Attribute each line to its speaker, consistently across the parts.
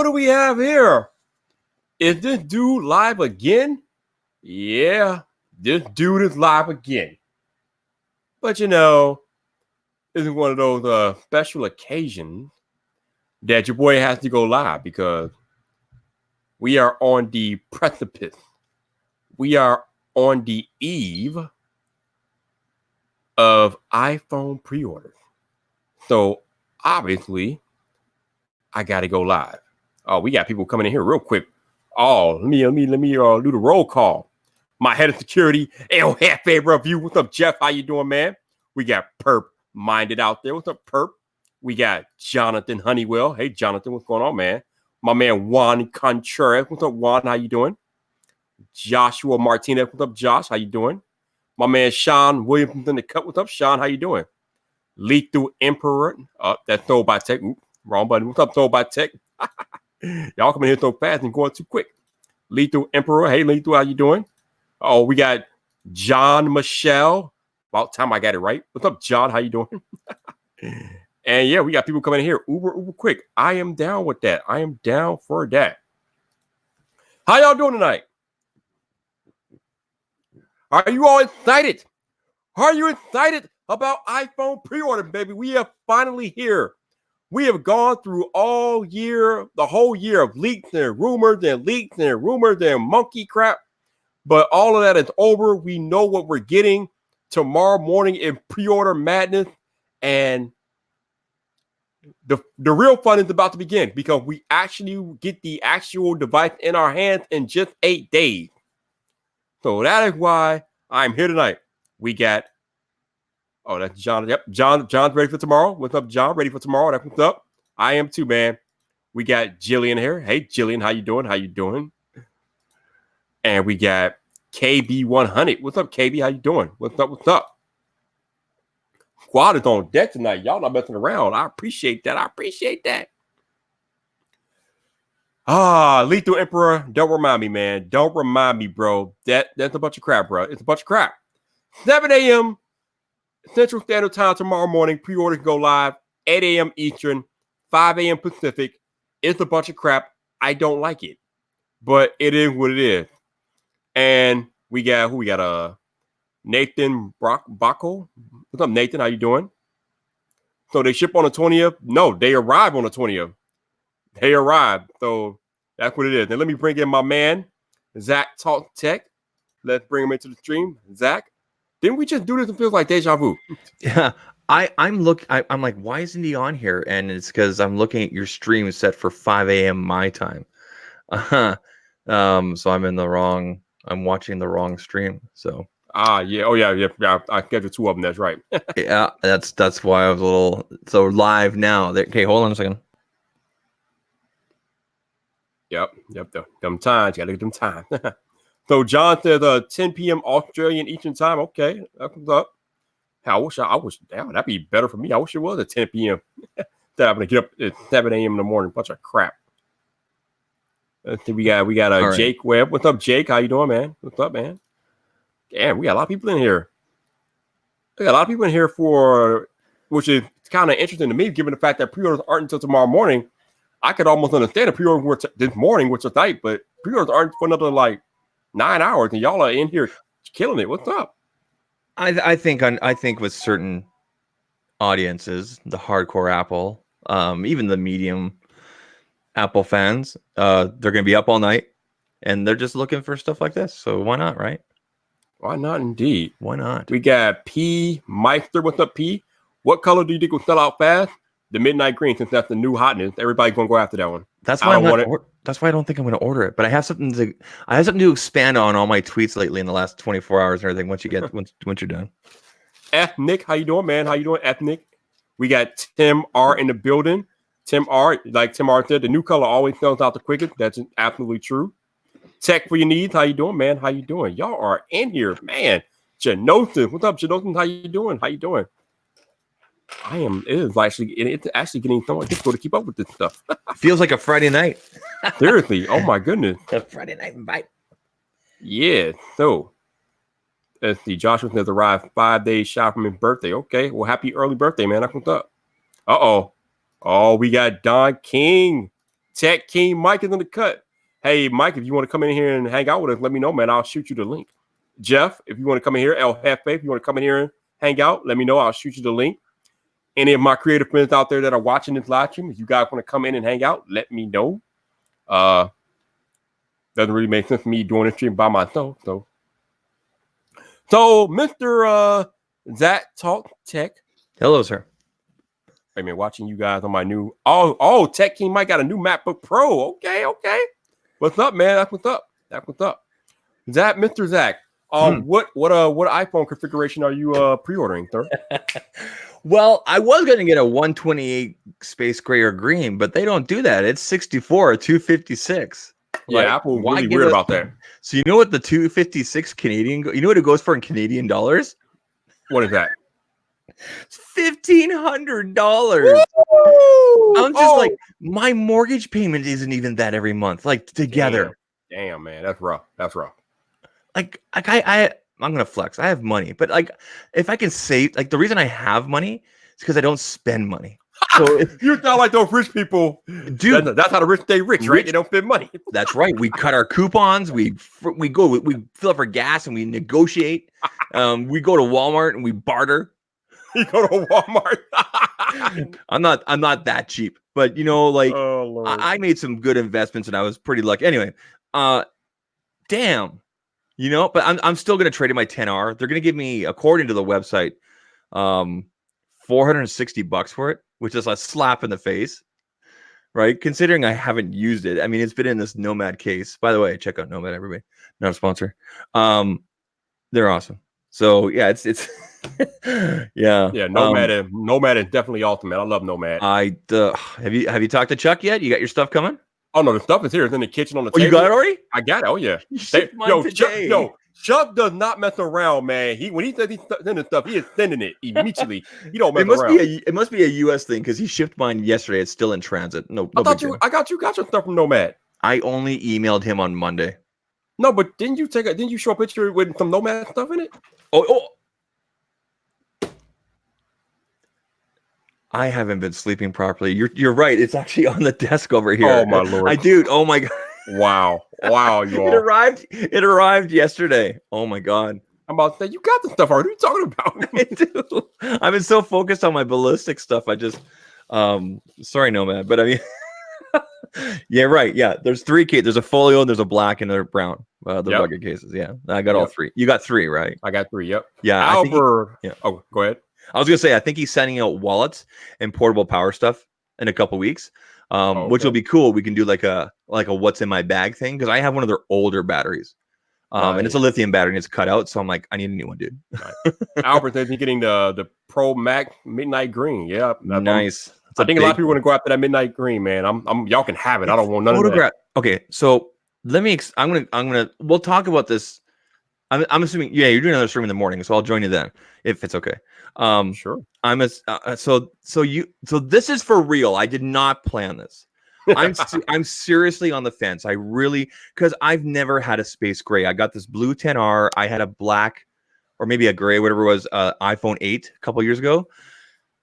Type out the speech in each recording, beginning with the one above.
Speaker 1: what do we have here? Is this dude live again? Yeah, this dude is live again. But you know, this is one of those special occasions that your boy has to go live because we are on the precipice. We are on the eve of iPhone pre-orders. So obviously, I got to go live. Oh, we got people coming in here real quick. Oh, let me do the roll call. My head of security, El Jefe Review. What's up, Jeff? How you doing, man? We got Perp Minded out there. What's up, Perp? We got Jonathan Honeywell. Hey, Jonathan, what's going on, man? My man Juan Contreras. What's up, Juan? How you doing? Joshua Martinez. What's up, Josh? How you doing? My man Sean Williams in the cut. What's up, Sean? How you doing? Lethal Emperor. That's Sold by Tech. Oops, wrong button. What's up, Sold by Tech? Y'all coming here so fast and going too quick. Lethal Emperor. Hey, Lethal, how you doing? Oh, we got John Michelle. About time I got it right. What's up, John? How you doing? And yeah, we got people coming in here uber quick. I am down with that. I am down for that. How y'all doing tonight? Are you all excited? Are you excited about iPhone pre-order, baby? We are finally here. We have gone through all year, the whole year of leaks and rumors and monkey crap. But all of that is over. We know what we're getting tomorrow morning in pre-order madness. And the real fun is about to begin because we actually get the actual device in our hands in just 8 days. So that is why I'm here tonight. We got, oh, that's John. Yep, John's ready for tomorrow. What's up, John? Ready for tomorrow? That's what's up. I am too, man. We got Jillian here. Hey, Jillian, how you doing? How you doing? And we got KB100. What's up, KB? How you doing? What's up? What's up? Squad is on deck tonight. Y'all not messing around. I appreciate that. I appreciate that. Lethal Emperor. Don't remind me, man. Don't remind me, bro. That's a bunch of crap, bro. It's a bunch of crap. 7 a.m. Central Standard Time tomorrow morning. Pre-orders go live. 8 a.m. Eastern. 5 a.m. Pacific. It's a bunch of crap. I don't like it. But it is what it is. And we got Nathan Bacco. What's up, Nathan? How you doing? So they ship on the 20th? No, they arrive on the 20th. They arrive. So that's what it is. Now let me bring in my man, Zach Talk Tech. Let's bring him into the stream. Zach, didn't we just do this? It feels like deja vu.
Speaker 2: Yeah. I'm like, why isn't he on here? And it's because I'm looking at your stream set for 5 a.m. my time. So I'm watching the wrong stream. So
Speaker 1: yeah. Oh yeah. I scheduled 2 of them. That's right.
Speaker 2: Yeah, that's why I was a little so live now. Okay, hold on a second.
Speaker 1: Yep. Them times. Gotta get them time. So John says 10 p.m. Australian Eastern time. Okay, that comes up. I wish damn, that'd be better for me. I wish it was at 10 p.m. That I'm gonna get up at 7 a.m. in the morning. Bunch of crap. We got
Speaker 2: All
Speaker 1: Jake
Speaker 2: right.
Speaker 1: Webb. What's up, Jake? How you doing, man? What's up, man? Damn, we got a lot of people in here. We got a lot of people in here for, which is kind of interesting to me, given the fact that pre-orders aren't until tomorrow morning. I could almost understand the pre-orders were this morning, which is night, but pre-orders aren't for another like 9 hours, and y'all are in here killing it. What's up?
Speaker 2: I think with certain audiences, the hardcore Apple, even the medium Apple fans, they're gonna be up all night, and they're just looking for stuff like this. So why not, right?
Speaker 1: Why not, indeed?
Speaker 2: Why not?
Speaker 1: We got P Meister. What's up, P? What color do you think will sell out fast? The midnight green, since that's the new hotness. Everybody's gonna go after that one.
Speaker 2: That's why that's why I don't think I'm going to order it. But I have something to expand on all my tweets lately in the last 24 hours and everything. Once you're done.
Speaker 1: Ethnic, how you doing, man? How you doing, Ethnic? We got Tim R in the building. Tim R, like Tim R said, the new color always sells out the quickest. That's absolutely true. Tech for your needs. How you doing, man? How you doing? Y'all are in here, man. Janosis, what's up, Janosis? How you doing? How you doing? It's actually getting somewhat difficult to keep up with this stuff.
Speaker 2: Feels like a Friday night.
Speaker 1: Seriously, oh my goodness.
Speaker 2: A Friday night invite.
Speaker 1: Yeah, so let's see. Joshua has arrived 5 days shy from his birthday. Okay, well, happy early birthday, man. That's what's up. Oh, we got Don King Tech King Mike is in the cut. Hey, Mike, if you want to come in here and hang out with us, let me know, man. I'll shoot you the link. Jeff, if you want to come in here, El Jefe, if you want to come in here and hang out, let me know. I'll shoot you the link. Any of my creative friends out there that are watching this live stream, if you guys want to come in and hang out, let me know. Doesn't really make sense for me doing this stream by myself. So Mr. Zach Talk Tech.
Speaker 2: Hello, sir.
Speaker 1: I've been watching you guys on my new Tech King Mike got a new MacBook Pro. Okay. What's up, man? That's what's up. Zach, Mr. Zach. What iPhone configuration are you pre-ordering, sir?
Speaker 2: Well, I was going to get a 128 space gray or green, but they don't do that. It's 64 or 256.
Speaker 1: Yeah,
Speaker 2: right?
Speaker 1: Apple really weird about that.
Speaker 2: So you know what the 256 Canadian? You know what it goes for in Canadian dollars?
Speaker 1: What is that?
Speaker 2: It's $1,500. I'm just like, my mortgage payment isn't even that every month. Like together.
Speaker 1: Damn, man, that's rough.
Speaker 2: Like I'm gonna flex. I have money, but like if I can save, like the reason I have money is because I don't spend money. So
Speaker 1: you sound like those rich people, dude. That's how the rich stay rich, right? They don't spend money.
Speaker 2: That's right. We cut our coupons. We fill up our gas and we negotiate. We go to Walmart and we barter.
Speaker 1: You go to Walmart.
Speaker 2: I'm not that cheap, but you know, like I made some good investments and I was pretty lucky. Anyway, damn. You know, but I'm still going to trade in my 10R. They're going to give me, according to the website, $460 for it, which is a slap in the face, right? Considering I haven't used it. I mean, it's been in this Nomad case. By the way, check out Nomad, everybody. Not a sponsor. They're awesome. So yeah, it's yeah.
Speaker 1: Nomad is definitely ultimate. I love Nomad.
Speaker 2: Have you talked to Chuck yet? You got your stuff coming?
Speaker 1: Oh no, the stuff is here. It's in the kitchen on the table.
Speaker 2: You got it already?
Speaker 1: I got it. Oh yeah. Chuck does not mess around, man. When he says he's sending stuff, he is sending it immediately. He don't mess around.
Speaker 2: It must be a US thing because he shipped mine yesterday. It's still in transit.
Speaker 1: I got your stuff from Nomad.
Speaker 2: I only emailed him on Monday.
Speaker 1: No, but didn't you show a picture with some Nomad stuff in it?
Speaker 2: Oh. I haven't been sleeping properly. You're right. It's actually on the desk over here.
Speaker 1: Oh my lord.
Speaker 2: Oh my god.
Speaker 1: Wow. You
Speaker 2: It arrived yesterday. Oh my god.
Speaker 1: I'm about to say, you got the stuff already. What are you talking about?
Speaker 2: I do. I've been so focused on my ballistic stuff. I just sorry, Nomad, but I mean yeah, right. Yeah. There's 3 cases. There's a folio and there's a black and a brown. The rugged cases. Yeah. I got all 3. You got 3, right?
Speaker 1: I got 3. Yep.
Speaker 2: Yeah.
Speaker 1: Albert. Oh, go ahead.
Speaker 2: I was gonna say, I think he's sending out wallets and portable power stuff in a couple weeks, which will be cool. We can do like a what's in my bag thing because I have one of their older batteries, and it's a lithium battery and it's cut out. So I'm like, I need a new one, dude.
Speaker 1: Right. Albert says he's getting the Pro Mac Midnight Green. Yeah,
Speaker 2: nice.
Speaker 1: I think a lot of people want to go after that Midnight Green, man. Y'all can have it. I don't want none of that.
Speaker 2: Okay, so let me. I'm gonna. We'll talk about this. I'm assuming. Yeah, you're doing another stream in the morning, so I'll join you then if it's okay.
Speaker 1: Sure.
Speaker 2: So this is for real. I did not plan this. I'm seriously on the fence. I really, because I've never had a space gray. I got this blue 10R. I had a black or maybe a gray, whatever it was, iPhone 8 a couple years ago,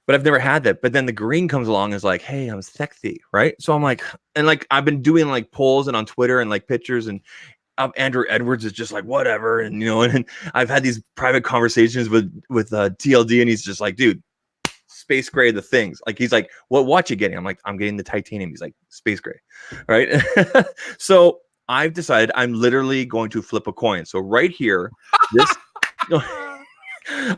Speaker 2: but I've never had that. But then the green comes along and is like, hey, I'm sexy, right? So I'm like, and like I've been doing like polls and on Twitter and like pictures and Andrew Edwards is just like whatever, and you know, and I've had these private conversations with TLD, and he's just like, dude, space gray, the things. Like he's like, what watch you getting? I'm like, I'm getting the titanium. He's like, space gray, right? So I've decided I'm literally going to flip a coin. So right here, this.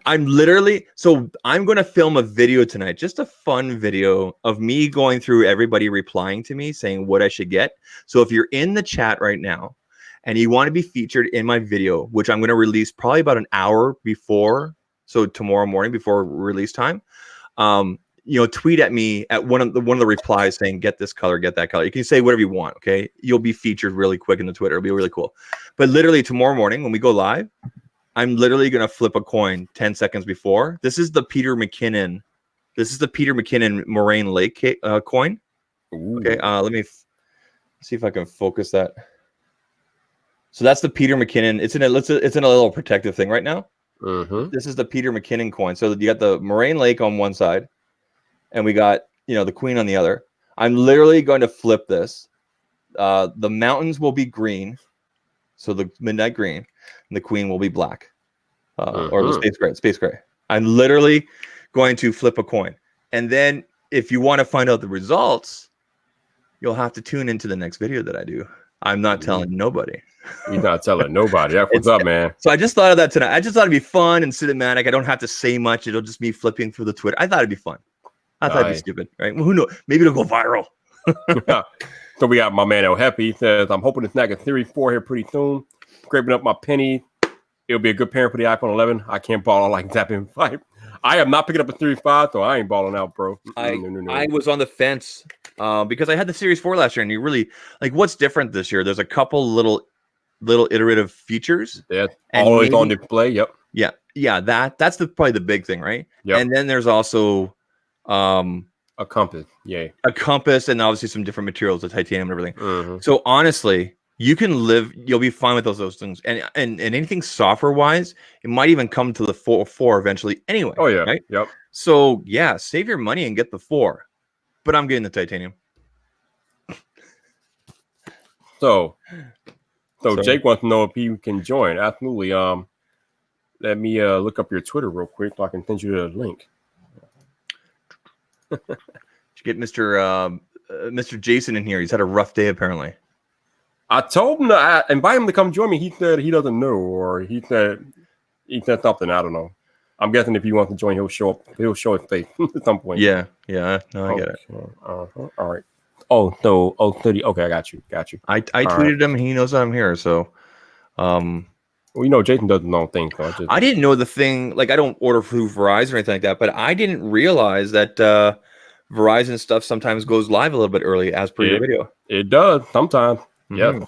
Speaker 2: I'm going to film a video tonight, just a fun video of me going through everybody replying to me saying what I should get. So if you're in the chat right now and you want to be featured in my video, which I'm going to release probably about an hour before, so tomorrow morning before release time, tweet at me at one of the replies saying, get this color, get that color. You can say whatever you want, okay? You'll be featured really quick in the Twitter. It'll be really cool. But literally tomorrow morning when we go live, I'm literally going to flip a coin 10 seconds before. This is the Peter McKinnon Moraine Lake coin.
Speaker 1: Ooh.
Speaker 2: Okay, let me see if I can focus that. So that's the Peter McKinnon. It's in a little protective thing right now.
Speaker 1: Mm-hmm.
Speaker 2: This is the Peter McKinnon coin. So you got the Moraine Lake on one side, and we got the Queen on the other. I'm literally going to flip this. The mountains will be green, so the midnight green, and the queen will be black, or the space gray. Space gray. I'm literally going to flip a coin, and then if you want to find out the results, you'll have to tune into the next video that I do. I'm not telling nobody.
Speaker 1: You're not telling nobody. That's what's up, man.
Speaker 2: So I just thought of that tonight. I just thought it'd be fun and cinematic. I don't have to say much. It'll just be flipping through the Twitter. I thought it'd be fun. I thought it'd be stupid, right? Well, who knows? Maybe it'll go viral.
Speaker 1: So we got my man El Heppy. He says, I'm hoping to snag a Series 4 here pretty soon. Scraping up my penny. It'll be a good pairing for the iPhone 11. I can't ball like zapping 5. I am not picking up a Series 5, so I ain't balling out, bro. No.
Speaker 2: I was on the fence because I had the Series 4 last year, and you really like what's different this year. There's a couple little iterative features.
Speaker 1: Yeah, always on display. Yep.
Speaker 2: Yeah. That's probably the big thing, right?
Speaker 1: Yep.
Speaker 2: And then there's also
Speaker 1: a compass. Yay.
Speaker 2: A compass, and obviously some different materials, the titanium and everything. So honestly, you'll be fine with those things. And anything software wise, it might even come to the 4 eventually anyway.
Speaker 1: Oh yeah.
Speaker 2: Right?
Speaker 1: Yep.
Speaker 2: So yeah, save your money and get the 4. But I'm getting the titanium.
Speaker 1: So Jake wants to know if he can join. Absolutely. Let me look up your Twitter real quick so I can send you the link.
Speaker 2: Did you get Mr. Jason in here? He's had a rough day apparently.
Speaker 1: I told him to invite him to come join me. He said he doesn't know, or he said something. I don't know. I'm guessing if he wants to join, he'll show up. He'll show his face at some point.
Speaker 2: Yeah. No, I get it.
Speaker 1: All right. Oh, 30. Okay, I got you.
Speaker 2: I tweeted him. He knows that I'm here. So,
Speaker 1: well, you know, Jason doesn't know things. So
Speaker 2: I didn't know the thing. Like, I don't order through Verizon or anything like that. But I didn't realize that Verizon stuff sometimes goes live a little bit early, as per your video.
Speaker 1: It does sometimes. Yeah.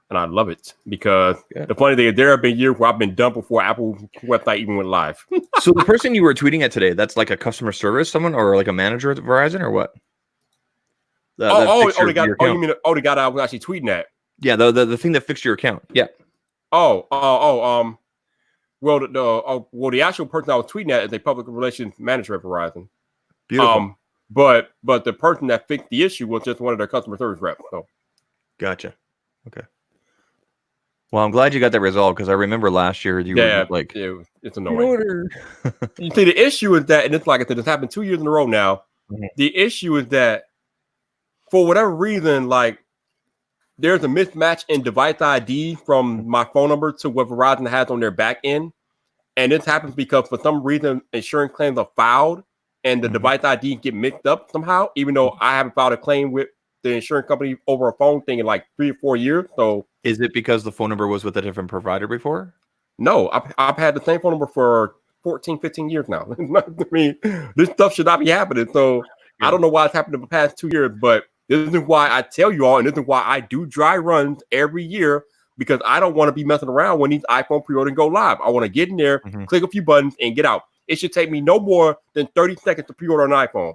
Speaker 1: And I love it because the funny thing is there have been years where I've been done before Apple website even went live.
Speaker 2: So the person you were tweeting at today, that's like a customer service someone or like a manager at Verizon or what?
Speaker 1: The guy that I was actually tweeting at.
Speaker 2: Yeah, the thing that fixed your account. Yeah.
Speaker 1: Well, the actual person I was tweeting at is a public relations manager at Verizon.
Speaker 2: Beautiful.
Speaker 1: But the person that fixed the issue was just one of their customer service reps. So.
Speaker 2: Gotcha. Okay. Well, I'm glad you got that resolved because I remember last year you were like,
Speaker 1: it's annoying. You see, the issue is that, and it's like I said, it's happened 2 years in a row now. The issue is that for whatever reason, like there's a mismatch in device ID from my phone number to what Verizon has on their back end. And this happens because for some reason, insurance claims are filed and the device ID get mixed up somehow, even though I haven't filed a claim with the insurance company over a phone thing in like 3 or 4 years. So
Speaker 2: is it because the phone number was with a different provider before?
Speaker 1: No, I've had the same phone number for 14, 15 years now. I mean, this stuff should not be happening. So I don't know why it's happened in the past 2 years, but this is why I tell you all, and this is why I do dry runs every year, because I don't want to be messing around when these iPhone pre-orders go live. I want to get in there, click a few buttons, and get out. It should take me no more than 30 seconds to pre-order an iPhone.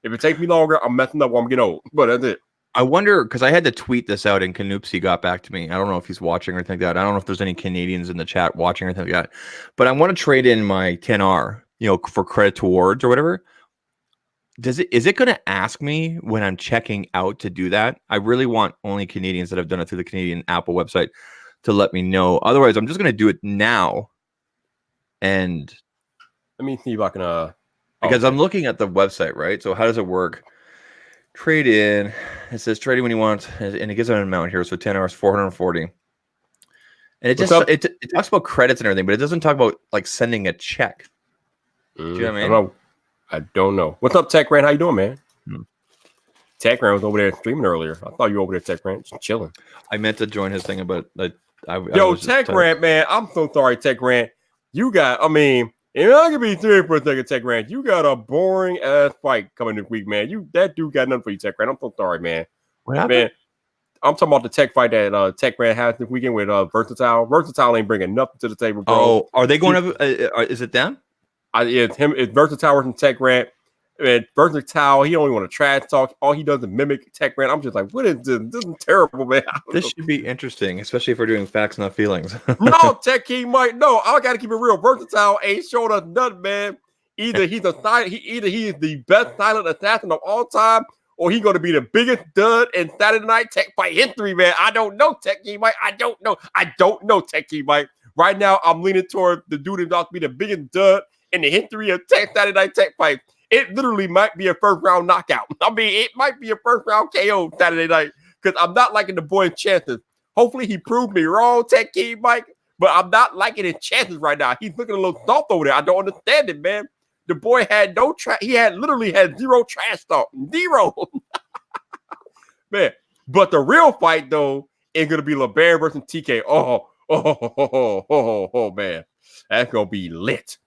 Speaker 1: If it takes me longer, I'm messing up while I'm getting old. But that's it.
Speaker 2: I wonder, because I had to tweet this out and Canoopsy got back to me. I don't know if he's watching or anything like that. I don't know if there's any Canadians in the chat watching or anything like that. But I want to trade in my 10R, for credit towards or whatever. Is it going to ask me when I'm checking out to do that? I really want only Canadians that have done it through the Canadian Apple website to let me know. Otherwise, I'm just going to do it now. And
Speaker 1: let me see if I can.
Speaker 2: Because I'm looking at the website, right? So how does it work? Trade in. It says trade in when you want, and it gives an amount here. So 10 hours, 440. And it just it talks about credits and everything, but it doesn't talk about like sending a check. Do you know what I mean?
Speaker 1: I don't know. What's up, Tech Rant? How you doing, man? Tech Rant was over there streaming earlier. I thought you were over there, Tech Rant, just chilling.
Speaker 2: I meant to join his thing, but
Speaker 1: Tech Rant, man. I'm so sorry, Tech Rant. You got, and I can be serious for a second, Tech Rant. You got a boring ass fight coming this week, man. That dude got nothing for you, Tech Rant. I'm so sorry, man.
Speaker 2: What happened? Man,
Speaker 1: I'm talking about the tech fight that Tech Rant has this weekend with Versatile. Versatile ain't bringing nothing to the table, bro.
Speaker 2: Oh, are they going to? Is it them?
Speaker 1: It's him. It's Versatile versus Tech Rant. And Versatile, he only want to trash talk. All he does is mimic Tech Rant. I'm just like, what is this? This is terrible, man.
Speaker 2: This should be interesting, especially if we're doing facts, not feelings.
Speaker 1: No, Tech King might. No, I got to keep it real. Versatile ain't showing us nothing, man. Either he is the best silent assassin of all time, or he going to be the biggest dud in Saturday Night Tech Fight history, man. I don't know, Techie Mike. I don't know, Techie Mike. Right now, I'm leaning toward the dude who's about to be the biggest dud in the history of Saturday Night Tech Fight. It literally might be a first round knockout. I mean, it might be a first round KO Saturday night because I'm not liking the boy's chances. Hopefully, he proved me wrong, Techie Mike. But I'm not liking his chances right now. He's looking a little soft over there. I don't understand it, man. The boy had no trash. He had literally had zero trash talk. Zero. Man. But the real fight, though, is going to be LeBaron versus TK. Oh, man. That's going to be lit.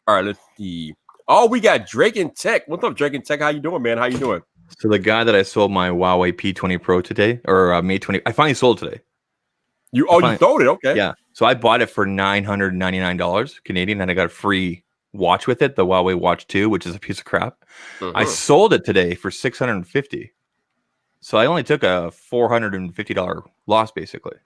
Speaker 1: All right, let's see. Oh, we got Drake and Tech. What's up, Drake and Tech? How you doing, man? How you doing?
Speaker 2: So the guy that I sold my Huawei P20 Pro today, or Mate 20, I finally sold today.
Speaker 1: You sold it? Okay.
Speaker 2: Yeah. So I bought it for $999 Canadian, and I got a free watch with it, the Huawei Watch 2, which is a piece of crap. I sold it today for $650. So I only took a $450 loss, basically.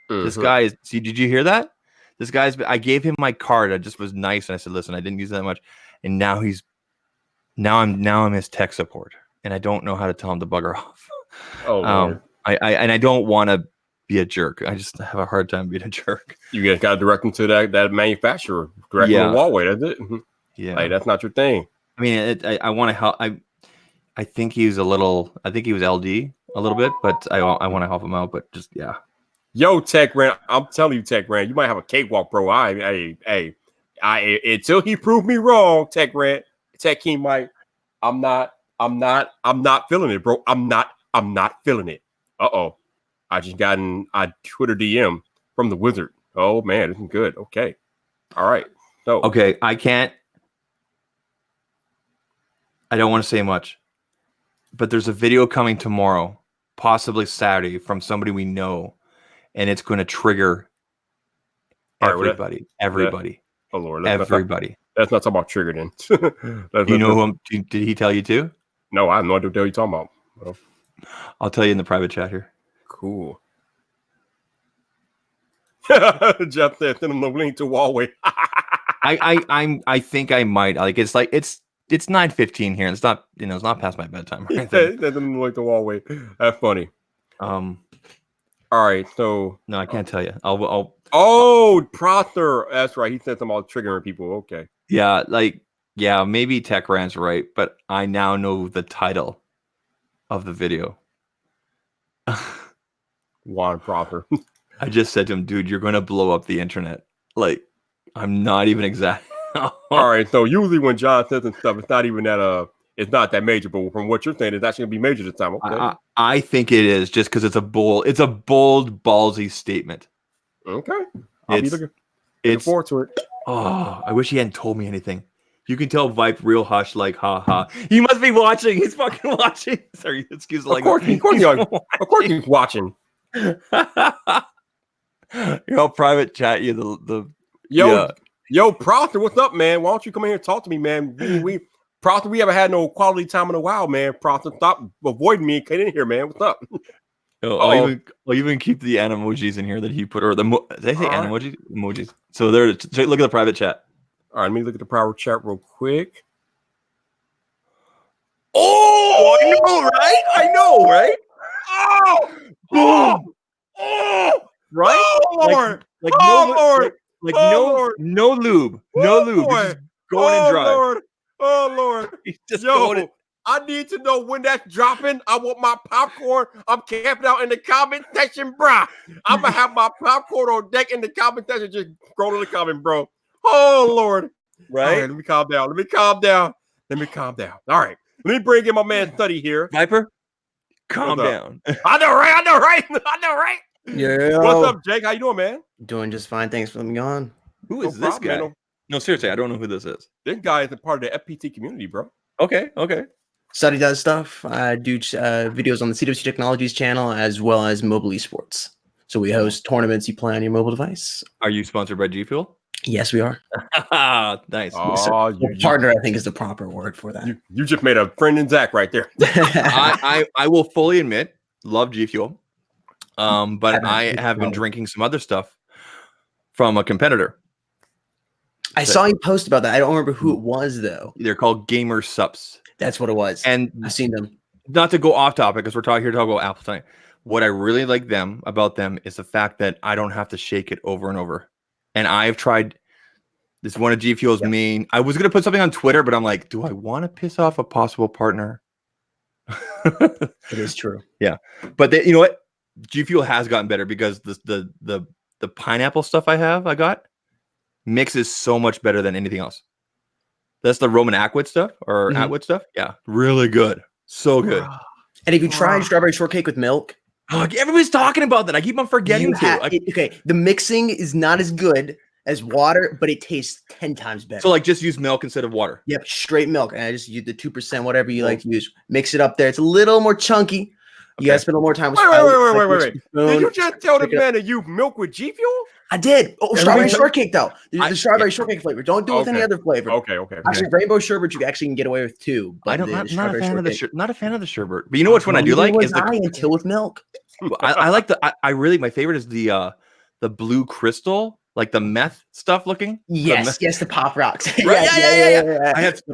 Speaker 2: This guy is. See, did you hear that? This guy's. I gave him my card. I just was nice, and I said, "Listen, I didn't use that much," and now I'm his tech support, and I don't know how to tell him to bugger off.
Speaker 1: Oh, Lord.
Speaker 2: I don't want to be a jerk. I just have a hard time being a jerk.
Speaker 1: You guys got to direct him to that manufacturer, direct him to Huawei. That's it.
Speaker 2: Yeah,
Speaker 1: like, that's not your thing.
Speaker 2: I mean, I want to help. I think he's a little. I think he was LD a little bit, but I want to help him out. But just
Speaker 1: Yo, Tech Rant, I'm telling you, Tech Rant, you might have a cakewalk, bro. I until he proved me wrong, Tech Rant, Tech King Mike, I'm not feeling it, bro. I'm not feeling it. I just got a Twitter DM from the Wizard. Oh man, this is good. Okay. All right. So
Speaker 2: okay, I don't want to say much, but there's a video coming tomorrow, possibly Saturday, from somebody we know, and it's going to trigger everybody. Everybody.
Speaker 1: Oh Lord.
Speaker 2: Everybody.
Speaker 1: That's not talking about trigger then.
Speaker 2: You know who did he tell you to?
Speaker 1: No, I have no idea what you're talking about. Well,
Speaker 2: I'll tell you in the private chat here.
Speaker 1: Cool. Jeff said send him the link to Huawei.
Speaker 2: I think I might. Like it's 9:15 here. And it's not it's not past my bedtime.
Speaker 1: Send him the link to Huawei. That's funny.
Speaker 2: All
Speaker 1: right, so
Speaker 2: no, I can't tell you. I'll
Speaker 1: Oh, Prosser. That's right. He said something about triggering people. Okay.
Speaker 2: Yeah, maybe Tech Rant's right, but I now know the title of the video.
Speaker 1: Juan Prosser.
Speaker 2: I just said to him, dude, you're going to blow up the internet. Like, I'm not even exact.
Speaker 1: All right. So usually when John says and stuff, it's not even that it's not that major, but from what you're saying, it's actually gonna be major this time. Okay.
Speaker 2: I think it is just because it's a bold, ballsy statement.
Speaker 1: Okay. I'll be looking forward to it.
Speaker 2: Oh, I wish he hadn't told me anything. You can tell Vipe real hush, like, ha ha. He must be watching. He's fucking watching. Sorry, excuse me.
Speaker 1: Of course he's watching.
Speaker 2: I'll private chat you
Speaker 1: Yo, Prosser, what's up, man? Why don't you come in here and talk to me, man? Prosser, we haven't had no quality time in a while, man. Prosser, stop avoiding me and get in here, man. What's up?
Speaker 2: I'll even keep the emojis in here that he put, or did I say emojis? So there, look at the private chat.
Speaker 1: All right, let me look at the private chat real quick.
Speaker 2: Oh, I know, right?
Speaker 1: Oh,
Speaker 2: right?
Speaker 1: Oh, Lord.
Speaker 2: Lord. No lube. No lube. You're just going in dry.
Speaker 1: Lord.
Speaker 2: He's just
Speaker 1: I need to know when that's dropping. I want my popcorn. I'm camping out in the comment section, bruh. I'm going to have my popcorn on deck in the comment section. Just scroll to the comment, bro. Oh, Lord.
Speaker 2: Right?
Speaker 1: Let me calm down. All right. Let me bring in my man Study here.
Speaker 2: Viper, calm down.
Speaker 1: I know, right?
Speaker 3: Yeah.
Speaker 1: What's up, Jake? How you doing, man?
Speaker 3: Doing just fine. Thanks for letting me on.
Speaker 2: Who is this guy? Man. No, seriously, I don't know who this is.
Speaker 1: This guy is a part of the FPT community, bro.
Speaker 2: Okay.
Speaker 3: Study does stuff. I do videos on the CWC Technologies channel as well as mobile esports. So we host tournaments you play on your mobile device.
Speaker 2: Are you sponsored by G Fuel?
Speaker 3: Yes, we are.
Speaker 2: Nice.
Speaker 3: Oh, partner, I think, is the proper word for that.
Speaker 1: You just made a friend in Zach right there.
Speaker 2: I will fully admit, love G Fuel. But I have been drinking some other stuff from a competitor.
Speaker 3: I saw you post about that. I don't remember who it was though.
Speaker 2: They're called Gamer Sups.
Speaker 3: That's what it was.
Speaker 2: And
Speaker 3: I've seen them.
Speaker 2: not to go off topic, because we're talking about Apple tonight. What I really like about them is the fact that I don't have to shake it over and over. And I've tried this, one of G Fuel's main. I was gonna put something on Twitter, but I'm like, do I want to piss off a possible partner?
Speaker 3: It is true.
Speaker 2: Yeah, but you know what? G Fuel has gotten better, because the pineapple stuff I got mixes so much better than anything else. That's the Roman Atwood stuff or Atwood stuff. Yeah, really good, so good.
Speaker 3: And if you try strawberry shortcake with milk,
Speaker 2: everybody's talking about that. I keep on forgetting
Speaker 3: okay, the mixing is not as good as water, but it tastes 10 times better.
Speaker 2: So like, just use milk instead of water.
Speaker 3: Yep, straight milk. And I just use the 2%, whatever you like to use. Mix it up there. It's a little more chunky. You gotta spend a little more time with
Speaker 1: Wait. Did you just tell the man to use milk with G Fuel?
Speaker 3: I did. Oh, strawberry shortcake though. The strawberry shortake flavor. Don't do it with any other flavor.
Speaker 1: Okay.
Speaker 3: Actually, rainbow sherbet you actually can get away with too. But
Speaker 2: I'm not a fan of the not a fan of the sherbet. But you know which one I do like is
Speaker 3: until with milk.
Speaker 2: I like I really, my favorite is the blue crystal, like the meth stuff looking.
Speaker 3: Yes, the pop rocks.
Speaker 2: Right? Yeah.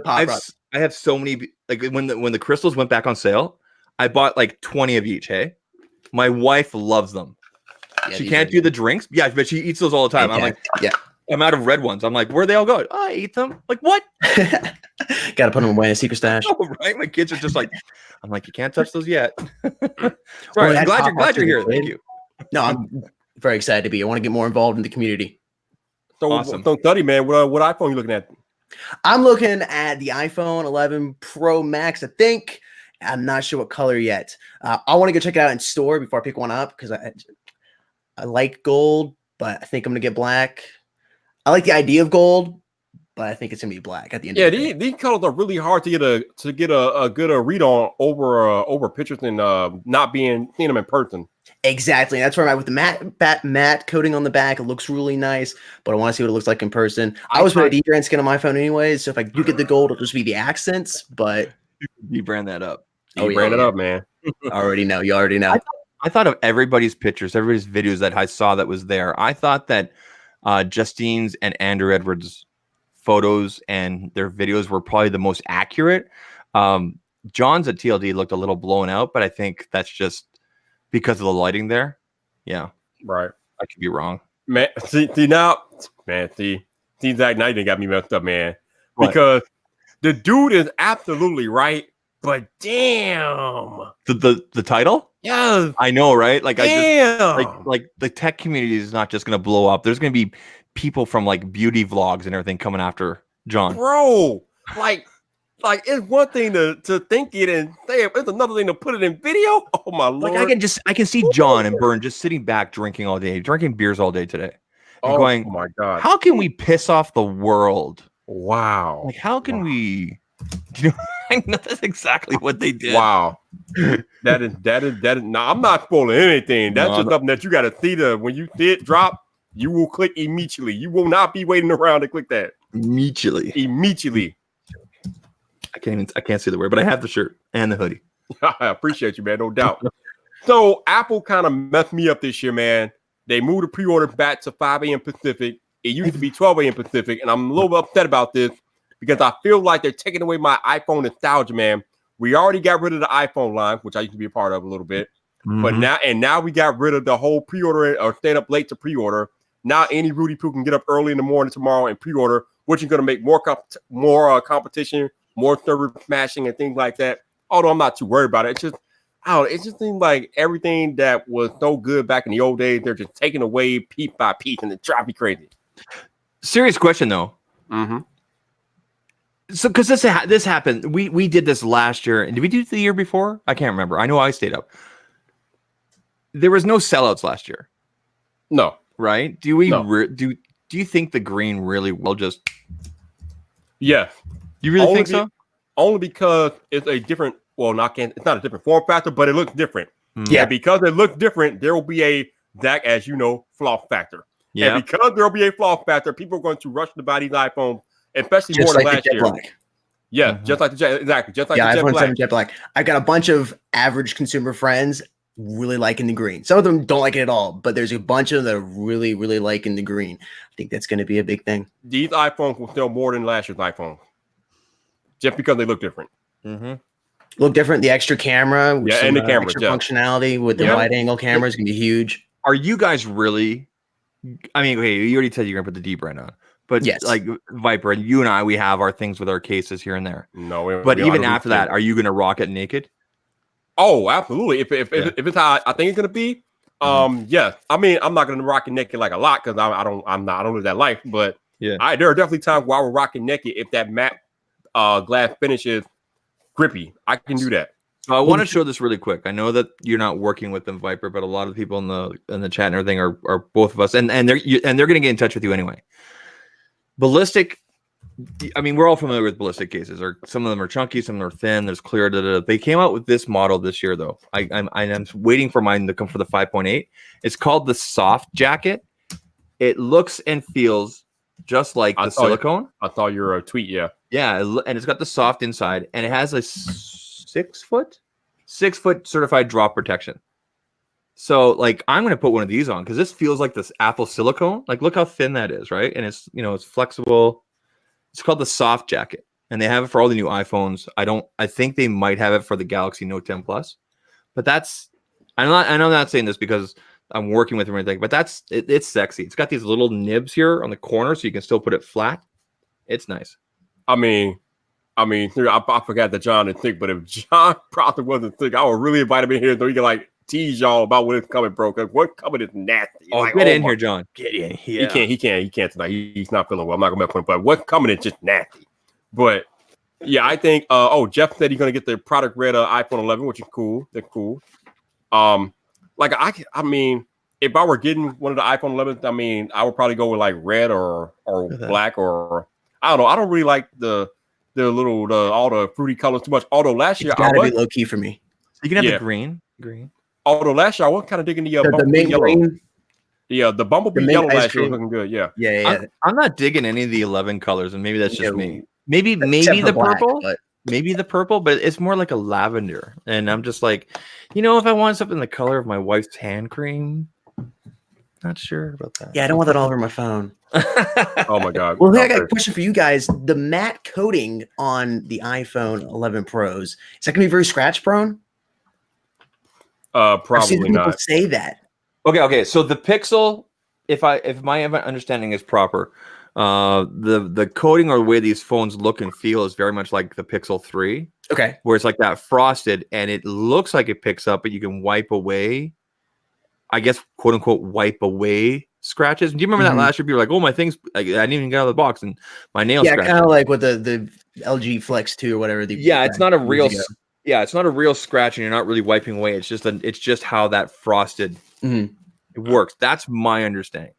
Speaker 2: I have so many, like when the crystals went back on sale, I bought like 20 of each. Hey, my wife loves them. Yeah, she can't do the drinks. Yeah, but she eats those all the time. I'm like, I'm out of red ones. I'm like, where'd they all go? Oh, I eat them. Like, what?
Speaker 3: Gotta put them away in a secret stash.
Speaker 2: Oh, right. My kids are just like, I'm like, you can't touch those yet. Sorry, I'm glad you're here. Thank you.
Speaker 3: No, I'm very excited to be. I want to get more involved in the community.
Speaker 1: So,
Speaker 2: awesome.
Speaker 1: So study, man. What iPhone you looking at?
Speaker 3: I'm looking at the iPhone 11 Pro Max, I think. I'm not sure what color yet. I want to go check it out in store before I pick one up, because I like gold, but I think I'm gonna get black. I like the idea of gold, but I think it's gonna be black at the end.
Speaker 1: Yeah,
Speaker 3: of the day.
Speaker 1: these colors are really hard to get a good read on over pictures and not seeing them in person.
Speaker 3: Exactly. That's where I'm at with the matte coating on the back. It looks really nice, but I want to see what it looks like in person. I always put a D-brand skin on my phone anyways, so if I do get the gold, it'll just be the accents. But
Speaker 2: you brand that up.
Speaker 1: You brand it up, man.
Speaker 3: I already know. You already know.
Speaker 2: I thought of everybody's pictures, everybody's videos that I saw that was there. I thought that Justine's and Andrew Edwards' photos and their videos were probably the most accurate. John's at TLD looked a little blown out, but I think that's just because of the lighting there. Yeah.
Speaker 1: Right.
Speaker 2: I could be wrong.
Speaker 1: Man, see Zach Knight got me messed up, man.
Speaker 2: What?
Speaker 1: Because the dude is absolutely right, but damn.
Speaker 2: The title?
Speaker 1: Yeah.
Speaker 2: I know, right? Like,
Speaker 1: damn.
Speaker 2: I just like the tech community is not just gonna blow up. There's gonna be people from like beauty vlogs and everything coming after John.
Speaker 1: Bro, like it's one thing to think it and say it. It's another thing to put it in video. Oh my lord!
Speaker 2: Like I can see John and Byrne just sitting back drinking all day, drinking beers all day today, and going,
Speaker 1: "Oh my god,
Speaker 2: how can we piss off the world?
Speaker 1: Wow!
Speaker 2: Like how can we?" You know, I know that's exactly what they did.
Speaker 1: Wow, that is. No, I'm not spoiling anything. That's just something that you got to see. When you see it drop, you will click immediately. You will not be waiting around to click that immediately.
Speaker 2: I can't say the word, but I have the shirt and the hoodie.
Speaker 1: I appreciate you, man. No doubt. So Apple kind of messed me up this year, man. They moved the pre-order back to 5 a.m. Pacific. It used to be 12 a.m. Pacific, and I'm a little bit upset about this because I feel like they're taking away my iPhone nostalgia, man. We already got rid of the iPhone line, which I used to be a part of a little bit, but now we got rid of the whole pre-order or staying up late to pre-order. Now any Rudy Poo can get up early in the morning tomorrow and pre-order, which is going to make more competition, more server smashing and things like that. Although I'm not too worried about it. It just seems like everything that was so good back in the old days, they're just taking away piece by piece, and it drives me crazy.
Speaker 2: Serious question though. So because this happened, we did this last year, and did we do it the year before? I can't remember. I know I stayed up. There was no sellouts last year.
Speaker 1: No,
Speaker 2: right? Do we do you think the green really will just?
Speaker 1: Yeah.
Speaker 2: You really think so?
Speaker 1: Only because it's a different. Well, it's not a different form factor, but it looks different. Yeah, because it looks different, there will be a Zach, as you know, flaw factor. Yeah, and because there will be a flaw factor, people are going to rush to buy these iPhones, especially just more than last year. Black. Yeah, just like the Jet, exactly. Just like the Jet
Speaker 3: iPhone
Speaker 1: Black.
Speaker 3: 7 Jet Black. I've got a bunch of average consumer friends. really liking the green. Some of them don't like it at all, but there's a bunch of them that are really, really liking the green. I think that's going to be a big thing.
Speaker 1: These iPhones will sell more than last year's iPhone, just because they look different.
Speaker 3: Look different. The extra camera,
Speaker 1: Yeah, and the cameras,
Speaker 3: extra
Speaker 1: yeah.
Speaker 3: functionality with the wide angle camera is going to be huge.
Speaker 2: Are you guys really? I mean, okay, you already said you're gonna put the Debrand on, but
Speaker 3: Yes.
Speaker 2: like Viper and you and I, we have our things with our cases here and there.
Speaker 1: No,
Speaker 2: But
Speaker 1: we
Speaker 2: even
Speaker 1: don't
Speaker 2: after that, are you gonna rock it naked?
Speaker 1: Oh, absolutely. If it's how I think it's gonna be, yeah. I mean, I'm not gonna rock it naked like a lot because I don't live that life. But
Speaker 2: yeah,
Speaker 1: there are definitely times where I will rock it naked if that matte glass finish is grippy. I can do that.
Speaker 2: So I want to show this really quick. I know that you're not working with them, Viper, but a lot of people in the chat and everything are both of us, and they're gonna get in touch with you anyway. Ballistic. I mean, we're all familiar with ballistic cases. Or some of them are chunky, some are thin. There's clear. They came out with this model this year, though. I'm waiting for mine to come for the 5.8. It's called the Soft Jacket. It looks and feels just like the silicone.
Speaker 1: I saw your tweet. Yeah,
Speaker 2: and it's got the soft inside, and it has a 6 foot certified drop protection. So, like, I'm going to put one of these on because this feels like this Apple silicone. Like, look how thin that is, right? And it's it's flexible. It's called the Soft Jacket, and they have it for all the new iPhones. I think they might have it for the Galaxy Note 10 Plus, but I'm not saying this because I'm working with them or anything, but it's sexy. It's got these little nibs here on the corner, so you can still put it flat. It's nice.
Speaker 1: I forgot that John is thick, but if John probably wasn't thick, I would really invite him in here so he can like tease y'all about what is coming, bro. Because what coming is nasty.
Speaker 2: Oh,
Speaker 1: like,
Speaker 2: get in here, John. Get in here.
Speaker 1: He can't tonight. He's not feeling well. I'm not gonna mess with him. But what's coming is just nasty. But yeah, I think. Jeff said he's gonna get the product red iPhone 11, which is cool. That's cool. I mean, if I were getting one of the iPhone 11s, I mean, I would probably go with like red or black or I don't know. I don't really like all the fruity colors too much. Although last year
Speaker 3: it's gotta be low key for me.
Speaker 2: You can have the green.
Speaker 1: Although last year I was kind of digging the bumblebee yellow. Green. Yeah, the bumblebee yellow last year was looking good. Yeah.
Speaker 2: I'm not digging any of the 11 colors, and maybe that's just me. Maybe the black, purple. Maybe the purple, but it's more like a lavender. And I'm just like, if I want something the color of my wife's hand cream, not sure about that.
Speaker 3: Yeah, I don't want that all over my phone.
Speaker 1: Oh my god.
Speaker 3: Well, I got a question for you guys. The matte coating on the iPhone 11 Pros, is that gonna be very scratch prone?
Speaker 1: Probably not.
Speaker 3: People say that.
Speaker 2: Okay. So the Pixel, if my understanding is proper, the coating or the way these phones look and feel is very much like the Pixel 3.
Speaker 3: Okay.
Speaker 2: Where it's like that frosted, and it looks like it picks up, but you can wipe away, I guess, quote unquote, wipe away scratches. Do you remember that last year? People were like, "Oh, my things! I didn't even get out of the box, and my nails." Yeah,
Speaker 3: kind of like with the LG Flex 2 or whatever.
Speaker 2: It's not a real. Yeah, it's not a real scratch, and you're not really wiping away. It's just how that frosted it works. That's my understanding.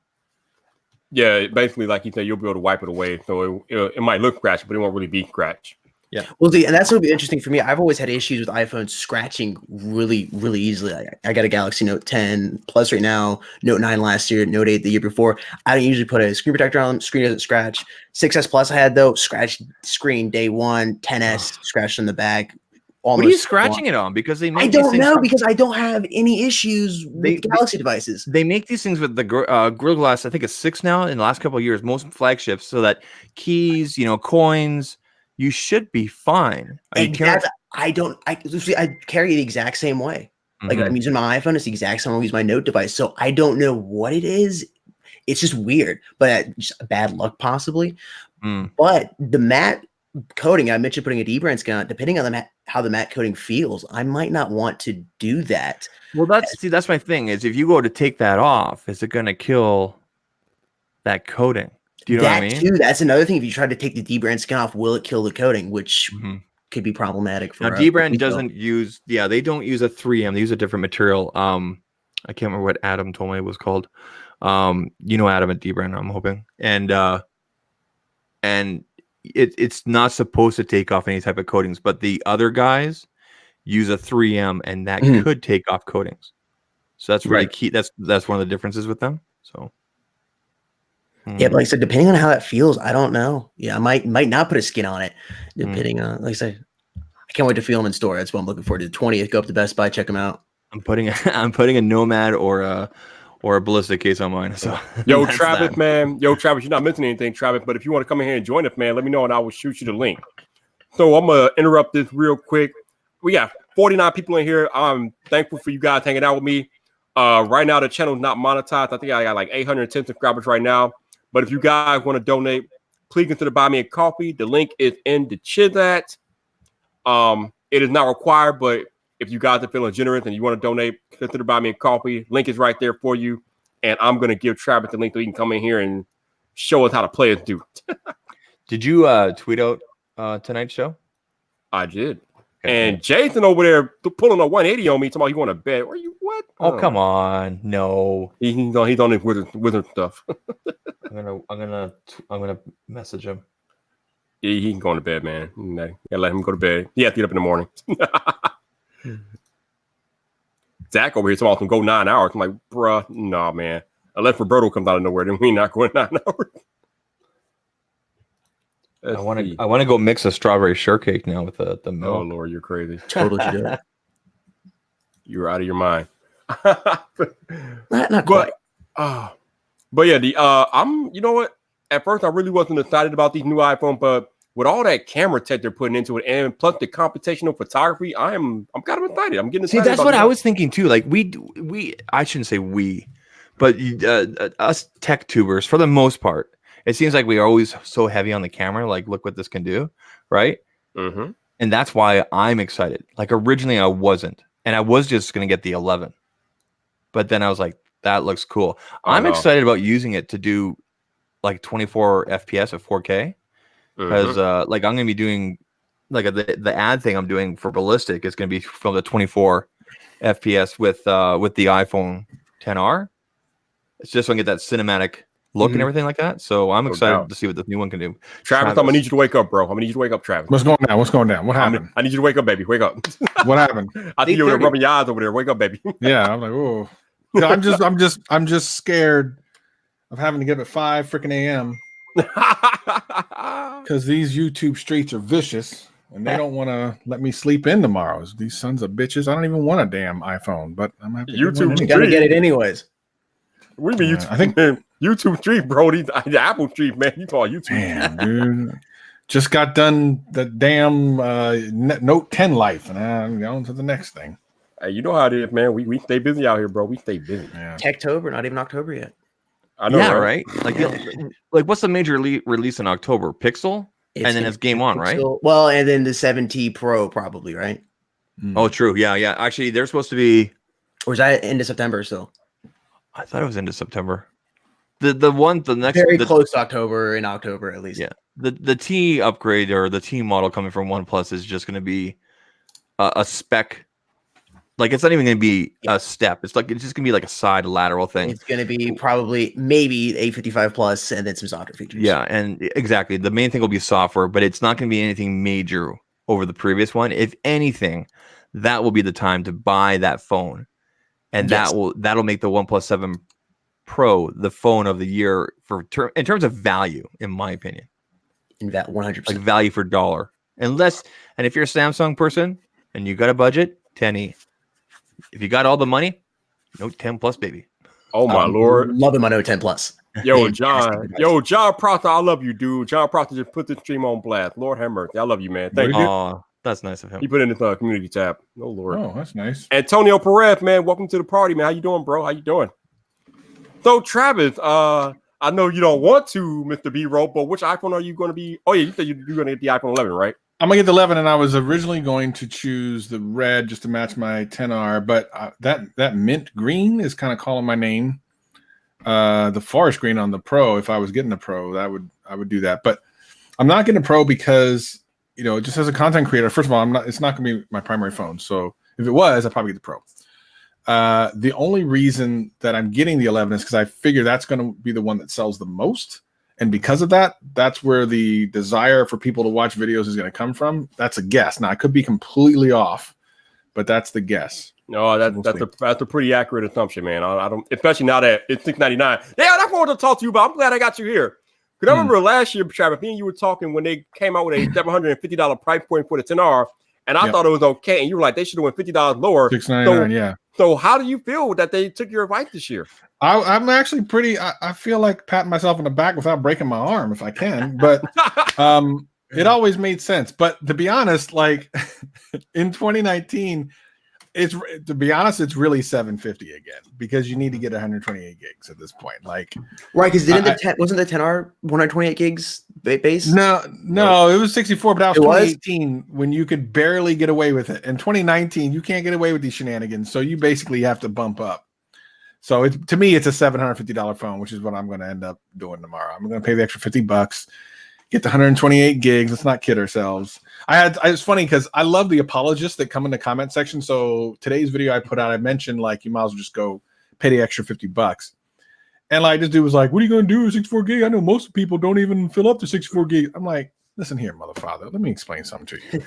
Speaker 1: Yeah, basically, like you said, you'll be able to wipe it away, so it might look scratchy, but it won't really be scratch.
Speaker 2: Yeah.
Speaker 3: Well, and that's going to be interesting for me. I've always had issues with iPhones scratching really, really easily. I got a Galaxy Note 10 Plus right now, Note 9 last year, Note 8 the year before. I don't usually put a screen protector on them. Screen doesn't scratch. 6S Plus I had, though, scratched screen day one. 10S scratched in the back.
Speaker 2: What are you scratching it on? Because they make
Speaker 3: I don't know because I don't have any issues with Galaxy devices.
Speaker 2: They make these things with the Gorilla Glass. I think it's 6 now in the last couple of years. Most flagships, so that keys, coins, you should be fine.
Speaker 3: I carry the exact same way. Like I'm using my iPhone, it's the exact same way I use my Note device. So I don't know what it is. It's just weird, but just bad luck possibly. But the matte coating, I mentioned putting a Debrand skin on, depending on how the matte coating feels, I might not want to do that.
Speaker 2: Well, that's my thing is if you go to take that off, is it going to kill that coating? Do you know what I mean?
Speaker 3: Too, that's another thing. If you try to take the Debrand skin off, will it kill the coating? Which could be problematic for.
Speaker 2: Now, Debrand doesn't use. Yeah, they don't use a 3M. They use a different material. I can't remember what Adam told me it was called. Adam at Debrand, I'm hoping, and it's not supposed to take off any type of coatings, but the other guys use a 3M, and that could take off coatings. So that's really key. That's one of the differences with them. So.
Speaker 3: Yeah, but like I said, depending on how that feels, I don't know. Yeah, I might not put a skin on it, depending on. Like I said, I can't wait to feel them in store. That's what I'm looking forward to. The 20th, go up to Best Buy, check them out.
Speaker 2: I'm putting a Nomad or a ballistic case on mine. So
Speaker 1: Yo,
Speaker 2: that's
Speaker 1: Travis,
Speaker 2: that.
Speaker 1: man. Yo, Travis, you're not mentioning anything, Travis, but if you want to come in here and join us, man, let me know and I will shoot you the link. So I'm going to interrupt this real quick. We got 49 people in here. I'm thankful for you guys hanging out with me. Right now, the channel is not monetized. I think I got like 810 subscribers right now. But if you guys want to donate, please consider buying me a coffee. The link is in the chat. It is not required, but if you guys are feeling generous and you want to donate, consider buying me a coffee. Link is right there for you. And I'm going to give Travis the link so he can come in here and show us how to play us do.
Speaker 2: Did you tweet out tonight's show?
Speaker 1: I did.
Speaker 2: Okay,
Speaker 1: and Jason over there pulling a 180 on me, talking about he want to bet. Where you what?
Speaker 2: Oh, come on. No.
Speaker 1: He's on his wizard stuff.
Speaker 2: I'm gonna message him.
Speaker 1: Yeah, he can go to bed, man. Yeah, let him go to bed. He has to get up in the morning. Zach over here talking about go 9 hours. I'm like, bruh, nah, man. Unless Roberto comes out of nowhere, then we not going 9 hours.
Speaker 2: I want to go mix a strawberry shortcake now with the milk.
Speaker 1: Oh Lord, you're crazy.
Speaker 3: Totally should do it.
Speaker 1: You're out of your mind.
Speaker 3: Not quite.
Speaker 1: But yeah, I'm. You know what? At first, I really wasn't excited about these new iPhone, but with all that camera tech they're putting into it, and plus the computational photography, I'm kind of excited. I'm getting excited.
Speaker 2: See, that's what I was thinking too. Like I shouldn't say we, but us tech tubers, for the most part, it seems like we are always so heavy on the camera. Like, look what this can do, right?
Speaker 1: Mm-hmm.
Speaker 2: And that's why I'm excited. Like originally, I wasn't, and I was just gonna get the 11, but then I was like, that looks cool. I'm excited about using it to do like 24 FPS at 4K because like I'm gonna be doing like the ad thing I'm doing for Ballistic is gonna be from the 24 FPS with the iPhone 10R. It's just so I can get that cinematic look and everything like that. So I'm excited to see what the new one can do.
Speaker 1: Travis, I'm gonna need you to wake up, bro. I'm gonna need you to wake up, Travis.
Speaker 4: What's going down? What's going down? What happened?
Speaker 1: I need you to wake up, baby. Wake up.
Speaker 4: What happened?
Speaker 1: I think you're rubbing your eyes over there. Wake up, baby.
Speaker 4: Yeah, I'm like, oh, I'm just scared of having to get up at 5 freaking a.m. because these YouTube streets are vicious and they don't want to let me sleep in tomorrow. These sons of bitches. I don't even want a damn iPhone, but I'm gonna have to
Speaker 3: YouTube. You gotta get it anyways.
Speaker 1: What do you mean YouTube? I think YouTube Street, bro. The Apple Street, man. You call YouTube.
Speaker 4: Man, dude. Just got done the damn Note 10 life, and I'm on to the next thing.
Speaker 1: Hey, you know how it is, man. We stay busy out here, bro. We stay busy.
Speaker 3: Yeah. Techtober, not even October yet.
Speaker 1: I know,
Speaker 2: yeah, right? Like what's the major release in October? Pixel, and then it's game on, right?
Speaker 3: Well, and then the 7T Pro, probably, right?
Speaker 2: Oh, true. Yeah. Actually, they're supposed to be.
Speaker 3: Or is that into September still?
Speaker 2: I thought it was into September. The next
Speaker 3: very close to October, in October at least.
Speaker 2: Yeah. The T upgrade or the T model coming from OnePlus is just going to be a spec. Like it's not even going to be a step. It's just going to be like a side lateral thing.
Speaker 3: It's going to be probably maybe 855 plus and then some software features.
Speaker 2: Yeah, and exactly. The main thing will be software, but it's not going to be anything major over the previous one. If anything, that will be the time to buy that phone. And that'll make the OnePlus 7 Pro the phone of the year in terms of value, in my opinion.
Speaker 3: In that 100%.
Speaker 2: Like value for dollar. And if you're a Samsung person and you got a budget, 10e. If you got all the money, Note 10 Plus, baby.
Speaker 1: Oh my Lord.
Speaker 3: Loving my Note 10 Plus.
Speaker 1: Yo, John Proctor, I love you, dude. John Proctor just put this stream on blast. Lord have mercy. I love you, man. Thank you.
Speaker 2: Oh, that's nice of him.
Speaker 1: He put in this community tab. Oh Lord.
Speaker 4: Oh, that's nice.
Speaker 1: Antonio Perez, man, welcome to the party, man. How you doing, bro? How you doing? So, Travis, I know you don't want to, Mr. B-Roll, but which iPhone are you going to be? Oh yeah, you said you're going to get the iPhone 11, right?
Speaker 4: I'm gonna get the 11, and I was originally going to choose the red just to match my 10R, but that mint green is kind of calling my name. The forest green on the Pro, if I was getting the Pro, I would do that. But I'm not getting a Pro because, you know, just as a content creator, first of all, it's not gonna be my primary phone. So if it was, I'd probably get the Pro. The only reason that I'm getting the 11 is because I figure that's going to be the one that sells the most. And because of that, that's where the desire for people to watch videos is going to come from. That's a guess. Now, I could be completely off, but that's the guess.
Speaker 1: No, that's a pretty accurate assumption, man. I don't, especially now that it's $699. Yeah, that's what I wanted to talk to you about. I'm glad I got you here. Because I remember last year, Travis, me and you were talking when they came out with a $750 price point for the 10R, and I thought it was okay. And you were like, they should have went $50 lower.
Speaker 4: $6.99, yeah.
Speaker 1: So how do you feel that they took your advice this year?
Speaker 4: I'm actually pretty. I feel like patting myself on the back without breaking my arm if I can, but it always made sense. But to be honest, like in 2019, it's really 750 again because you need to get 128 gigs at this point. Like,
Speaker 3: right? Because wasn't the 10R 128 gigs base?
Speaker 4: No, it was 64, but that was 2018 when you could barely get away with it. In 2019, you can't get away with these shenanigans, so you basically have to bump up. So to me, it's a $750 phone, which is what I'm going to end up doing tomorrow. I'm going to pay the extra $50, get the 128 gigs. Let's not kid ourselves. It's funny because I love the apologists that come in the comment section. So today's video I put out, I mentioned like you might as well just go pay the extra $50. And like this dude was like, "What are you going to do with 64 gig? I know most people don't even fill up to 64 gig." I'm like, "Listen here, motherfather. Let me explain something to you."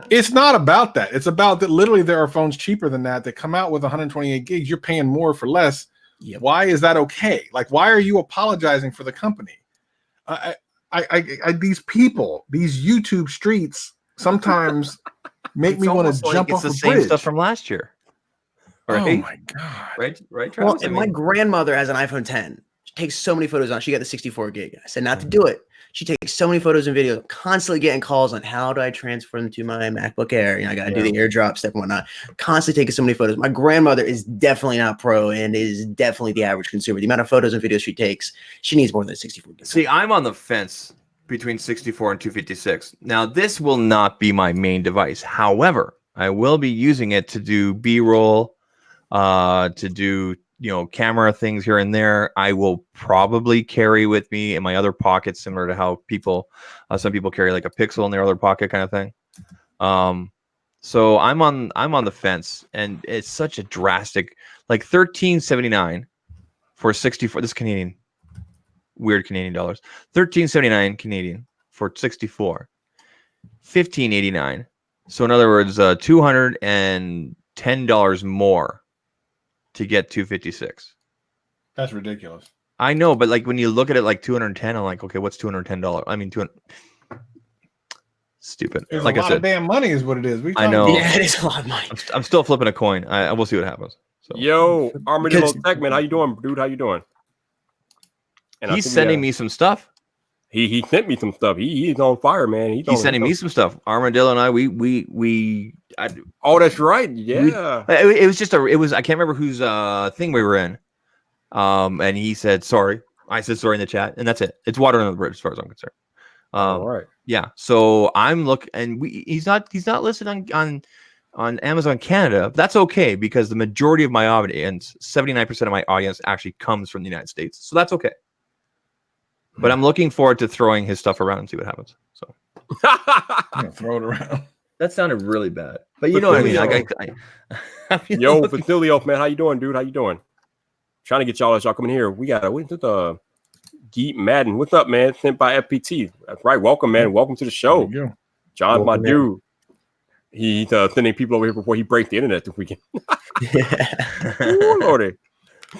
Speaker 4: It's not about that. It's about that literally there are phones cheaper than that come out with 128 gigs. You're paying more for less. Yep. Why is that okay? Like, why are you apologizing for the company? These people, these YouTube streets sometimes make me want to jump off
Speaker 2: the
Speaker 4: a
Speaker 2: same
Speaker 4: bridge.
Speaker 2: stuff from last year.
Speaker 4: Right? Oh my God.
Speaker 2: Right.
Speaker 3: Well, and my grandmother has an iPhone 10. She takes so many photos on. She got the 64 gig. I said not to do it. She takes so many photos and videos, constantly getting calls on how do I transfer them to my MacBook Air? I got to do the airdrop step and whatnot. Constantly taking so many photos. My grandmother is definitely not pro and is definitely the average consumer. The amount of photos and videos she takes, she needs more than 64 gigs.
Speaker 2: See, I'm on the fence between 64 and 256. Now, this will not be my main device. However, I will be using it to do B-roll, to do camera things here and there. I will probably carry with me in my other pockets, similar to how some people carry like a Pixel in their other pocket kind of thing. So I'm on the fence, and it's such a drastic, like $13.79 for 64. This Canadian, weird Canadian dollars. $13.79 Canadian for 64. $15.89. So in other words, $210 more to get 256.
Speaker 4: That's ridiculous.
Speaker 2: I know, but like when you look at it like 210, I'm like, okay, what's $210? I mean, stupid.
Speaker 4: It's
Speaker 2: like
Speaker 4: a lot of damn money is what it is.
Speaker 2: I know.
Speaker 3: Yeah, it is a lot of money.
Speaker 2: I'm still flipping a coin. I will see what happens. So.
Speaker 1: Yo, Armadillo Techman, how you doing, dude? How you doing?
Speaker 2: And he's sending me some stuff.
Speaker 1: He sent me some stuff. He's on fire, man.
Speaker 2: He's sending me some stuff. Armadillo and I,
Speaker 1: oh, that's right. Yeah.
Speaker 2: It was just I can't remember whose thing we were in. And he said sorry. I said sorry in the chat, and that's it. It's water under the bridge as far as I'm concerned.
Speaker 1: All right.
Speaker 2: Yeah. So I'm looking, and he's not listed on Amazon Canada. That's okay because the majority of my audience, 79% of my audience, actually comes from the United States. So that's okay. But I'm looking forward to throwing his stuff around and see what happens. So
Speaker 4: throw it around.
Speaker 2: That sounded really bad, but you know what I mean.
Speaker 1: Yo, Facilio, man, how you doing, dude? How you doing? Trying to get y'all coming here. We got the Geek Madden. What's up, man? Sent by FPT. That's right. Welcome, man. Welcome to the show, John, my dude. He's sending people over here before he breaks the internet this weekend. Ooh, Lordy.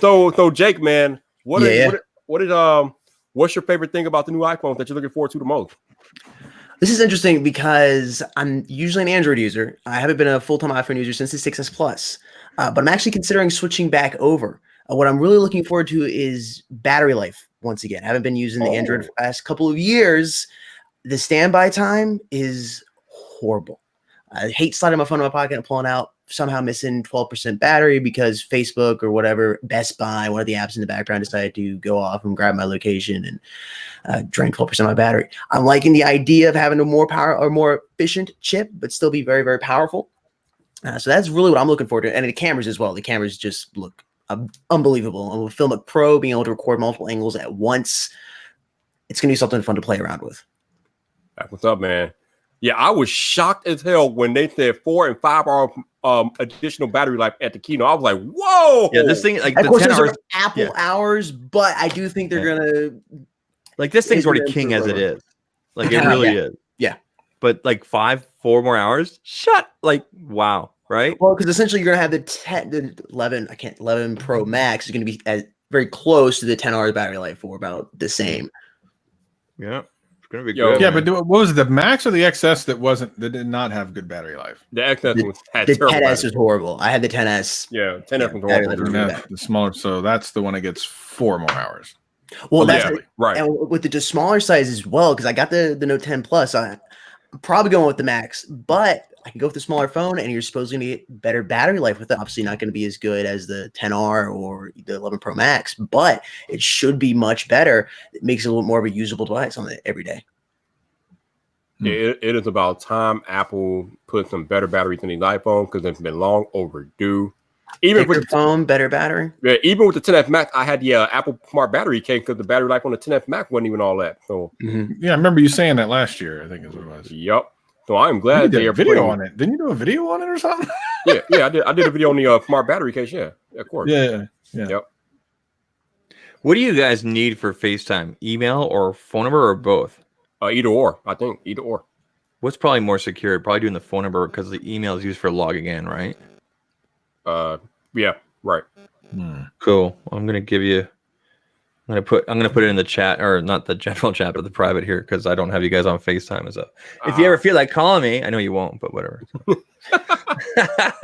Speaker 1: So Jake, man, what's your favorite thing about the new iPhones that you're looking forward to the most?
Speaker 3: This is interesting because I'm usually an Android user. I haven't been a full-time iPhone user since the 6S Plus, but I'm actually considering switching back over. What I'm really looking forward to is battery life once again. I haven't been using the Android for the past couple of years. The standby time is horrible. I hate sliding my phone in my pocket and pulling out, somehow missing 12% battery because Facebook or whatever, Best Buy, one of the apps in the background decided to go off and grab my location and drain 12% of my battery. I'm liking the idea of having a more power or more efficient chip, but still be very, very powerful. So that's really what I'm looking forward to. And the cameras as well. The cameras just look unbelievable. And with Filmic Pro, being able to record multiple angles at once, it's going to be something fun to play around with.
Speaker 1: What's up, man? Yeah, I was shocked as hell when they said 4 and 5 hour additional battery life at the keynote. I was like, whoa.
Speaker 2: Yeah, this thing, like
Speaker 3: of
Speaker 2: the
Speaker 3: course,
Speaker 2: 10 hours,
Speaker 3: Apple hours, but I do think they're gonna
Speaker 2: like this thing's already king as it is. Like it really is.
Speaker 3: Yeah.
Speaker 2: But like 4 more hours, wow, right?
Speaker 3: Well, because essentially you're gonna have the 11 Pro Max is gonna be very close to the 10 hours battery life for about the same.
Speaker 2: Yeah. gonna be
Speaker 1: Yo,
Speaker 2: good.
Speaker 4: Yeah,
Speaker 2: man.
Speaker 4: but what was it, the Max or the XS that did not have good battery life?
Speaker 1: The XS had
Speaker 3: The
Speaker 1: terrible
Speaker 3: 10s
Speaker 1: battery.
Speaker 3: was horrible. I had the 10s.
Speaker 1: Yeah, 10S was
Speaker 3: battery
Speaker 1: horrible.
Speaker 3: life was
Speaker 1: dude.
Speaker 3: really
Speaker 4: Yeah,
Speaker 3: bad.
Speaker 4: the smaller, so that's the one that gets 4 more hours.
Speaker 3: Well, that's
Speaker 1: Yeah, right.
Speaker 3: and with the smaller size as well, because I got the Note 10 Plus. I'm probably going with the Max, but I can go with the smaller phone, and you're supposed to get better battery life with it. Obviously, not going to be as good as the 10R or the 11 Pro Max, but it should be much better. It makes it a little more of a usable device on it every day.
Speaker 1: It is about time Apple put some better batteries in the iPhone because it's been long overdue. Even
Speaker 3: Thicker
Speaker 1: with
Speaker 3: phone, better battery.
Speaker 1: even with the 10F Max, I had the Apple Smart Battery case because the battery life on the 10F Max wasn't even all that. So,
Speaker 4: Yeah, I remember you saying that last year. I think is what it was.
Speaker 1: yep. So I'm
Speaker 4: You
Speaker 1: glad
Speaker 4: did
Speaker 1: they
Speaker 4: a
Speaker 1: are
Speaker 4: video
Speaker 1: putting,
Speaker 4: on it. Didn't you do a video on it or something?
Speaker 1: Yeah, I did a video on the Smart Battery case. Yeah, of course.
Speaker 4: Yeah.
Speaker 1: Yep.
Speaker 2: What do you guys need for FaceTime? Email or phone number or both?
Speaker 1: Either or. I think either or.
Speaker 2: What's probably more secure? Probably doing the phone number because the email is used for logging in, right?
Speaker 1: Yeah, right.
Speaker 2: Cool. I'm gonna give you. I'm gonna put it in the chat, or not the general chat, but the private here, because I don't have you guys on FaceTime and stuff. If you ever feel like calling me, I know you won't, but whatever.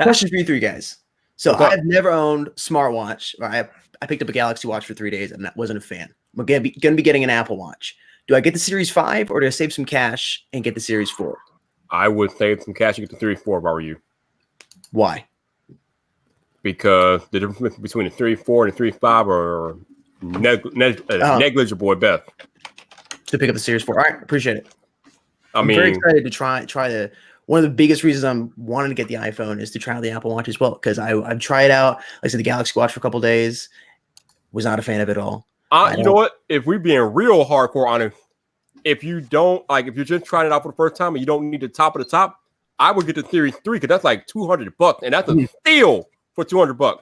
Speaker 3: Question for you three guys. So
Speaker 1: What's up?
Speaker 3: I've never owned smartwatch. I picked up a Galaxy Watch for 3 days and I wasn't a fan. I'm gonna be getting an Apple Watch. Do I get the Series 5 or do I save some cash and get the Series 4?
Speaker 1: I would save some cash and get the Series 4 if I were you.
Speaker 3: Why?
Speaker 1: Because the difference between the Series 4 and the Series 5 are negligible at best.
Speaker 3: To pick up the Series 4. All right, appreciate it.
Speaker 1: I'm
Speaker 3: very excited to try the one of the biggest reasons I'm wanting to get the iPhone is to try the Apple Watch as well. Because I've tried out, like I said, the Galaxy Watch for a couple days. Was not a fan of it at all.
Speaker 1: You know what? If we're being real hardcore on it, if you're just trying it out for the first time and you don't need the top of the top, I would get the Series 3 because that's like $200, and that's a steal for $200.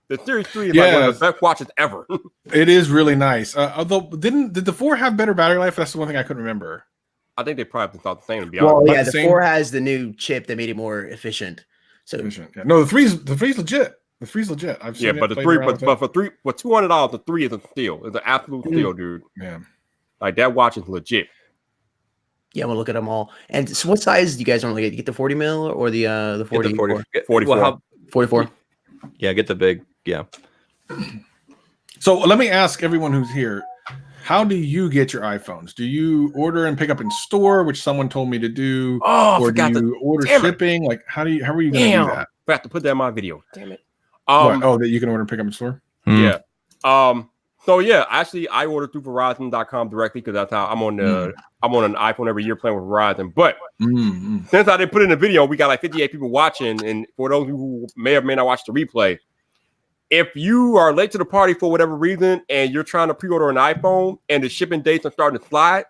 Speaker 1: The Series 3 is like one of the best watches ever.
Speaker 4: It is really nice. Although, did the 4 have better battery life? That's the one thing I couldn't remember.
Speaker 1: I think they probably thought the same, to be
Speaker 3: Well,
Speaker 1: honest.
Speaker 3: yeah,
Speaker 4: the
Speaker 3: the
Speaker 4: same-
Speaker 3: 4 has the new chip that made it more efficient. So
Speaker 4: Yeah. No, the three's legit. The three's legit. I've seen
Speaker 1: But
Speaker 4: it
Speaker 1: the
Speaker 4: played
Speaker 1: 3,
Speaker 4: around with
Speaker 1: but
Speaker 4: it.
Speaker 1: for $200, the 3 is a steal. It's an absolute steal, dude.
Speaker 4: Yeah.
Speaker 1: Like that watch is legit.
Speaker 3: yeah, I'm gonna look at them all. And so what size do you guys normally get? You get the 40 mil or the 40?
Speaker 1: 44.
Speaker 2: Well,
Speaker 3: 44.
Speaker 2: yeah, get the big. Yeah.
Speaker 4: So let me ask everyone who's here, how do you get your iPhones? Do you order and pick up in store, which someone told me to do?
Speaker 1: Oh,
Speaker 4: or do you order
Speaker 1: damn it.
Speaker 4: shipping? Like how are you going to do that?
Speaker 1: I have to put that in my video. Damn it.
Speaker 4: That you can order and pick up in store?
Speaker 1: Yeah. So yeah, actually I ordered through Verizon.com directly because that's how I'm on an iPhone every year playing with Verizon. But since I didn't put it in the video, we got like 58 people watching. And for those who may or may not watch the replay, if you are late to the party for whatever reason and you're trying to pre-order an iPhone and the shipping dates are starting to slide,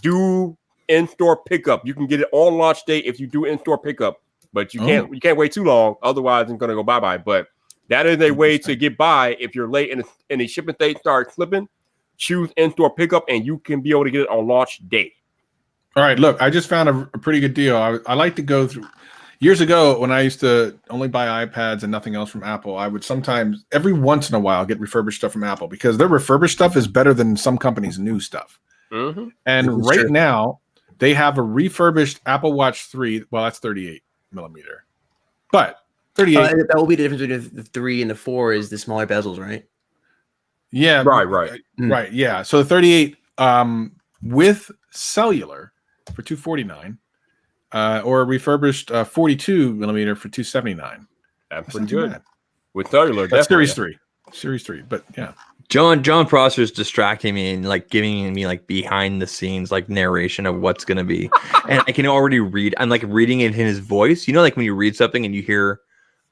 Speaker 1: do in-store pickup. You can get it on launch day if you do in-store pickup, but you can't wait too long. Otherwise, it's gonna go bye-bye. But that is a way to get by if you're late and the shipping date starts slipping. Choose in-store pickup and you can be able to get it on launch day.
Speaker 4: All right, look, I just found a pretty good deal. I like to go through. Years ago, when I used to only buy iPads and nothing else from Apple, I would sometimes, every once in a while, get refurbished stuff from Apple because their refurbished stuff is better than some companies' new stuff.
Speaker 1: Mm-hmm.
Speaker 4: And right now, they have a refurbished Apple Watch 3. Well, that's 38 millimeter, but 38.
Speaker 3: That will be the difference between the 3 and the 4 is the smaller bezels, right?
Speaker 4: Yeah,
Speaker 1: right.
Speaker 4: Yeah, so the 38 with cellular for $249. Or a refurbished 42 millimeter for $279.
Speaker 1: That's pretty good. With cellular,
Speaker 4: that's
Speaker 1: definitely.
Speaker 4: Series 3. But yeah,
Speaker 2: John Prosser is distracting me and like giving me like behind the scenes like narration of what's gonna be, and I can already read. I'm like reading it in his voice. You know, like when you read something and you hear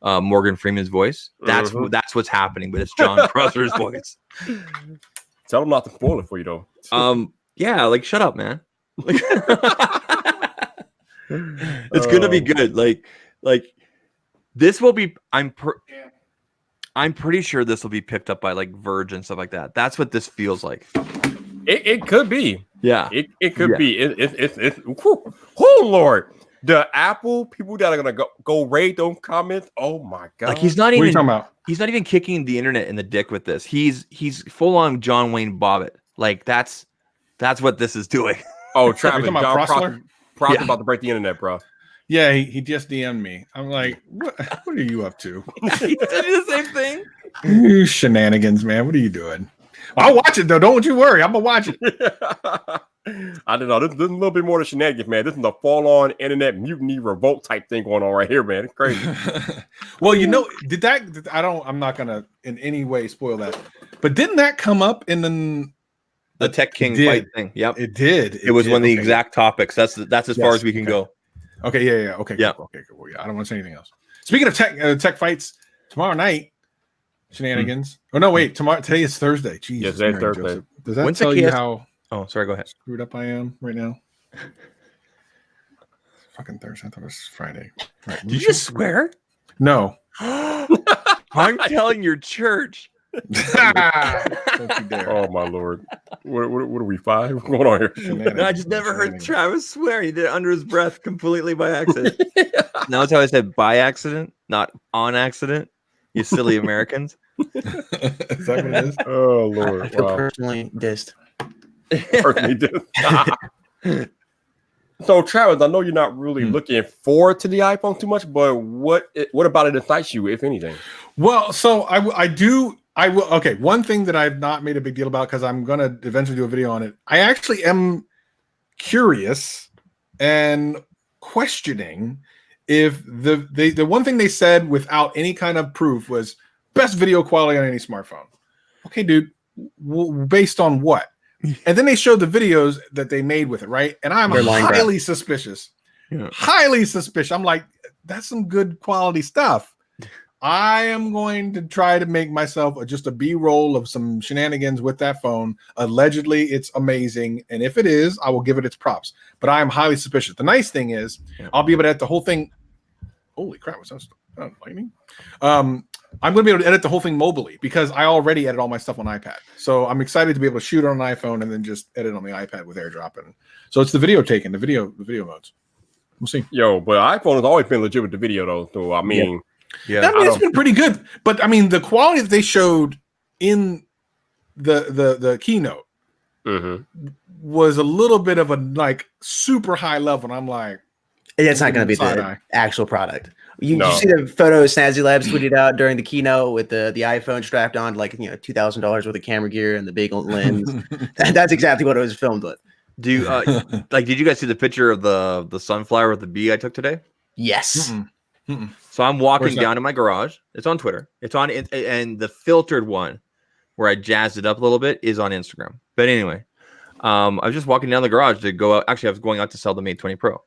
Speaker 2: Morgan Freeman's voice. That's what's happening, but it's John Prosser's voice.
Speaker 1: Tell him not to spoil it for you though.
Speaker 2: Yeah, like shut up, man. It's gonna be good. Like this will be. I'm pretty sure this will be picked up by like Verge and stuff like that. That's what this feels like.
Speaker 1: It could be.
Speaker 2: Yeah,
Speaker 1: it could be. It's oh Lord. The Apple people that are gonna go raid those comments. Oh my god!
Speaker 2: like he's not
Speaker 4: what are you
Speaker 2: even
Speaker 4: talking about?
Speaker 2: he's not even kicking the internet in the dick with this. He's full on John Wayne Bobbitt. Like that's what this is doing.
Speaker 1: Oh, Travis,
Speaker 4: talking about
Speaker 1: John
Speaker 4: Prosler?
Speaker 1: Prosler
Speaker 2: Yeah.
Speaker 1: about to break the internet, bro.
Speaker 4: Yeah, he just DM'd me. I'm like, what are you up to?
Speaker 2: He did the same thing.
Speaker 4: You shenanigans, man. What are you doing? I'll watch it though. Don't you worry. I'm gonna watch it.
Speaker 1: I don't know. This is a little bit more than shenanigans, man. This is a fall-on internet mutiny revolt type thing going on right here, man. It's crazy.
Speaker 4: Well, you know, I'm not gonna in any way spoil that. But didn't that come up in
Speaker 2: The Tech King
Speaker 4: did.
Speaker 2: fight thing. Yep.
Speaker 4: It did.
Speaker 2: It was
Speaker 4: did.
Speaker 2: one of the
Speaker 4: Okay.
Speaker 2: exact topics. That's as far
Speaker 4: Yes,
Speaker 2: as we can
Speaker 4: okay.
Speaker 2: go.
Speaker 4: Okay, yeah. Okay,
Speaker 2: Yeah.
Speaker 4: cool. Okay, cool. Yeah, I don't want to say anything else. Speaking of tech fights, tomorrow night, shenanigans. Oh no, wait. Today is Thursday. Jesus,
Speaker 1: Yes, today's
Speaker 4: Mary
Speaker 1: Thursday.
Speaker 4: Joseph. Does that
Speaker 2: When's the
Speaker 4: tell you
Speaker 2: KS
Speaker 4: how
Speaker 2: Oh, sorry. Go ahead.
Speaker 4: screwed up I am right now? Fucking Thursday. I thought it was Friday. Right.
Speaker 2: Did you just swear?
Speaker 4: No.
Speaker 2: I'm telling your church.
Speaker 4: Don't you dare.
Speaker 1: Oh my lord. What are we, 5? What's going on here?
Speaker 4: Shenanigans.
Speaker 2: I just never heard
Speaker 4: Shenanigans.
Speaker 2: Travis swear. He did it under his breath completely by accident. Notice how I said by accident, not on accident. You silly Americans.
Speaker 4: Is that what it is?
Speaker 1: Oh
Speaker 3: I
Speaker 1: lord.
Speaker 3: feel
Speaker 1: Wow.
Speaker 3: personally dissed.
Speaker 1: Personally did. So Travis, I know you're not really looking forward to the iPhone too much, but what about it excites you, if anything?
Speaker 4: Well, so I will. Okay, one thing that I've not made a big deal about because I'm gonna eventually do a video on it. I actually am curious and questioning if the one thing they said without any kind of proof was best video quality on any smartphone. Okay, dude, based on what? And then they showed the videos that they made with it, right? And I'm
Speaker 3: They're lying,
Speaker 4: highly suspicious.
Speaker 2: Yeah.
Speaker 4: Highly suspicious. I'm like, that's some good quality stuff. I am going to try to make myself just a B-roll of some shenanigans with that phone. Allegedly, it's amazing. And if it is, I will give it its props. But I am highly suspicious. The nice thing is, I'll be able to edit the whole thing. Holy crap, was that lightning? I'm going to be able to edit the whole thing mobily because I already edit all my stuff on iPad. So I'm excited to be able to shoot on an iPhone and then just edit on the iPad with AirDrop. And so it's the video taking, the video modes. We'll see.
Speaker 1: Yo, but iPhone has always been legit with the video though. So I mean,
Speaker 2: Yeah.
Speaker 4: I mean, it's been pretty good. But I mean, the quality that they showed in the keynote was a little bit of a like super high level. And I'm like,
Speaker 3: It's not going to be the
Speaker 4: Side-eye.
Speaker 3: actual product. You
Speaker 1: No.
Speaker 3: see the photo Snazzy Labs tweeted out during the keynote with the iPhone strapped on, like $2,000 worth of camera gear and the big lens. That's exactly what it was filmed with.
Speaker 2: Do you did you guys see the picture of the sunflower with the bee I took today?
Speaker 3: Yes.
Speaker 2: So I'm walking
Speaker 4: Where's that?
Speaker 2: down to my garage. It's on Twitter. It's on it, and the filtered one where I jazzed it up a little bit is on Instagram. But anyway, I was just walking down the garage to go out. Actually, I was going out to sell the Mate 20 Pro,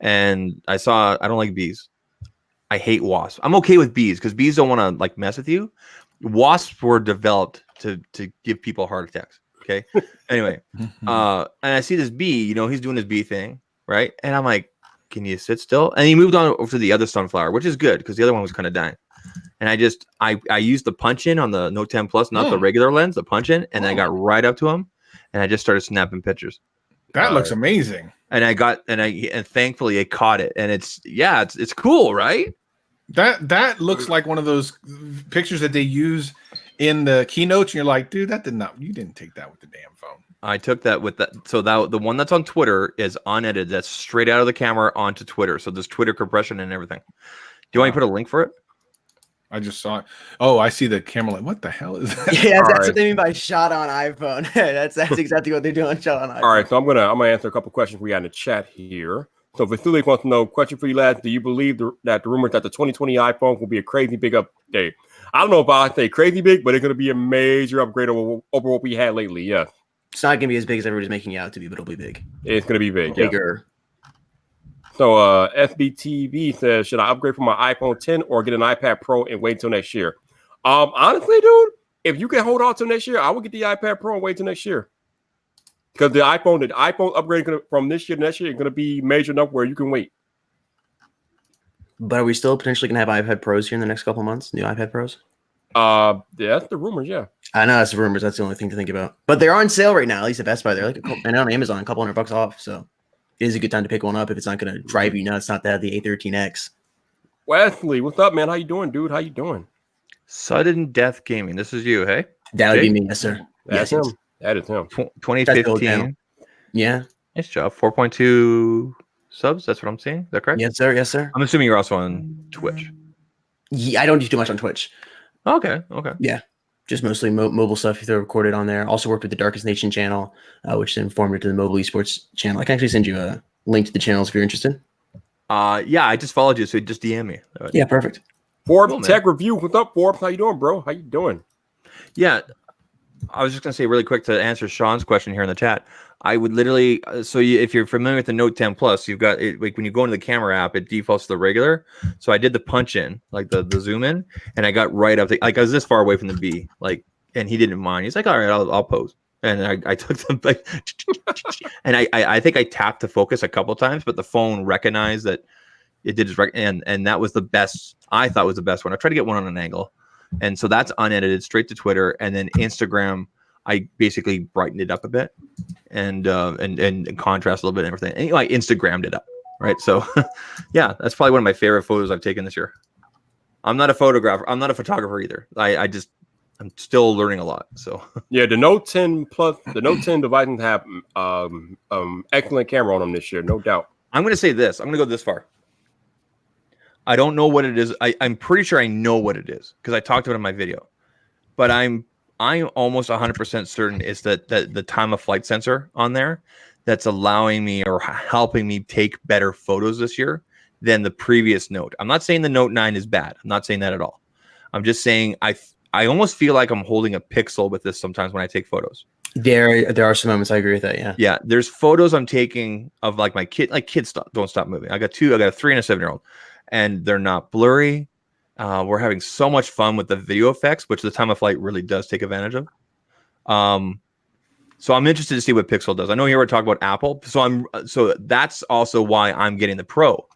Speaker 2: and I don't like bees. I hate wasps. I'm okay with bees because bees don't want to like mess with you. Wasps were developed to give people heart attacks. Okay. Anyway, and I see this bee. He's doing his bee thing, right? And I'm like, can you sit still? And he moved on over to the other sunflower, which is good because the other one was kind of dying. And I used the punch in on the Note 10 Plus, not the regular lens, the punch in, and I got right up to him, and I just started snapping pictures.
Speaker 4: that looks amazing.
Speaker 2: And thankfully it caught it, and it's cool, right?
Speaker 4: That looks like one of those pictures that they use in the keynotes. And you're like, dude, you didn't take that with the damn phone.
Speaker 2: I took that with that. So that the one that's on Twitter is unedited. That's straight out of the camera onto Twitter. So there's Twitter compression and everything. Do you want me to put a link for it?
Speaker 4: I just saw it. Oh, I see the camera. Like, what the hell is that?
Speaker 3: Yeah, that's
Speaker 1: right.
Speaker 3: what they mean by shot on iPhone. that's exactly what they're doing. Shot on iPhone.
Speaker 1: all right. So I'm gonna answer a couple questions we got in the chat here. So Vasily wants to know, question for you lads: do you believe that the rumors that the 2020 iPhone will be a crazy big update? I don't know if I say crazy big, but it's going to be a major upgrade over what we had lately. Yeah,
Speaker 3: It's not going to be as big as everybody's making it out to be, but it'll be big.
Speaker 1: it's going to be big. Yeah.
Speaker 3: Bigger.
Speaker 1: So SBTV says, should I upgrade from my iPhone 10 or get an iPad Pro and wait till next year? Honestly, dude, if you can hold on till next year, I would get the iPad Pro and wait till next year. Because the iPhone upgrade from this year to next year is going to be major enough where you can wait.
Speaker 3: But are we still potentially going to have iPad Pros here in the next couple of months? New iPad Pros?
Speaker 1: Yeah, that's the rumors. Yeah.
Speaker 3: I know that's the rumors. That's the only thing to think about. But they're on sale right now, at least at Best Buy. They're like, and on Amazon, a couple $100 off. So it is a good time to pick one up if it's not going to drive you nuts not to have the A13X.
Speaker 1: Wesley, what's up, man? How you doing, dude? How you doing?
Speaker 2: Sudden Death Gaming. This is you, hey?
Speaker 3: That would
Speaker 2: Jake?
Speaker 3: be me, yes, sir.
Speaker 1: That's
Speaker 3: Yes,
Speaker 1: him. That is him.
Speaker 2: 2015.
Speaker 3: Yeah.
Speaker 2: Nice job. 4.2 subs. That's what I'm seeing. Is that correct?
Speaker 3: Yes, sir. Yes, sir.
Speaker 2: I'm assuming you're also on Twitch.
Speaker 3: Yeah, I don't do too much on Twitch.
Speaker 2: Okay. Okay.
Speaker 3: Yeah, just mostly mobile stuff. If they're recorded on there. Also worked with the Darkest Nation channel, which then formed into the mobile esports channel. I can actually send you a link to the channels if you're interested.
Speaker 2: Yeah, I just followed you, so just DM me.
Speaker 3: Yeah, perfect.
Speaker 1: Forbes
Speaker 2: Cool, man.
Speaker 1: Tech Review. What's up, Forbes? How you doing, bro? How you doing?
Speaker 2: Yeah, I was just gonna say really quick to answer Sean's question here in the chat. I would literally, if you're familiar with the Note 10 Plus, you've got it, like when you go into the camera app, it defaults to the regular. So I did the punch in, like the zoom in, and I got right up to, like I was this far away from the B, like, and he didn't mind. He's like, all right, I'll pose. And I took the, like, and I think I tapped to focus a couple times, but the phone recognized that it did just, and that was the best, I thought was the best one. I tried to get one on an angle. And so that's unedited straight to Twitter, and then Instagram. I basically brightened it up a bit, and contrast a little bit and everything. And I Instagrammed it up, right? So, yeah, that's probably one of my favorite photos I've taken this year. I'm not a photographer. I'm not a photographer either. I'm still learning a lot. So
Speaker 1: yeah, the Note 10 Plus, the Note 10 devices have excellent camera on them this year, no doubt.
Speaker 2: I'm going to say this. I'm going to go this far. I don't know what it is. I'm pretty sure I know what it is because I talked about it in my video, but I'm almost 100% certain it's that the time of flight sensor on there that's allowing me or helping me take better photos this year than the previous Note. I'm not saying the Note 9 is bad. I'm not saying that at all. I'm just saying I almost feel like I'm holding a pixel with this sometimes when I take photos.
Speaker 3: There are some moments I agree with that. Yeah.
Speaker 2: Yeah. There's photos I'm taking of like my kid, like kids don't stop moving. I got a 3 and a 7-year-old, and they're not blurry. We're having so much fun with the video effects, which the time of flight really does take advantage of. So I'm interested to see what Pixel does. I know here we're talking about Apple, so that's also why I'm getting the Pro,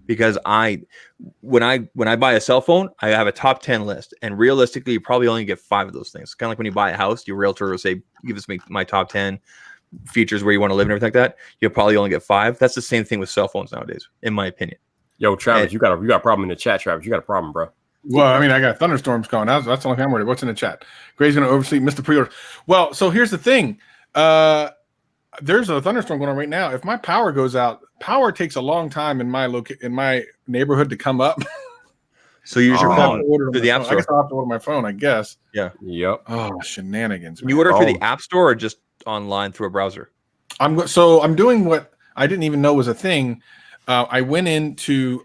Speaker 2: because when I buy a cell phone, I have a top 10 list, and realistically, you probably only get 5 of those things. Kind of like when you buy a house, your realtor will say, "Give us my top 10 features where you want to live and everything like that." You'll probably only get 5. That's the same thing with cell phones nowadays, in my opinion.
Speaker 1: Yo, Travis, you got a problem in the chat, Travis. You got a problem, bro.
Speaker 4: Well, I mean, I got thunderstorms going. That's the only thing I'm worried. What's in the chat? Gray's going to oversleep, Mr. Pre-order. Well, so here's the thing. There's a thunderstorm going on right now. If my power goes out, power takes a long time in my neighborhood to come up.
Speaker 2: So you use your phone through the app store.
Speaker 4: I guess I'll have to order my phone, I guess.
Speaker 2: Yeah.
Speaker 1: Yep.
Speaker 4: Oh, shenanigans. Man.
Speaker 2: You order through the app store or just online through a browser?
Speaker 4: I'm doing what I didn't even know was a thing. I went into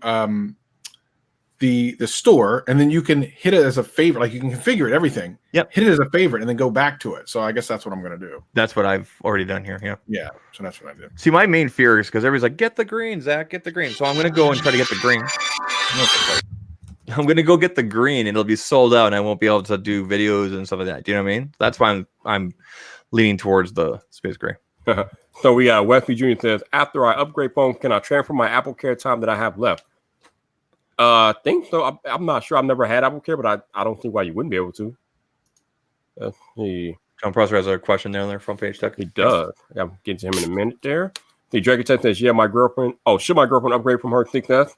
Speaker 4: the store, and then you can hit it as a favorite. Like you can configure it, everything.
Speaker 2: Yep.
Speaker 4: Hit it as a favorite, and then go back to it. So I guess that's what I'm going to do.
Speaker 2: That's what I've already done here. Yeah.
Speaker 4: Yeah. So that's what I did.
Speaker 2: See, my main fear is because everybody's like, "Get the green, Zach. Get the green." So I'm going to go and try to get the green. I'm going to go get the green, and it'll be sold out, and I won't be able to do videos and stuff like that. Do you know what I mean? That's why I'm leaning towards the space gray.
Speaker 1: So we got Wesley Jr. says, after I upgrade phone, can I transfer my Apple Care time that I have left? I think so. I'm not sure. I've never had Apple Care, but I don't see why you wouldn't be able to.
Speaker 2: John Prosser has a question there on their front page tech.
Speaker 1: He does. I'm getting to him in a minute there. The Dragon Tech says, yeah, my girlfriend. Oh, should my girlfriend upgrade from her 6S?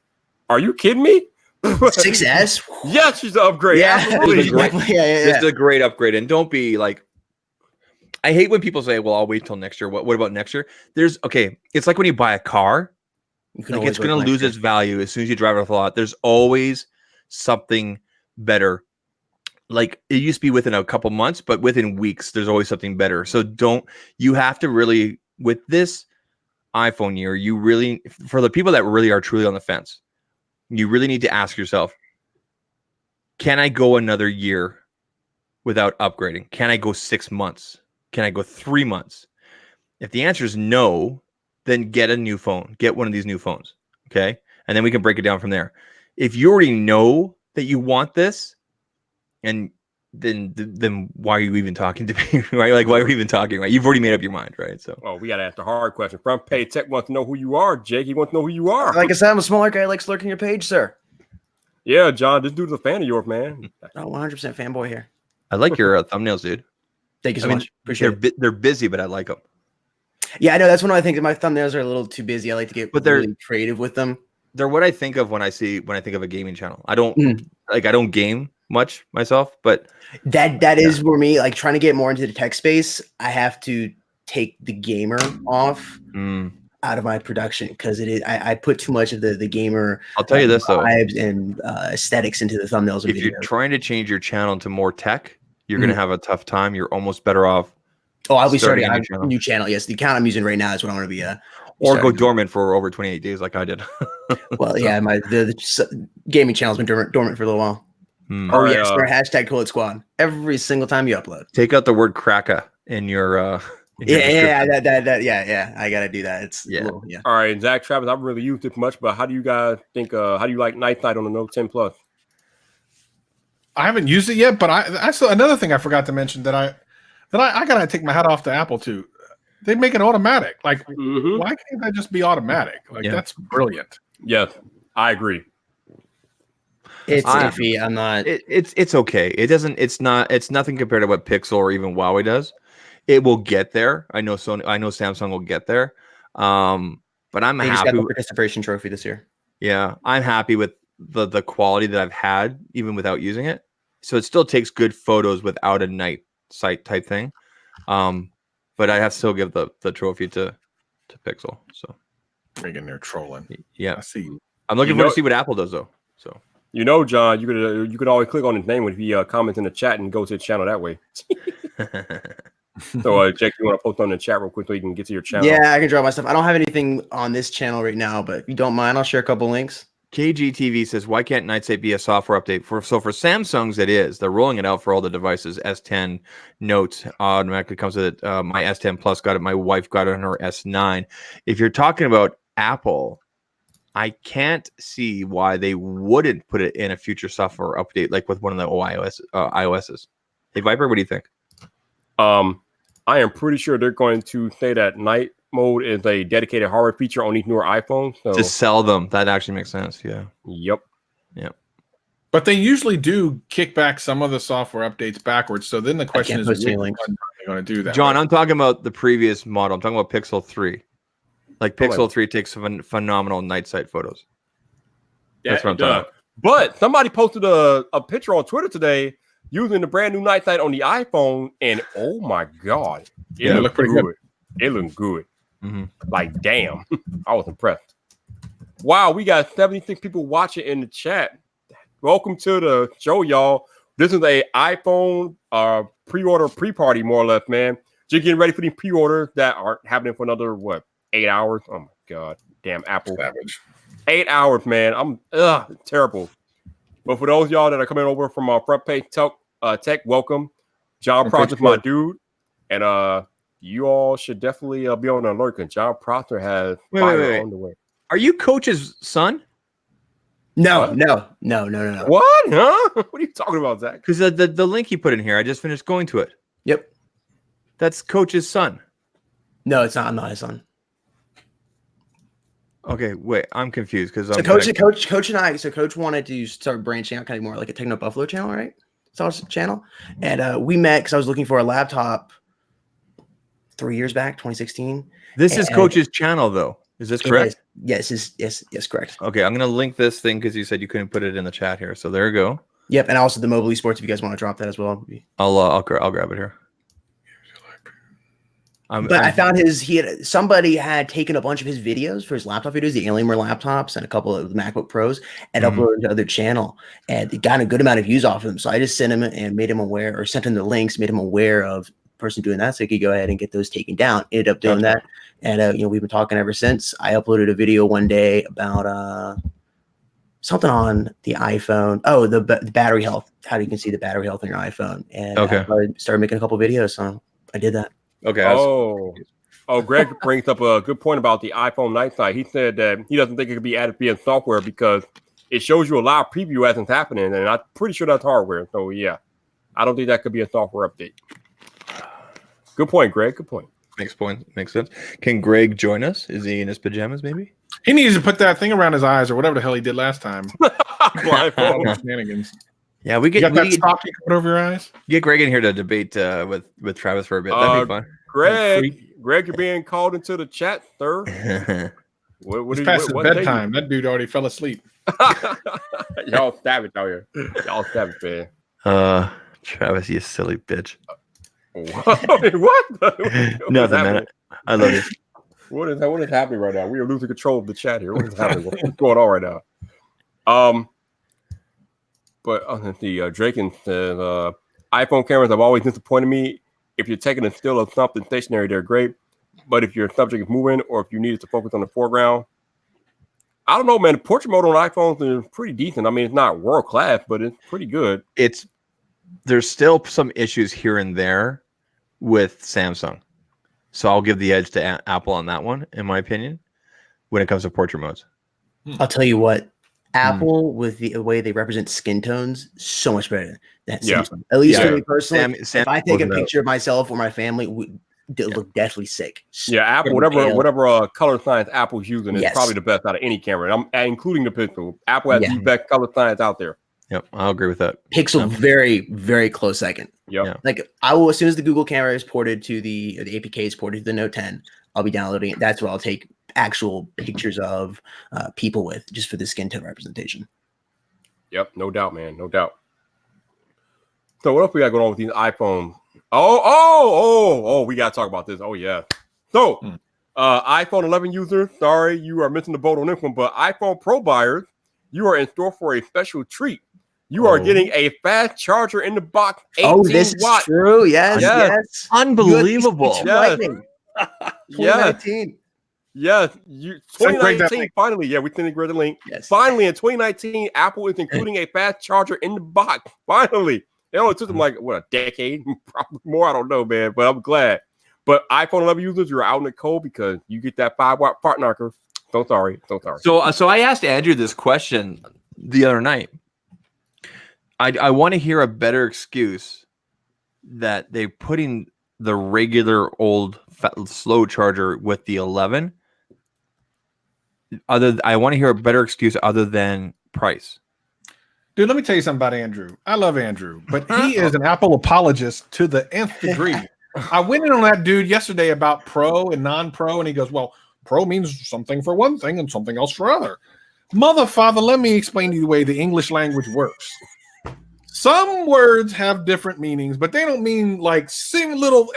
Speaker 1: Are you kidding me?
Speaker 3: 6S?
Speaker 1: Yes, she's an upgrade.
Speaker 3: Yeah,
Speaker 1: Absolutely.
Speaker 2: This is a great upgrade. And don't be like, I hate when people say, well, I'll wait till next year. What about next year? It's like when you buy a car, like it's going to lose its value as soon as you drive it off the lot. There's always something better. Like it used to be within a couple months, but within weeks, there's always something better. So you have to really, with this iPhone year, you really, for the people that really are truly on the fence, you really need to ask yourself, can I go another year without upgrading? Can I go 6 months? Can I go 3 months? If the answer is no, then get a new phone. Get one of these new phones. Okay. And then we can break it down from there. If you already know that you want this, and then why are you even talking to me? Right? Like, why are we even talking? Right? You've already made up your mind, right? So,
Speaker 1: we got to ask the hard question. Front page tech wants to know who you are, Jake. He wants to know who you are.
Speaker 3: Like I said, I'm a smaller guy. Likes lurking your page, sir.
Speaker 1: Yeah, John, this dude's a fan of yours, man.
Speaker 3: Oh, 100% fanboy here.
Speaker 2: I like your thumbnails, dude.
Speaker 3: Thank you so much. Appreciate it.
Speaker 2: They're busy, but I like them.
Speaker 3: Yeah, I know. That's one of my things. My thumbnails are a little too busy. I like to get really creative with them.
Speaker 2: They're what I think of when I think of a gaming channel. I don't game much myself, but
Speaker 3: that is for me. Like trying to get more into the tech space, I have to take the gamer off out of my production because it is I put too much of the gamer.
Speaker 2: I'll tell you this though,
Speaker 3: vibes and aesthetics into the thumbnails.
Speaker 2: If you're trying to change your channel to more tech, you're gonna have a tough time. You're almost better off.
Speaker 3: Oh, I'll be starting a new channel. Yes, the account I'm using right now is what I'm going to be.
Speaker 2: Or go dormant for over 28 days, like I did.
Speaker 3: Well, yeah, the gaming channel's been dormant for a little while. Oh yeah, start hashtag Code Squad every single time you upload.
Speaker 2: Take out the word "cracker" in your.
Speaker 3: Yeah, I gotta do that. It's little,
Speaker 1: All right, Zach, Travis, I haven't really used it much, but how do you guys think? How do you like Night Sight on the Note 10 Plus?
Speaker 4: I haven't used it yet, but I saw another thing I forgot to mention that I gotta take my hat off to Apple too. They make it automatic. Like, why can't that just be automatic? Like, that's brilliant.
Speaker 1: Yes, I agree.
Speaker 3: It's iffy. I'm not.
Speaker 2: It's okay. It doesn't. It's not. It's nothing compared to what Pixel or even Huawei does. It will get there. I know Sony. I know Samsung will get there. But I'm happy.
Speaker 3: Just got the participation trophy this year.
Speaker 2: Yeah, I'm happy with the quality that I've had even without using it. So it still takes good photos without a night sight type thing. But I have to still give the trophy to Pixel. So
Speaker 4: Freaking they're trolling.
Speaker 2: Yeah,
Speaker 4: I see.
Speaker 2: I'm looking forward to see what Apple does though. So
Speaker 1: John, you could always click on his name when he comments in the chat and go to the channel that way. So Jake, you want to post on the chat real quick so you can get to your channel?
Speaker 3: Yeah, I can drop my stuff. I don't have anything on this channel right now, but if you don't mind, I'll share a couple links.
Speaker 2: KGTV says, why can't Night Sight be a software update? For Samsung's, it is. They're rolling it out for all the devices. S10 Note automatically comes with it. My S10 Plus got it. My wife got it on her S9. If you're talking about Apple, I can't see why they wouldn't put it in a future software update, like with one of the iOSs. Hey, Viper, what do you think?
Speaker 1: I am pretty sure they're going to say that night mode is a dedicated hardware feature on these newer iPhones. So
Speaker 2: to sell them, that actually makes sense. Yeah.
Speaker 1: Yep.
Speaker 4: But they usually do kick back some of the software updates backwards. So then the question is, when are they going to do that?
Speaker 2: John, I'm talking about the previous model. I'm talking about Pixel 3. Like Pixel 3 takes phenomenal night sight photos. That's what I'm talking about.
Speaker 1: But somebody posted a picture on Twitter today using the brand new night sight on the iPhone, and oh my god,
Speaker 4: it looked pretty good.
Speaker 1: It looked good. Like, damn, I was impressed. Wow, we got 76 people watching in the chat. Welcome to the show, y'all. This is a iPhone pre-order pre-party, more or less, man. Just getting ready for the pre-orders that aren't happening for another 8 hours. Oh my god, damn Apple.
Speaker 4: Savage.
Speaker 1: 8 hours, man. I'm terrible. But for those of y'all that are coming over from our front page tech, welcome. John Prosser's my dude, and you all should definitely be on the alert because John Prosser has fire on the way.
Speaker 2: Are you Coach's son?
Speaker 3: No.
Speaker 1: What? Huh? What are you talking about, Zach?
Speaker 2: Because the link he put in here, I just finished going to it.
Speaker 3: Yep.
Speaker 2: That's Coach's son.
Speaker 3: No, it's not. I'm not his son.
Speaker 2: Okay, wait. I'm confused because
Speaker 3: Coach and I. So Coach wanted to start branching out kind of more like a Techno Buffalo channel, right? It's our channel, and we met because I was looking for a laptop 3 years back, 2016.
Speaker 2: This is Coach's channel, though. Is this correct?
Speaker 3: Yes, correct.
Speaker 2: Okay, I'm gonna link this thing because you said you couldn't put it in the chat here. So there you go.
Speaker 3: Yep, and also the mobile esports. If you guys want to drop that as well,
Speaker 2: I'll grab it here.
Speaker 3: I found somebody had taken a bunch of his videos for his laptop videos, the Alienware laptops and a couple of the MacBook Pros, and uploaded to other channel, and it got a good amount of views off of them. So I just sent him and made him aware, or sent him the links, made him aware of the person doing that, so he could go ahead and get those taken down. Ended up doing that, and we've been talking ever since. I uploaded a video one day about something on the iPhone. Oh, the battery health, how you can see the battery health on your iPhone, and I started making a couple videos. So I did that.
Speaker 2: Okay.
Speaker 1: Greg brings up a good point about the iPhone night sight. He said that he doesn't think it could be added via software because it shows you a live preview as it's happening, and I'm pretty sure that's hardware. So yeah, I don't think that could be a software update. Good point, Greg. Good point.
Speaker 2: Makes sense. Can Greg join us? Is he in his pajamas? Maybe
Speaker 4: he needs to put that thing around his eyes or whatever the hell he did last time.
Speaker 2: Shenanigans. Yeah, we get
Speaker 4: that stock you put over your eyes.
Speaker 2: Get Greg in here to debate with Travis for a bit. That'd be fun.
Speaker 1: Greg, you're being called into the chat, sir.
Speaker 4: It's past his bedtime. That dude already fell asleep.
Speaker 1: Y'all savage out here. Y'all savage, man.
Speaker 2: Travis, you silly bitch.
Speaker 1: What?
Speaker 2: Nothing, man. I love you.
Speaker 1: What is happening right now? We are losing control of the chat here. What is happening? What's going on right now? But the Draken says iPhone cameras have always disappointed me. If you're taking a still of something stationary, they're great. But if your subject is moving or if you need it to focus on the foreground, I don't know, man. The portrait mode on iPhones is pretty decent. I mean, it's not world class, but it's pretty good.
Speaker 2: There's still some issues here and there with Samsung. So I'll give the edge to Apple on that one, in my opinion, when it comes to portrait modes.
Speaker 3: I'll tell you what, Apple with the way they represent skin tones, so much better than Samsung. At least for me personally, if I take a picture of myself or my family, it look deathly sick.
Speaker 1: Yeah, Apple, whatever color science Apple's using is probably the best out of any camera. I'm including the pixel. Apple has the best color science out there.
Speaker 2: Yep, I'll agree with that.
Speaker 3: Pixel, very, very close second.
Speaker 1: Yep.
Speaker 3: Like I will, as soon as the Google camera is ported to the APK is ported to the Note 10, I'll be downloading it. That's what I'll take actual pictures of people with, just for the skin tone representation.
Speaker 1: Yep, no doubt, man, no doubt. So what else we got going on with these iPhones? Oh, we got to talk about this. Oh, yeah. So, iPhone 11 users, sorry, you are missing the boat on this one, but iPhone Pro buyers, you are in store for a special treat. You are getting a fast charger in the box. 18
Speaker 3: this
Speaker 1: watt.
Speaker 3: is true. Yes.
Speaker 2: Unbelievable.
Speaker 3: Yes.
Speaker 1: 2019. Yes. 2019, finally. Yeah, we didn't grab the link.
Speaker 3: Yes.
Speaker 1: Finally, in 2019, Apple is including a fast charger in the box. Finally. It only took them like, a decade? Probably more. I don't know, man, but I'm glad. But iPhone 11 users, you're out in the cold because you get that 5-watt fart knocker. So sorry.
Speaker 2: So I asked Andrew this question the other night. I want to hear a better excuse that they're putting the regular old slow charger with the 11. I want to hear a better excuse other than price.
Speaker 4: Dude, let me tell you something about Andrew. I love Andrew, but he is an Apple apologist to the nth degree. I went in on that dude yesterday about pro and non-pro, and he goes, well, pro means something for one thing and something else for other. Mother, father, let me explain to you the way the English language works. Some words have different meanings, but they don't mean like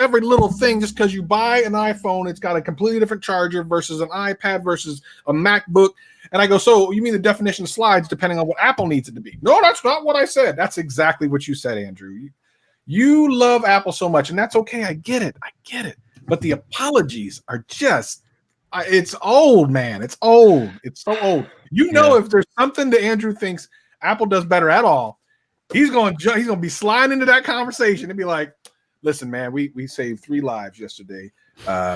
Speaker 4: every little thing. Just because you buy an iPhone, it's got a completely different charger versus an iPad versus a MacBook. And I go, so you mean the definition slides depending on what Apple needs it to be? No, that's not what I said. That's exactly what you said, Andrew. You love Apple so much, and that's okay. I get it. But the apologies are just, it's old, man. It's old. It's so old. If there's something that Andrew thinks Apple does better at all, he's going to be sliding into that conversation and be like, listen, man, we saved 3 lives yesterday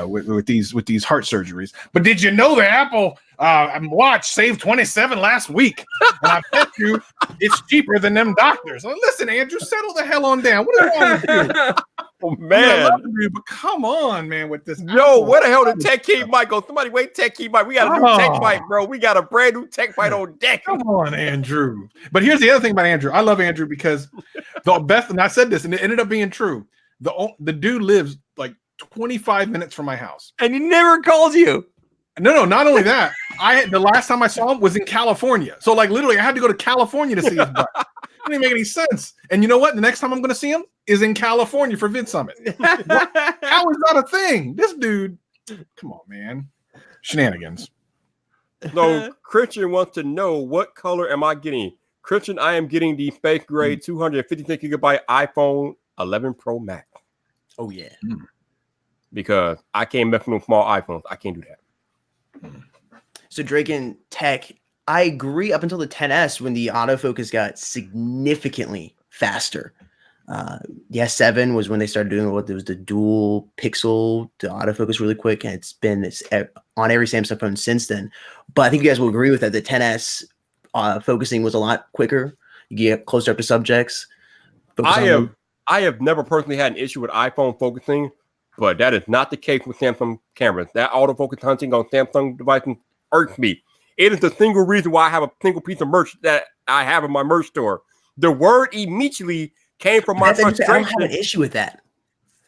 Speaker 4: with these heart surgeries. But did you know the Apple Watch saved 27 last week? And I bet you it's cheaper than them doctors. Listen, Andrew, settle the hell on down. What is wrong with you?
Speaker 1: Oh, man.
Speaker 4: But come on, man, with this.
Speaker 1: Yo, where the hell did Tech Key Mike go? Somebody wait, Tech Key Mike. We got a new Tech Mike, bro. We got a brand new Tech Mike on deck.
Speaker 4: Come on, Andrew. But here's the other thing about Andrew. I love Andrew because and I said this, and it ended up being true. The dude lives like 25 minutes from my house.
Speaker 2: And he never calls you.
Speaker 4: No, not only that. The last time I saw him was in California. So like literally I had to go to California to see his butt. It didn't make any sense. And you know what? The next time I'm going to see him is in California for Vid Summit. How is that a thing? This dude, come on, man. Shenanigans.
Speaker 1: So Christian wants to know, what color am I getting? Christian, I am getting the space gray 256 gigabyte iPhone 11 Pro Max.
Speaker 3: Oh, yeah.
Speaker 1: Because I can't mess with small iPhones. I can't do that.
Speaker 3: So Drake and Tech, I agree up until the 10S when the autofocus got significantly faster. The S7 was when they started doing what was the dual pixel to autofocus really quick, and it's been on every Samsung phone since then. But I think you guys will agree with that. The 10S focusing was a lot quicker. You get closer up to subjects.
Speaker 1: I have never personally had an issue with iPhone focusing, but that is not the case with Samsung cameras. That autofocus hunting on Samsung devices irks me. It is the single reason why I have a single piece of merch that I have in my merch store. The word immediately came from my frustration.
Speaker 3: I don't have an issue with that.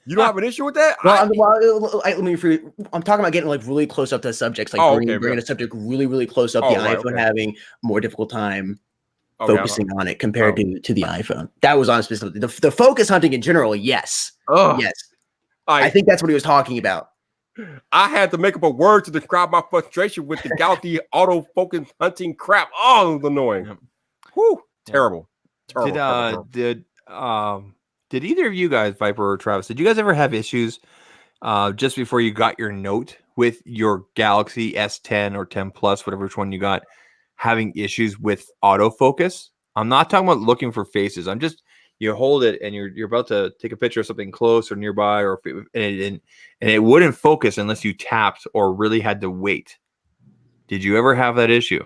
Speaker 1: You don't have an issue with that?
Speaker 3: I'm talking about getting like really close up to subjects, like bringing a subject really, really close up. The iPhone having a more difficult time focusing on it compared to the iPhone. That was on specifically the focus hunting in general. Yes, yes. I think that's what he was talking about.
Speaker 1: I had to make up a word to describe my frustration with the Galaxy autofocus hunting crap. Oh, it was annoying.
Speaker 2: Yep.
Speaker 1: Whew, terrible. Terrible.
Speaker 2: Did either of you guys, Viper or Travis, did you guys ever have issues just before you got your Note with your Galaxy S10 or 10 Plus, whatever which one you got, having issues with autofocus? I'm not talking about looking for faces. I'm just, you hold it and you're about to take a picture of something close or nearby, or and it wouldn't focus unless you tapped or really had to wait. Did you ever have that issue?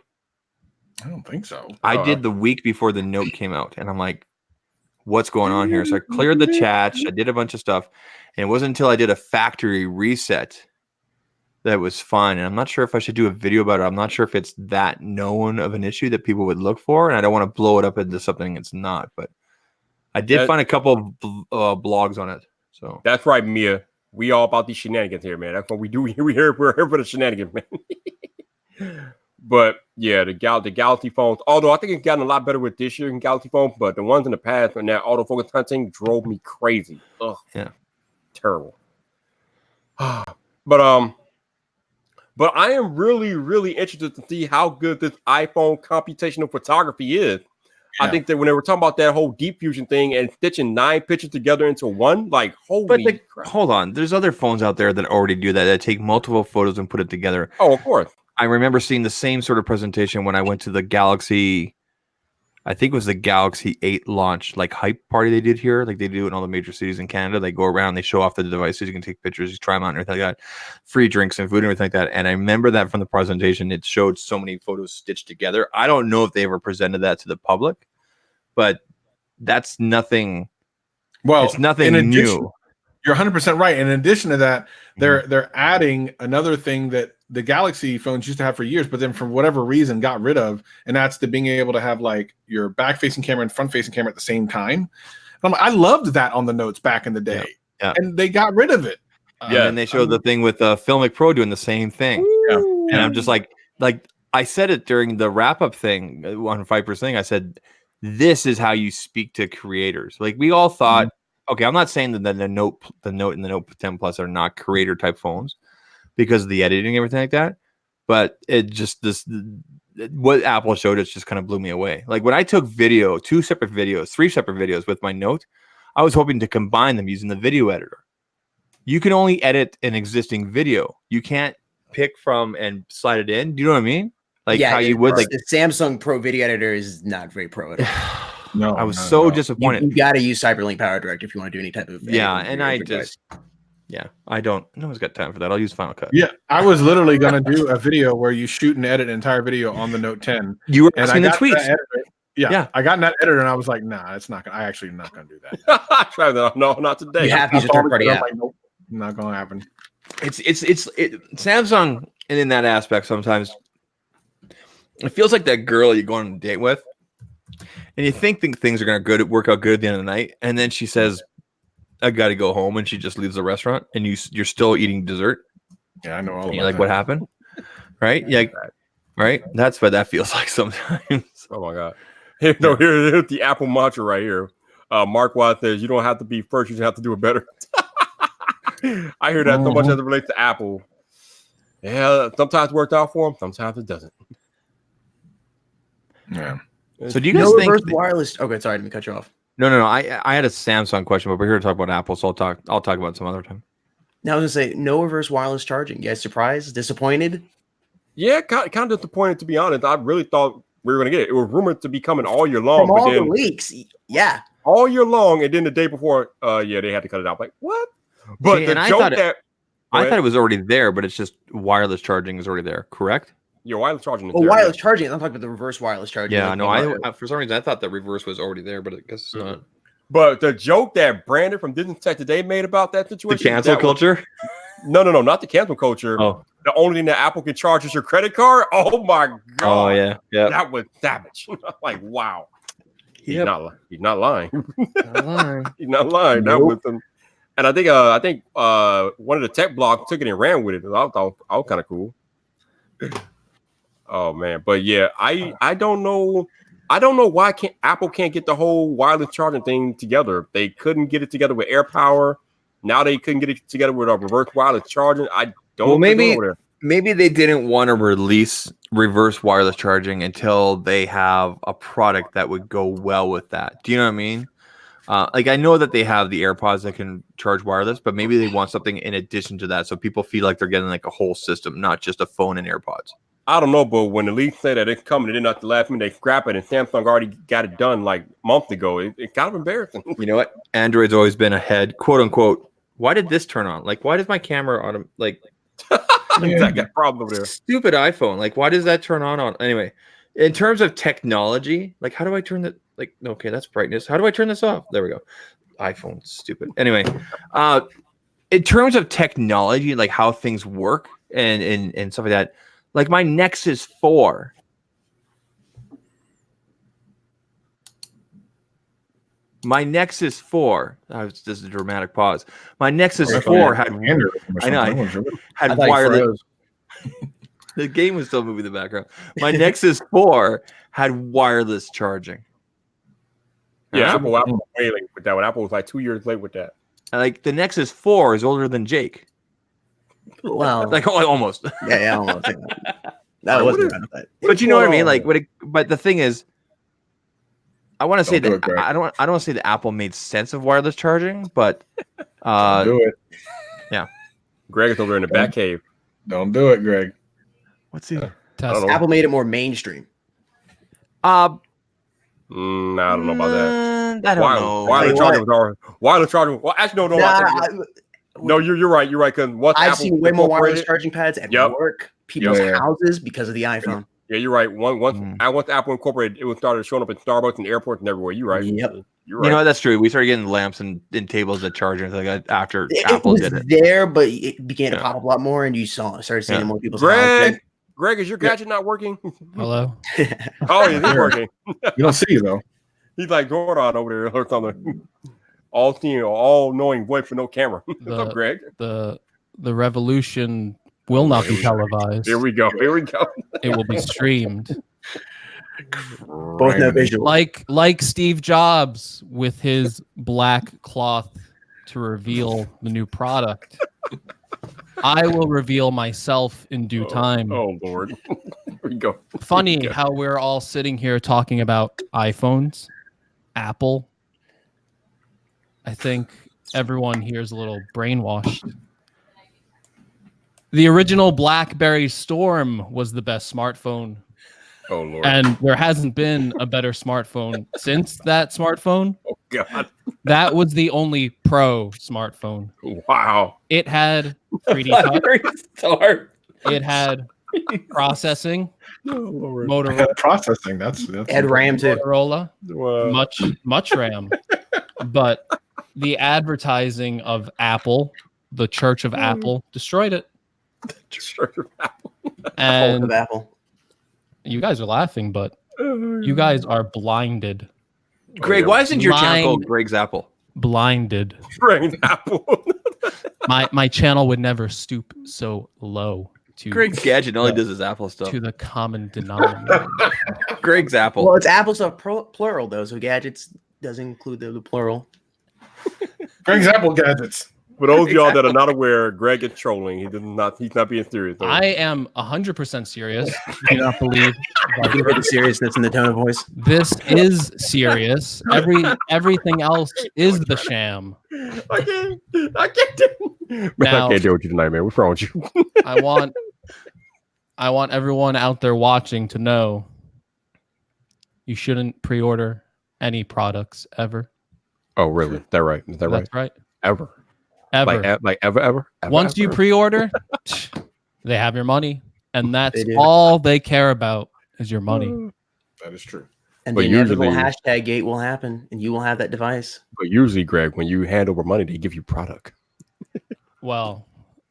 Speaker 4: I don't think so.
Speaker 2: I did the week before the Note came out, and I'm like, what's going on here? So I cleared the cache. I did a bunch of stuff, and it wasn't until I did a factory reset that was fine. And I'm not sure if I should do a video about it. I'm not sure if it's that known of an issue that people would look for, and I don't want to blow it up into something it's not. But I did find a couple of blogs on it. So
Speaker 1: that's right, Mia. We all about these shenanigans here, man. That's what we do. We're here for the shenanigans, man. But yeah, the Galaxy phones, although I think it's gotten a lot better with this year in Galaxy phones, but the ones in the past when that autofocus hunting drove me crazy. Ugh.
Speaker 2: Yeah.
Speaker 1: Terrible. But I am really, really interested to see how good this iPhone computational photography is. Yeah. I think that when they were talking about that whole deep fusion thing and stitching 9 pictures together into one, like, holy crap.
Speaker 2: Hold on. There's other phones out there that already do that take multiple photos and put it together.
Speaker 1: Oh, of course.
Speaker 2: I remember seeing the same sort of presentation when I went to the Galaxy, I think it was the Galaxy 8 launch, like hype party they did here. Like they do in all the major cities in Canada. They go around, they show off the devices. You can take pictures, you try them out and everything like that. Free drinks and food and everything like that. And I remember that from the presentation, it showed so many photos stitched together. I don't know if they ever presented that to the public, but that's nothing. Well, it's nothing new.
Speaker 4: You're 100% right. In addition to that, they're adding another thing that the Galaxy phones used to have for years, but then for whatever reason got rid of, and that's the being able to have like your back-facing camera and front-facing camera at the same time. I loved that on the Notes back in the day, and they got rid of it.
Speaker 2: And they showed the thing with Filmic Pro doing the same thing. And I'm just like I said it during the wrap-up thing on Viper's thing. I said, this is how you speak to creators. Like we all thought. Okay, I'm not saying that the Note and the Note 10 Plus are not creator type phones because of the editing and everything like that, but it just what Apple showed us just kind of blew me away. Like when I took three separate videos with my Note, I was hoping to combine them using the video editor. You can only edit an existing video. You can't pick from and slide it in. Do you know what I mean? Like how you would like
Speaker 3: the Samsung Pro video editor is not very pro at all.
Speaker 2: No, I was so disappointed.
Speaker 3: You got to use CyberLink PowerDirect if you want to do any type of
Speaker 2: and I just I don't. No one's got time for that. I'll use Final Cut.
Speaker 4: Yeah, I was literally gonna do a video where you shoot and edit an entire video on the Note 10.
Speaker 2: You were asking the tweets.
Speaker 4: I got in that editor and I was like, nah, it's not gonna. I actually am not gonna do that.
Speaker 1: No, not today.
Speaker 3: You have to use a third-party app.
Speaker 4: Like, nope, not gonna happen.
Speaker 2: It's Samsung, and in that aspect, sometimes it feels like that girl you go on a date with. And you think things are going to work out good at the end of the night. And then she says, I got to go home. And she just leaves the restaurant. And you're still eating dessert.
Speaker 4: Yeah, I know all about
Speaker 2: you're like, what happened? Right? Yeah. Right? That's what that feels like sometimes.
Speaker 1: Oh, my God. Here's the Apple mantra right here. Mark Watt says, you don't have to be first. You just have to do it better. I hear that so much as it relates to Apple. Yeah, sometimes it worked out for them. Sometimes it doesn't.
Speaker 4: Yeah.
Speaker 2: So do you guys think
Speaker 3: wireless? Okay, sorry, let me cut you off.
Speaker 2: No. I had a Samsung question, but we're here to talk about Apple, so I'll talk about it some other time.
Speaker 3: Now I was gonna say no reverse wireless charging. You guys surprised? Disappointed?
Speaker 1: Yeah, kind of disappointed to be honest. I really thought we were gonna get it. It was rumored to be coming all year long.
Speaker 3: From all the leaks,
Speaker 1: all year long, and then the day before, they had to cut it out. Like what? But I thought
Speaker 2: it was already there, but it's just wireless charging is already there. Correct?
Speaker 1: Your wireless charging.
Speaker 3: Wireless charging. I'm talking about the reverse wireless charging.
Speaker 2: Yeah, no. I for some reason I thought the reverse was already there, but I guess it's not.
Speaker 1: But the joke that Brandon from Disney Tech Today made about that situation,
Speaker 2: the cancel culture.
Speaker 1: No, not the cancel culture.
Speaker 2: Oh,
Speaker 1: the only thing that Apple can charge is your credit card. Oh my God.
Speaker 2: Oh yeah.
Speaker 1: That was savage. Like wow. He's not lying. He's not lying. He's not lying. Nope. That was them. And I think one of the tech blogs took it and ran with it. I thought I was kind of cool. Oh man, but yeah, I don't know. I don't know why Apple can't get the whole wireless charging thing together. They couldn't get it together with AirPower. Now they couldn't get it together with a reverse wireless charging. I don't.
Speaker 2: Well, maybe they didn't want to release reverse wireless charging until they have a product that would go well with that. Do you know what I mean? Like I know that they have the AirPods that can charge wireless, but maybe they want something in addition to that, so people feel like they're getting like a whole system, not just a phone and AirPods.
Speaker 1: I don't know, but when the leak said that it's coming, they didn't have to last minute they scrap it, and Samsung already got it done like a month ago. It's kind of embarrassing.
Speaker 2: You know what? Android's always been ahead, quote unquote. Why did this turn on? Like, why does my camera on? Like,
Speaker 1: I got a problem over there.
Speaker 2: Stupid iPhone. Like, why does that turn on? Anyway, in terms of technology, like, how do I turn that? Like, okay, that's brightness. How do I turn this off? There we go. iPhone, stupid. Anyway, in terms of technology, like how things work and stuff like that. Like my Nexus 4. My Nexus 4. This is a dramatic pause. My Nexus 4 had. I know. Had wireless. The game was still moving in the background. My Nexus 4 had wireless charging.
Speaker 1: Yeah, Apple was way late with that one. Apple was like 2 years late with that.
Speaker 2: Like the Nexus 4 is older than Jake.
Speaker 3: Well,
Speaker 2: like almost.
Speaker 3: Yeah, almost. That wasn't right,
Speaker 2: but you know what I mean. Like, but the thing is, I want to say that I don't want to say that Apple made sense of wireless charging, but
Speaker 4: do it.
Speaker 2: Yeah,
Speaker 1: Greg is over in the back cave.
Speaker 4: Don't do it, Greg.
Speaker 2: What's he?
Speaker 3: Apple made it more mainstream.
Speaker 1: I don't know about that.
Speaker 2: I don't know.
Speaker 1: Wireless charging was already. Wireless charging. Well, actually, no. No, you're right. You're right. Because
Speaker 3: I've seen way more wireless charging pads at work, people's houses because of the iPhone.
Speaker 1: Yeah, you're right. Once Apple incorporated, it started showing up at Starbucks and airports and everywhere. You're right.
Speaker 3: Yep.
Speaker 1: You're right.
Speaker 2: You know, that's true. We started getting lamps and tables that charge and like that after Apple did it.
Speaker 3: There, but it began to pop up a lot more, and you started seeing more people's houses.
Speaker 1: Greg, is your gadget not working?
Speaker 5: Hello.
Speaker 1: Oh, yeah, he's working.
Speaker 4: You don't see it though.
Speaker 1: He's like Jordan over there or something. All seeing, all knowing voice for no camera. What's up, Greg?
Speaker 5: The revolution will not be televised.
Speaker 1: Here we go. Here we go.
Speaker 5: It will be streamed.
Speaker 3: Both no visual.
Speaker 5: Like Steve Jobs with his black cloth to reveal the new product. I will reveal myself in due time.
Speaker 1: Oh Lord. Here we go.
Speaker 5: Funny how we're all sitting here talking about iPhones, Apple. I think everyone here is a little brainwashed. The original Blackberry Storm was the best smartphone.
Speaker 1: Oh Lord.
Speaker 5: And there hasn't been a better smartphone since that smartphone.
Speaker 1: Oh God.
Speaker 5: That was the only pro smartphone.
Speaker 1: Wow.
Speaker 5: It had 3D touch. It had processing.
Speaker 1: Oh, Lord.
Speaker 5: Motorola.
Speaker 4: Processing. That's
Speaker 3: Had RAM too.
Speaker 5: Motorola.
Speaker 1: Wow.
Speaker 5: Much RAM. But the advertising of Apple, the Church of Apple, destroyed it.
Speaker 1: Church of Apple.
Speaker 5: And
Speaker 3: of Apple.
Speaker 5: You guys are laughing, but you guys are blinded.
Speaker 2: Greg, why isn't your channel called Greg's Apple?
Speaker 5: Blinded.
Speaker 1: Greg's Apple.
Speaker 5: my channel would never stoop so low to
Speaker 2: Greg's Gadget only does his Apple stuff.
Speaker 5: To the common denominator.
Speaker 2: Greg's Apple.
Speaker 3: Well, it's Apple stuff plural though, so gadgets doesn't include the plural.
Speaker 4: Greg's Apple gadgets.
Speaker 1: For those of y'all that are not aware, Greg is trolling. He's not being serious.
Speaker 5: I am 100% serious. I do not believe
Speaker 3: the seriousness in the tone of voice.
Speaker 5: This is serious. Everything else is the sham.
Speaker 1: I can't do it with you tonight, man. What's wrong with you?
Speaker 5: I want everyone out there watching to know you shouldn't pre-order any products ever.
Speaker 1: Oh, really? Is that right? Is that right?
Speaker 5: That's right.
Speaker 1: Ever. Like ever.
Speaker 5: Once you pre-order, they have your money, and that's all they care about is your money.
Speaker 4: That is true.
Speaker 3: And the inevitable hashtag gate will happen, and you will have that device.
Speaker 1: But usually, Greg, when you hand over money, they give you product.
Speaker 5: Well,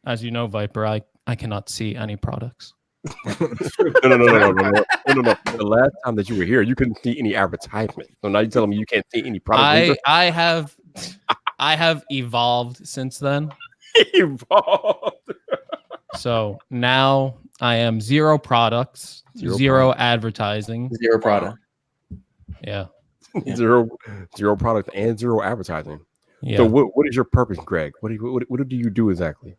Speaker 5: as you know, Viper, I cannot see any products.
Speaker 1: No. The last time that you were here, you couldn't see any advertisement. So now you're telling me you can't see any product.
Speaker 5: I have evolved since then.
Speaker 1: Evolved.
Speaker 5: So now I am zero products, zero advertising,
Speaker 3: zero product.
Speaker 5: Yeah.
Speaker 1: zero product and zero advertising.
Speaker 5: Yeah.
Speaker 1: So what is your purpose, Greg? What do you do exactly?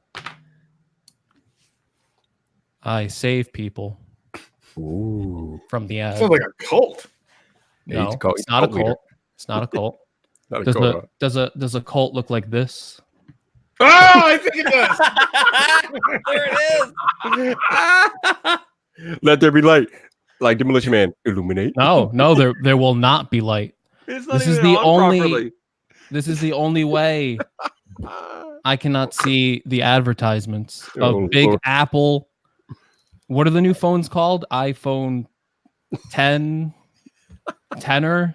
Speaker 5: I save people
Speaker 1: Ooh,
Speaker 5: from the ad.
Speaker 4: Sounds like a cult.
Speaker 1: Yeah, he's
Speaker 5: No,
Speaker 1: a cult-
Speaker 5: it's not a
Speaker 1: cult leader.
Speaker 5: cult. It's not a cult.
Speaker 1: not a
Speaker 5: Does
Speaker 1: cult.
Speaker 5: does a cult look like this?
Speaker 4: Oh, I think it does.
Speaker 3: There it is.
Speaker 1: Let there be light, like Demolition Man. Illuminate.
Speaker 5: No, there will not be light.
Speaker 2: It's
Speaker 5: This is the only. This is the only way I cannot see the advertisements
Speaker 1: Oh,
Speaker 5: of Big
Speaker 1: Lord.
Speaker 5: Apple. What are the new phones called? iPhone 10, 10er,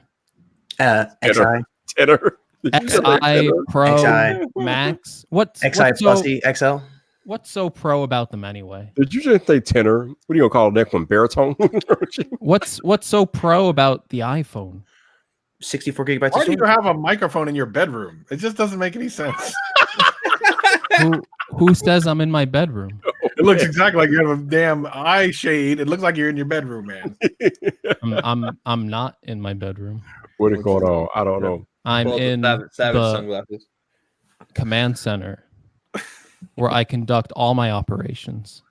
Speaker 3: XI,
Speaker 1: Tenor.
Speaker 5: XI Pro,
Speaker 3: XI.
Speaker 5: Max. What's
Speaker 3: XI
Speaker 5: so,
Speaker 3: Plusy, XL.
Speaker 5: what's so pro about them anyway?
Speaker 1: Did you just say tenor? What are you gonna call it next one? Baritone?
Speaker 5: What's so pro about the iPhone?
Speaker 3: 64 gigabytes
Speaker 4: Why
Speaker 3: of
Speaker 4: do you
Speaker 3: storage.
Speaker 4: have a microphone in your bedroom? It just doesn't make any sense.
Speaker 5: Who says I'm in my bedroom?
Speaker 4: It looks exactly like you have a damn eye shade. It looks like you're in your bedroom, man.
Speaker 5: I'm not in my bedroom.
Speaker 1: What is going on? I don't know.
Speaker 5: I'm in
Speaker 2: savage
Speaker 5: the
Speaker 2: sunglasses.
Speaker 5: command center where I conduct all my operations.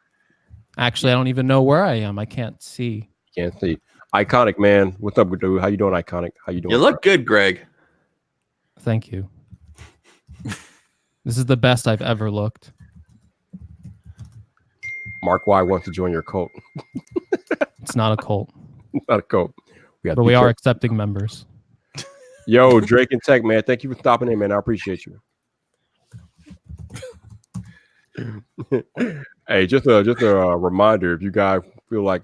Speaker 5: Actually, I don't even know where I am. I can't see.
Speaker 1: Can't see. Iconic, man. What's up, dude? How you doing, Iconic? How you doing?
Speaker 2: You look good, Greg.
Speaker 5: Thank you. This is the best I've ever looked.
Speaker 1: Mark Y wants to join your cult.
Speaker 5: It's not a cult,
Speaker 1: Not a cult.
Speaker 5: but we are accepting members.
Speaker 1: Yo, Drake and Tech, man. Thank you for stopping in, man. I appreciate you. Hey, just a reminder, if you guys feel like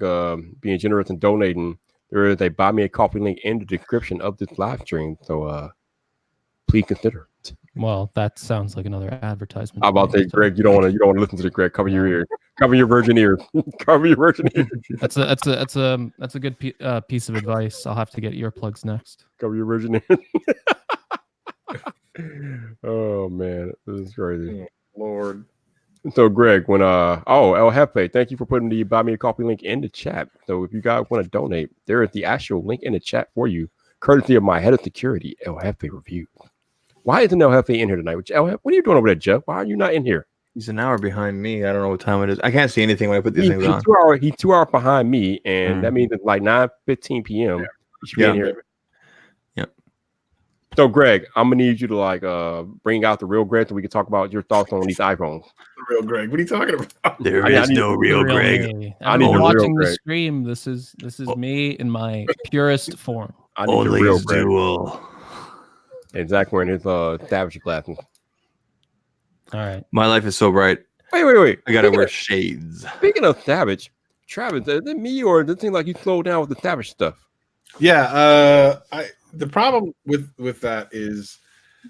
Speaker 1: being generous and donating, there is a buy me a coffee link in the description of this live stream. So please consider.
Speaker 5: Well, that sounds like another advertisement.
Speaker 1: How about
Speaker 5: to me,
Speaker 1: that, Greg? You don't want to listen to the Greg. Cover your ears. Cover your virgin ears. Cover your virgin ears.
Speaker 5: That's a good piece of advice. I'll have to get earplugs next.
Speaker 1: Cover your virgin ears. Oh man, this is crazy.
Speaker 4: Lord.
Speaker 1: So Greg, when El Jefe, thank you for putting the buy me a coffee link in the chat. So if you guys want to donate, there is the actual link in the chat for you, courtesy of my head of security, El Jefe Review. Why isn't El Jefe in here tonight? What are you doing over there, Jeff? Why are you not in here?
Speaker 2: He's an hour behind me. I don't know what time it is. I can't see anything when I put these things on.
Speaker 1: He's 2 hours behind me, and that means it's like 9:15 p.m.
Speaker 4: Yeah.
Speaker 1: You should be in here.
Speaker 2: Yep.
Speaker 1: So Greg, I'm gonna need you to like bring out the real Greg so we can talk about your thoughts on these iPhones.
Speaker 4: The real Greg. What are you talking about?
Speaker 2: There
Speaker 1: I
Speaker 2: is
Speaker 1: need
Speaker 2: no real Greg.
Speaker 5: Me.
Speaker 1: I need
Speaker 5: Everyone
Speaker 1: the real
Speaker 5: watching the
Speaker 1: Greg.
Speaker 5: stream. This is me in my purest form.
Speaker 1: I need the
Speaker 2: Only
Speaker 1: real
Speaker 2: is
Speaker 1: Greg.
Speaker 2: dual.
Speaker 1: And Zach wearing his Savage glasses.
Speaker 5: All right.
Speaker 2: My life is so bright.
Speaker 1: Wait.
Speaker 2: I gotta
Speaker 1: Speaking
Speaker 2: wear
Speaker 1: of-
Speaker 2: shades.
Speaker 1: Speaking of Savage, Travis, is it me or does it seem like you slowed down with the Savage stuff?
Speaker 4: Yeah, the problem with that is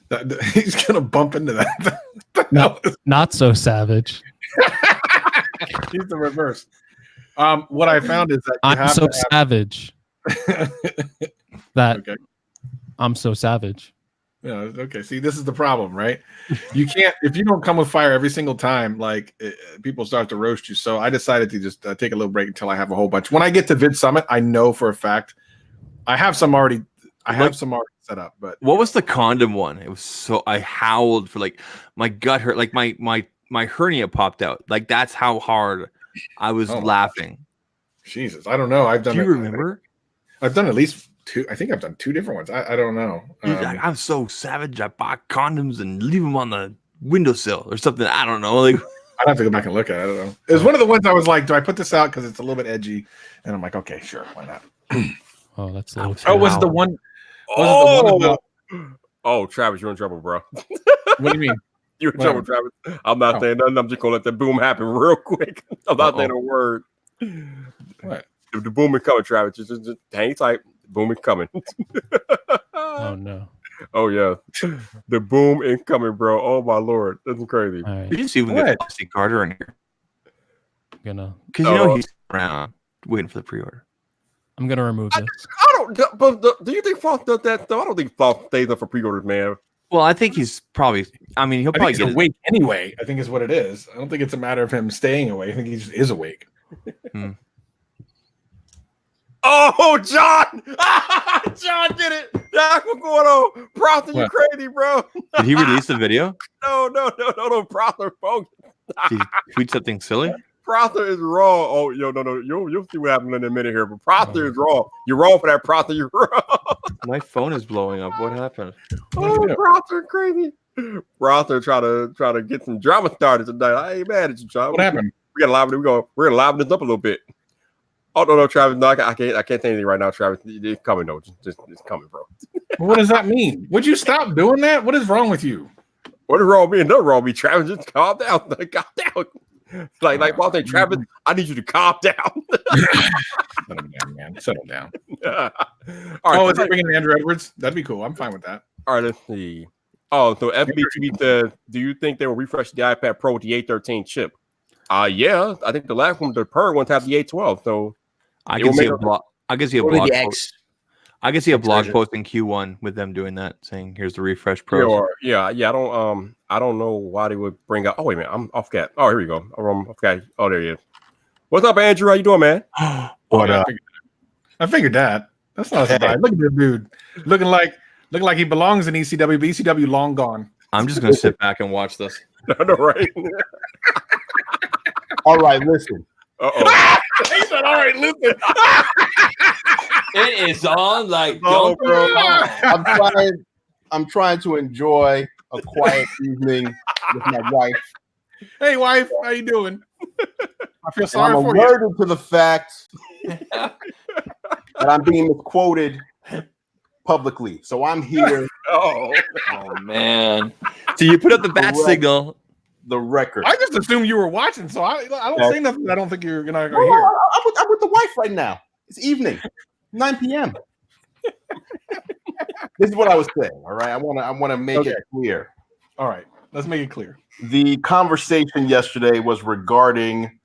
Speaker 4: that he's gonna bump into that.
Speaker 5: No, not so savage.
Speaker 4: He's the reverse. What I found is that you
Speaker 5: I'm
Speaker 4: have
Speaker 5: so
Speaker 4: to
Speaker 5: savage
Speaker 4: have...
Speaker 5: that
Speaker 4: Okay.
Speaker 5: I'm so savage.
Speaker 4: Yeah, okay. See, this is the problem, right? You can't if you don't come with fire every single time. Like people start to roast you. So I decided to just take a little break until I have a whole bunch. When I get to Vid Summit, I know for a fact I have some already. I have some already set up. But
Speaker 2: What was the condom one? It was so I howled for like my gut hurt, like my hernia popped out. Like that's how hard I was laughing.
Speaker 4: Jesus, I don't know. I've done.
Speaker 2: Do you remember?
Speaker 4: I've done at least two. I think I've done 2 different ones. I don't know.
Speaker 2: Dude, I'm so savage. I bought condoms and leave them on the windowsill or something. I don't know. Like
Speaker 4: I'd have to go back and look at it. I don't know. It was one of the ones I was like, do I put this out because it's a little bit edgy? And I'm like, okay, sure, why not?
Speaker 5: Oh, that's a little
Speaker 4: Oh, was it the one? Was it the one about?
Speaker 1: Oh, Travis, you're in trouble, bro.
Speaker 4: What do you mean?
Speaker 1: You're in trouble, Travis. I'm not saying nothing. I'm just gonna let the boom happen real quick. I'm not saying a word.
Speaker 4: What?
Speaker 1: The boom is coming, Travis. Just hang tight. The boom is coming.
Speaker 5: Oh no.
Speaker 1: Oh yeah, the boom is coming, bro. Oh my lord, that's crazy.
Speaker 5: All right.
Speaker 2: we just see if we can get Austin Carter in here
Speaker 5: I'm gonna
Speaker 2: because you know he's around waiting for the pre-order.
Speaker 5: I'm gonna remove this.
Speaker 1: I don't. But do you think Floss does that stuff? I don't think Floss stays up for pre-orders, man.
Speaker 2: Well, I think he's probably. I mean, he'll
Speaker 4: I
Speaker 2: probably
Speaker 4: think
Speaker 2: get
Speaker 4: he's awake anyway. I think is what it is. I don't think it's a matter of him staying awake. I think he just is awake.
Speaker 1: Oh, John! John did it! That's what's going on. Proctor, you
Speaker 2: What?
Speaker 1: crazy, bro.
Speaker 2: Did he release the video?
Speaker 1: No, Proctor, folks.
Speaker 2: Did he tweet something silly?
Speaker 1: Proctor is wrong. Oh, no. You'll see what happens in a minute here. But Proctor is wrong. You're wrong for that, Proctor. You're wrong.
Speaker 2: My phone is blowing up. What happened?
Speaker 1: Oh, Proctor, crazy. Proctor try to get some drama started tonight. I ain't mad at you, John.
Speaker 4: What happened?
Speaker 1: We got to liven it. We're gonna liven this up a little bit. Oh no, Travis. No, I can't say anything right now, Travis. It's coming though. Just it's coming, bro.
Speaker 4: What does that mean? Would you stop doing that? What is wrong with you?
Speaker 1: What is wrong with me? Nothing wrong with me, Travis. Just calm down. Calm down. Like Paul saying, Travis, I need you to calm down.
Speaker 4: Settle down, man. Settle down.
Speaker 1: All right.
Speaker 4: Oh, is it bringing Andrew Edwards? That'd be cool. I'm fine with that.
Speaker 1: All right, let's see. Oh, so FBTV says, do you think they will refresh the iPad Pro with the A13 chip? Yeah, I think the last one, the current ones have the A12. So
Speaker 2: I can see a blog. I can see a blog.
Speaker 3: The X.
Speaker 2: I can see a blog
Speaker 3: version.
Speaker 2: post in Q1 with them doing that, saying, "Here's the refresh Pro."
Speaker 1: Yeah. I don't know why they would bring up. Oh wait a minute, I forgot. Oh, here we go. I forgot. Oh, there he is. What's up, Andrew? How you doing, man?
Speaker 4: What up? I figured that. That's not a surprise. Look at this dude, looking like he belongs in ECW. But ECW long gone.
Speaker 2: I'm just gonna sit back and watch this.
Speaker 1: I know, right?
Speaker 6: All right, listen.
Speaker 1: Uh-oh.
Speaker 4: He said, "All right, listen."
Speaker 2: It is on like
Speaker 1: Oh, bro.
Speaker 6: I'm trying to enjoy a quiet evening with my wife.
Speaker 4: Hey, wife, how you doing? I feel
Speaker 6: And
Speaker 4: sorry
Speaker 6: I'm
Speaker 4: for you.
Speaker 6: alerted to the fact that I'm being misquoted publicly. So I'm here.
Speaker 1: Oh,
Speaker 2: man. So you put up the bat
Speaker 6: Correct.
Speaker 2: signal.
Speaker 6: The record.
Speaker 4: I just assumed you were watching, so I don't say nothing. I don't think you're gonna
Speaker 6: No,
Speaker 4: hear.
Speaker 6: I'm with the wife right now. It's evening, 9 p.m. This is what I was saying. All right, I want to make it clear.
Speaker 4: All right, let's make it clear.
Speaker 6: The conversation yesterday was regarding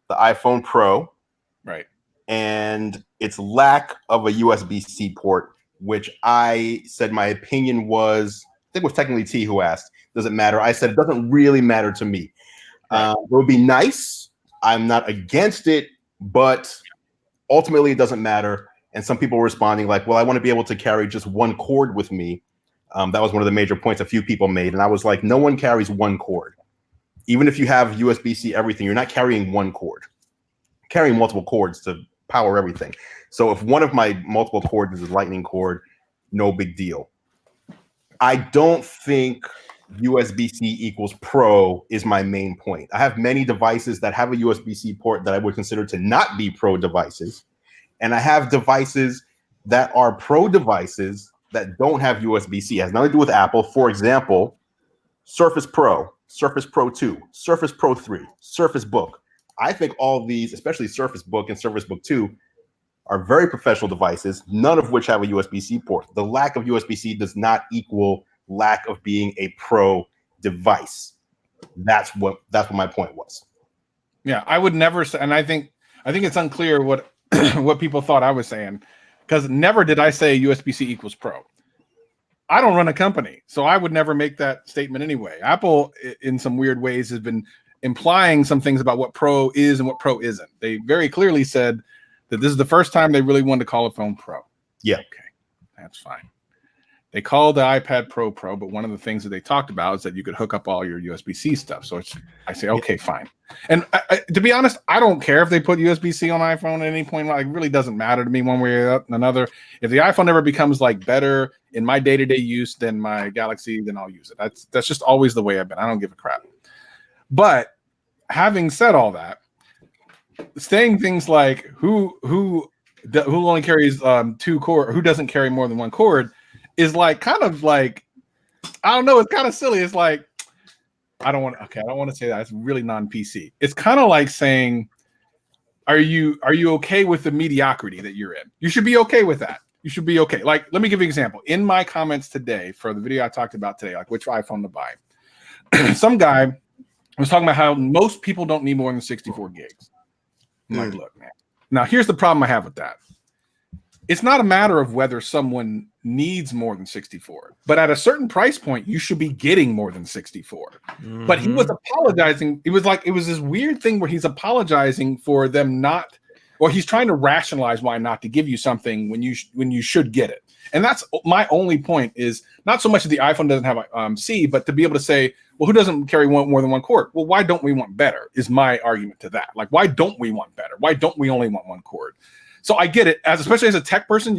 Speaker 6: the iPhone Pro
Speaker 4: Right.
Speaker 6: and its lack of a USB-C port, which I said my opinion was, I think it was technically T who asked, does it matter? I said it doesn't really matter to me. It would be nice. I'm not against it, but ultimately it doesn't matter. And some people were responding like, well, I want to be able to carry just one cord with me. That was one of the major points a few people made. And I was like, no one carries one cord. Even if you have USB-C everything, you're not carrying one cord. You're carrying multiple cords to power everything. So if one of my multiple cords is a lightning cord, no big deal. I don't think USB-C equals Pro is my main point. I have many devices that have a USB-C port that I would consider to not be Pro devices. And I have devices that are Pro devices that don't have USB-C. It has nothing to do with Apple. For example, Surface Pro, Surface Pro 2, Surface Pro 3, Surface Book. I think all these, especially Surface Book and Surface Book 2, are very professional devices, none of which have a USB-C port. The lack of USB-C does not equal lack of being a Pro device. That's what my point was.
Speaker 4: Yeah, I would never say, and I think it's unclear what what people thought I was saying, because never did I say USB-C equals Pro. I don't run a company, so I would never make that statement anyway. Apple, in some weird ways, has been implying some things about what Pro is and what Pro isn't. They very clearly said that this is the first time they really wanted to call a phone Pro.
Speaker 6: Yeah.
Speaker 4: Okay, that's fine. They called the iPad Pro Pro, but one of the things that they talked about is that you could hook up all your USB-C stuff. So I say, okay, fine. And to be honest, I don't care if they put USB-C on iPhone at any point. Like, it really doesn't matter to me one way or another. If the iPhone ever becomes like better in my day-to-day use than my Galaxy, then I'll use it. That's just always the way I've been. I don't give a crap. But having said all that, saying things like who only carries two cord, who doesn't carry more than one cord, is like kind of like, I don't know, it's kind of silly. It's like, I don't want to say that. It's really non-PC. It's kind of like saying, are you okay with the mediocrity that you're in? You should be okay with that. You should be okay. Like, let me give you an example. In my comments today for the video I talked about today, like which iPhone to buy, some guy was talking about how most people don't need more than 64 gigs. I'm like, look, man. Now, here's the problem I have with that. It's not a matter of whether someone needs more than 64, but at a certain price point, you should be getting more than 64. Mm-hmm. But he was apologizing. It was this weird thing where he's apologizing for them not Or he's trying to rationalize why not to give you something when you should get it. And that's my only point, is not so much that the iPhone doesn't have C, but to be able to say, well, who doesn't carry more than one cord? Well, why don't we want better is my argument to that. Like, why don't we want better? Why don't we only want one cord? So I get it. Especially as a tech person,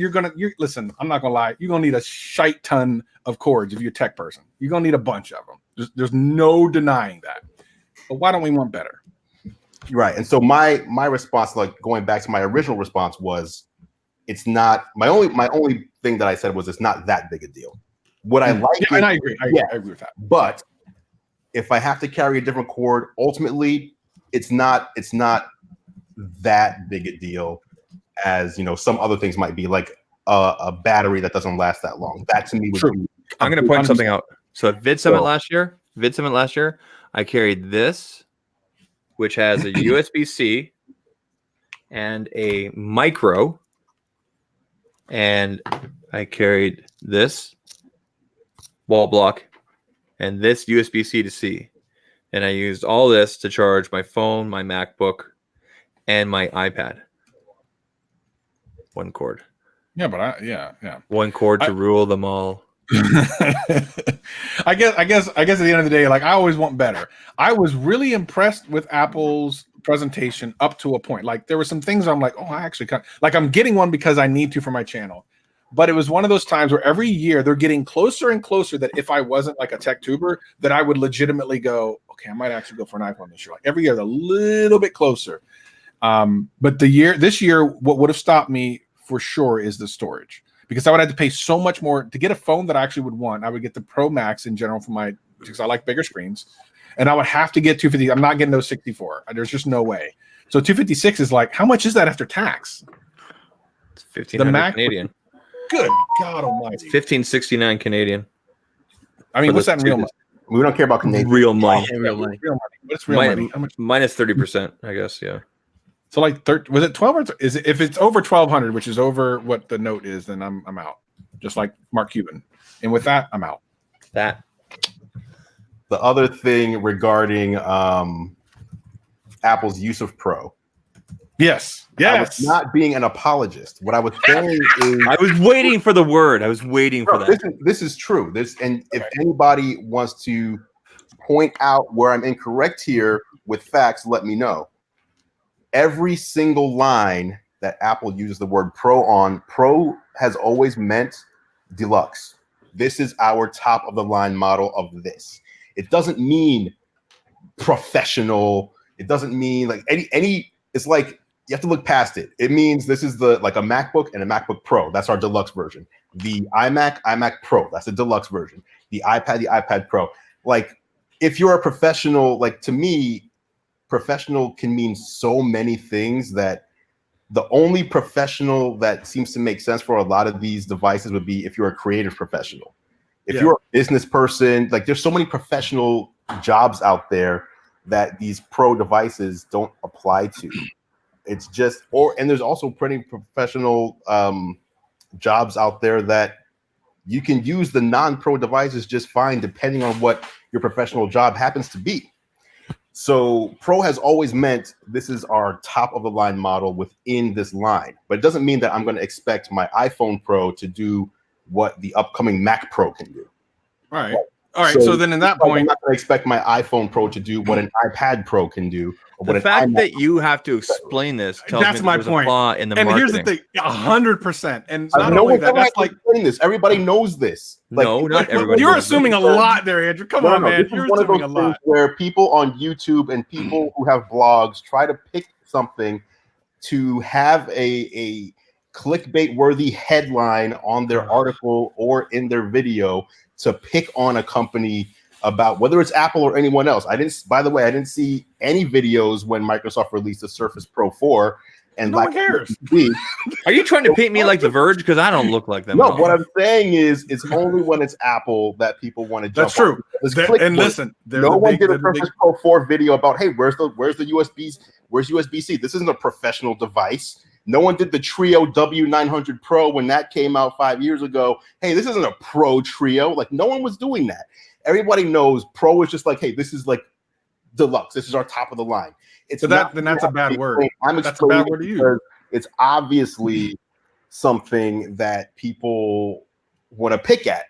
Speaker 4: listen, I'm not gonna lie, you're gonna need a shite ton of cords if you're a tech person. You're gonna need a bunch of them. There's no denying that. But why don't we want better?
Speaker 6: Right. And so my response, like going back to my original response, was it's not my only thing that I said was it's not that big a deal. What I like,
Speaker 4: yeah, and I agree. I agree with that. But
Speaker 6: if I have to carry a different cord, ultimately, it's not that big a deal as some other things might be, like a battery that doesn't last that long. That to me would be.
Speaker 2: I'm going to point something out. So at VidSummit last year, I carried this, which has a USB-C and a micro, and I carried this wall block and this USB-C to C, and I used all this to charge my phone, my MacBook, and my iPad. One cord.
Speaker 4: Yeah, but
Speaker 2: one cord to rule them all.
Speaker 4: I guess at the end of the day, like, I always want better. I was really impressed with Apple's presentation up to a point. Like, there were some things I'm like, oh, I actually I'm getting one because I need to for my channel. But it was one of those times where every year they're getting closer and closer that if I wasn't like a tech tuber, that I would legitimately go, okay, I might actually go for an iPhone this year. Like, every year they're a little bit closer. But this year, what would have stopped me for sure is the storage. Because I would have to pay so much more to get a phone that I actually would want. I would get the Pro Max in general because I like bigger screens, and I would have to get 250. I'm not getting those 64. There's just no way. So 256 is like, how much is that after tax?
Speaker 2: It's 1,500 Canadian.
Speaker 4: Good God Almighty!
Speaker 2: 1,569 Canadian.
Speaker 4: I mean, what's that in real money?
Speaker 6: We don't care about Canadian.
Speaker 2: Real money.
Speaker 3: Real money.
Speaker 4: What's real money? How much?
Speaker 2: Minus 30%, I guess. Yeah.
Speaker 4: So like, was it 12 or is it, if it's over 1,200, which is over what the note is, then I'm out. Just like Mark Cuban. And with that, I'm out.
Speaker 2: That.
Speaker 6: The other thing regarding Apple's use of Pro.
Speaker 4: Yes.
Speaker 6: I was not being an apologist. What I was saying is,
Speaker 2: I was waiting for the word. I was waiting for that.
Speaker 6: This is true. If anybody wants to point out where I'm incorrect here with facts, let me know. Every single line that Apple uses the word Pro on, Pro has always meant Deluxe. This is our top of the line model of this. It doesn't mean professional. It doesn't mean like any. It's like, you have to look past it. It means this is like a MacBook and a MacBook Pro. That's our deluxe version. The iMac Pro. That's the deluxe version. The iPad Pro. Like, if you're a professional, like, to me, professional can mean so many things that the only professional that seems to make sense for a lot of these devices would be if you're a creative professional. If you're a business person, like, there's so many professional jobs out there that these Pro devices don't apply to. It's just, and there's also plenty of professional jobs out there that you can use the non-Pro devices just fine, depending on what your professional job happens to be. So Pro has always meant this is our top of the line model within this line, but it doesn't mean that I'm going to expect my iPhone Pro to do what the upcoming Mac Pro can do.
Speaker 4: All right. All right. So then in that point,
Speaker 6: I'm not going to expect my iPhone Pro to do what an iPad Pro can do.
Speaker 2: The fact that you have to explain this tells me
Speaker 4: my
Speaker 2: there's
Speaker 4: point.
Speaker 2: A flaw in the
Speaker 4: and
Speaker 2: marketing.
Speaker 4: Here's the thing, 100%. And not only that, that's like
Speaker 6: everybody knows this. Like,
Speaker 2: no, not everybody.
Speaker 4: You're assuming a lot there, Andrew. Come on, man. You're assuming a lot.
Speaker 6: Where people on YouTube and people who have blogs try to pick something to have a clickbait-worthy headline on their article or in their video to pick on a company about whether it's Apple or anyone else. By the way, I didn't see any videos when Microsoft released the Surface Pro 4. And
Speaker 4: no one cares.
Speaker 2: Are you trying to paint me like The Verge? Because I don't look like them.
Speaker 6: No, what I'm saying is it's only when it's Apple that people want to jump.
Speaker 4: That's true. And listen,
Speaker 6: no one did a Surface Pro 4 video about, hey, where's the USBs? Where's USB-C? This isn't a professional device. No one did the Trio W900 Pro when that came out 5 years ago. Hey, this isn't a Pro Trio. Like, no one was doing that. Everybody knows Pro is just like, hey, this is like deluxe. This is our top of the line. It's
Speaker 4: So
Speaker 6: not,
Speaker 4: then that's a bad word.
Speaker 6: I'm
Speaker 4: That's a bad
Speaker 6: explaining
Speaker 4: word to use.
Speaker 6: because it's obviously something that people want to pick at.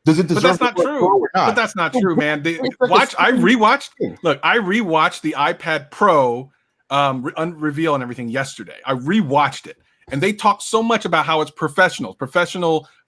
Speaker 6: Does it
Speaker 4: But
Speaker 6: deserve
Speaker 4: that's not
Speaker 6: the word
Speaker 4: true.
Speaker 6: Pro or not?
Speaker 4: But that's not true, man.
Speaker 6: It's like a
Speaker 4: I rewatched.
Speaker 6: thing.
Speaker 4: Look, I rewatched the iPad Pro reveal and everything yesterday. I rewatched it, and they talk so much about how it's professional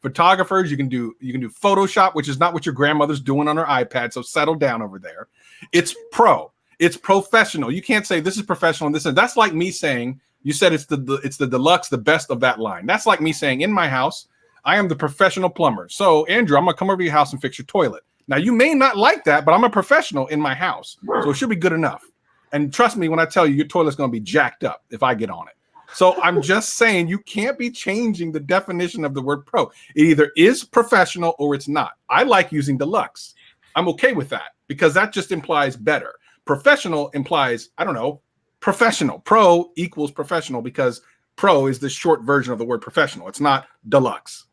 Speaker 4: photographers. You can do Photoshop, which is not what your grandmother's doing on her iPad. So settle down over there. It's pro. It's professional. You can't say this is professional and this and that's like me saying you said it's the deluxe, the best of that line. That's like me saying in my house, I am the professional plumber. So Andrew, I'm gonna come over to your house and fix your toilet. Now you may not like that, but I'm a professional in my house, so it should be good enough. And trust me when I tell you, your toilet's gonna be jacked up if I get on it. So I'm just saying you can't be changing the definition of the word pro. It either is professional or it's not. I like using deluxe. I'm okay with that because that just implies better. Professional implies, I don't know, professional. Pro equals professional because pro is the short version of the word professional. It's not deluxe.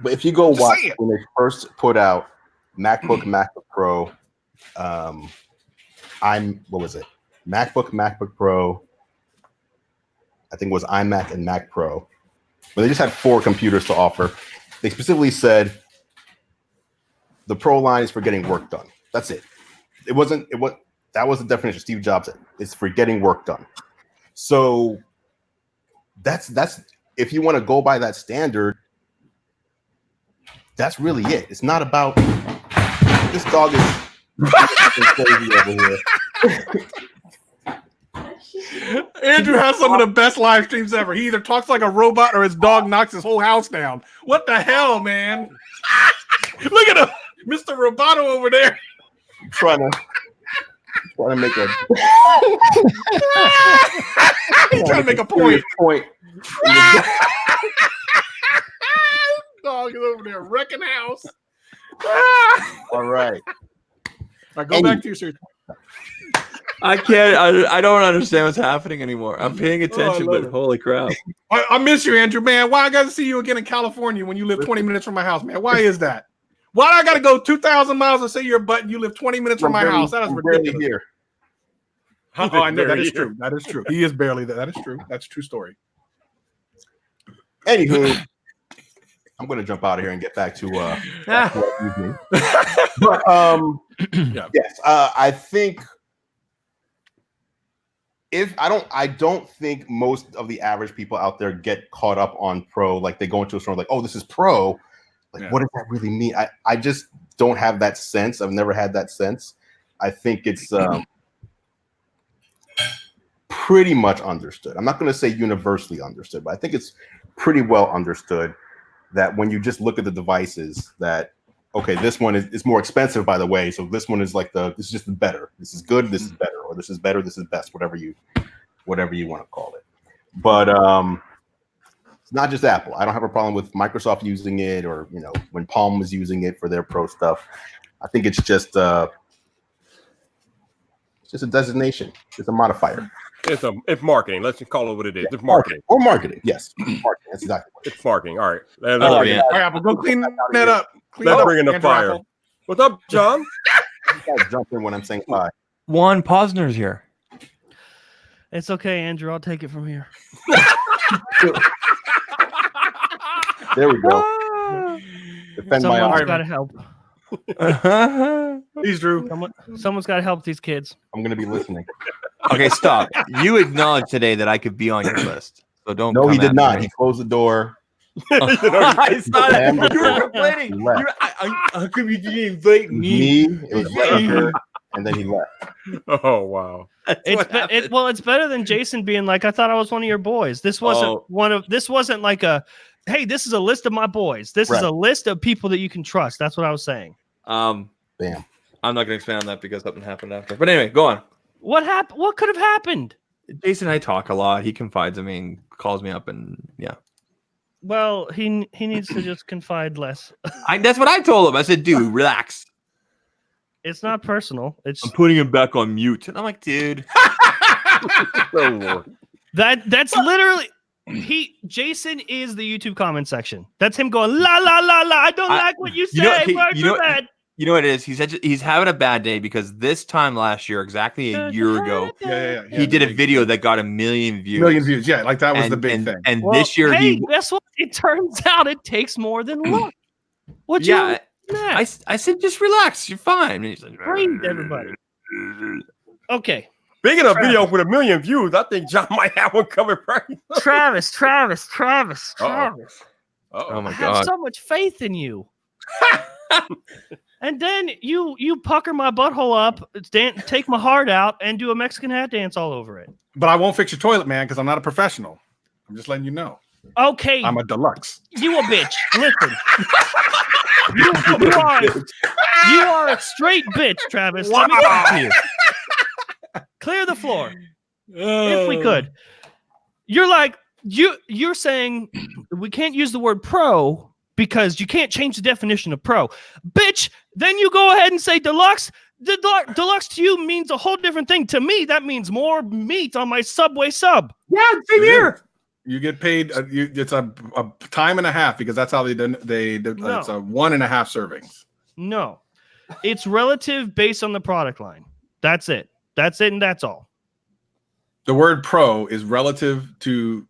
Speaker 6: But if you go
Speaker 4: Just
Speaker 6: watch
Speaker 4: say it.
Speaker 6: when they first put out MacBook Pro, MacBook Pro, I think it was iMac and Mac Pro, but they just had 4 computers to offer. They specifically said the Pro line is for getting work done. That's it. That was the definition Steve Jobs said. It's for getting work done. So that's if you want to go by that standard, that's really it. It's not about this dog is crazy over here.
Speaker 4: Andrew has some of the best live streams ever. He either talks like a robot or his dog knocks his whole house down. What the hell, man? Look at him, Mr. Roboto over there.
Speaker 6: trying to make a
Speaker 4: He's trying to make a point. Dog is over there wrecking house.
Speaker 6: All right.
Speaker 4: All right, go back to your series.
Speaker 2: I can't. I don't understand what's happening anymore. I'm paying attention,
Speaker 4: love
Speaker 2: but
Speaker 4: it.
Speaker 2: holy crap!
Speaker 4: I miss you, Andrew, man. Why I got to see you again in California when you live 20 minutes from my house, man? Why is that? Why I got to go 2,000 miles to say your butt and you live 20 minutes from my house? That is ridiculous.
Speaker 6: Here.
Speaker 4: Oh, I know that is true. That is true. He is barely there. That is true. That's a true story.
Speaker 6: Anywho, I'm going to jump out of here and get back to evening. But
Speaker 4: Yeah.
Speaker 6: yes, I think I don't think most of the average people out there get caught up on pro. Like they go into a store like, oh, this is pro. Like, what does that really mean? I just don't have that sense. I've never had that sense. I think it's pretty much understood. I'm not going to say universally understood, but I think it's pretty well understood that when you just look at the devices that, okay, this one is more expensive, by the way. So this one is like this is just the better. This is good. This is better, or this is better. This is best. Whatever you want to call it. But it's not just Apple. I don't have a problem with Microsoft using it, or when Palm was using it for their pro stuff. I think it's just a designation. It's a modifier.
Speaker 1: It's marketing. Let's just call it what it is. It's marketing.
Speaker 6: Or marketing. Yes, marketing. That's exactly what it is.
Speaker 1: It's marketing. All right.
Speaker 2: Oh,
Speaker 1: Let's
Speaker 2: yeah.
Speaker 4: All right, Apple, go clean that up.
Speaker 1: Let's bring in the
Speaker 4: Andrew
Speaker 1: fire.
Speaker 4: Apple.
Speaker 1: What's up, John?
Speaker 6: You guys jump in when I'm saying bye.
Speaker 2: Juan Posner's here.
Speaker 7: It's okay, Andrew. I'll take it from here.
Speaker 6: There we go. Defend my
Speaker 7: Someone's
Speaker 6: honor.
Speaker 7: got to help.
Speaker 4: Please, Drew.
Speaker 7: Someone's got to help these kids.
Speaker 6: I'm going to be listening.
Speaker 2: Okay, stop. You acknowledged today that I could be on your list, so don't.
Speaker 6: No, he
Speaker 2: come
Speaker 6: did
Speaker 2: at
Speaker 6: not.
Speaker 2: me.
Speaker 6: He closed the door.
Speaker 2: I saw
Speaker 6: Slammed the
Speaker 2: that. You were
Speaker 6: door.
Speaker 2: complaining.
Speaker 6: He left.
Speaker 2: How come you didn't invite me?
Speaker 6: It was Ranger, and then he left.
Speaker 1: Oh wow.
Speaker 7: It's better than Jason being like, I thought I was one of your boys. This wasn't This wasn't like a, hey, this is a list of my boys. This is a list of people that you can trust. That's what I was saying.
Speaker 6: Bam.
Speaker 2: I'm not going to expand on that because something happened after. But anyway, go on.
Speaker 7: What happened? What could have happened?
Speaker 2: Jason and I talk a lot. He confides in me and calls me up, and yeah.
Speaker 7: Well, he needs to just confide less.
Speaker 2: That's what I told him. I said, dude, relax.
Speaker 7: It's not personal. It's
Speaker 2: I'm putting him back on mute. And I'm like, dude.
Speaker 1: Oh, Lord.
Speaker 7: That's literally Jason is the YouTube comment section. That's him going la la la la. I don't like what you say.
Speaker 2: You know You know what it is? He's having a bad day because this time last year, exactly a year ago, he did a video that got 1 million views.
Speaker 4: Million views, yeah, like that was the big thing.
Speaker 2: And this year,
Speaker 7: guess what? It turns out it takes more than luck. What
Speaker 2: I said, just relax, you're fine. And he's like,
Speaker 7: breathe, everybody. Okay.
Speaker 1: Speaking of videos with 1 million views, I think John might have one coming right.
Speaker 7: Travis.
Speaker 2: Oh my
Speaker 7: I have
Speaker 2: God.
Speaker 7: so much faith in you. And then you pucker my butthole up, take my heart out, and do a Mexican hat dance all over it.
Speaker 4: But I won't fix your toilet, man, because I'm not a professional. I'm just letting you know.
Speaker 7: Okay.
Speaker 4: I'm a deluxe.
Speaker 7: You a bitch. Listen. you are a straight bitch, Travis. Let me talk to you. Clear the floor. If we could. You're like, you're saying we can't use the word pro because you can't change the definition of pro. Bitch, then you go ahead and say deluxe. Deluxe to you means a whole different thing. To me, that means more meat on my Subway sub.
Speaker 1: Yeah, same here.
Speaker 4: You get paid. It's a time and a half because that's how no. It's a 1.5 servings.
Speaker 7: No, it's relative based on the product line. That's it. That's it, and that's all.
Speaker 4: The word pro is relative to.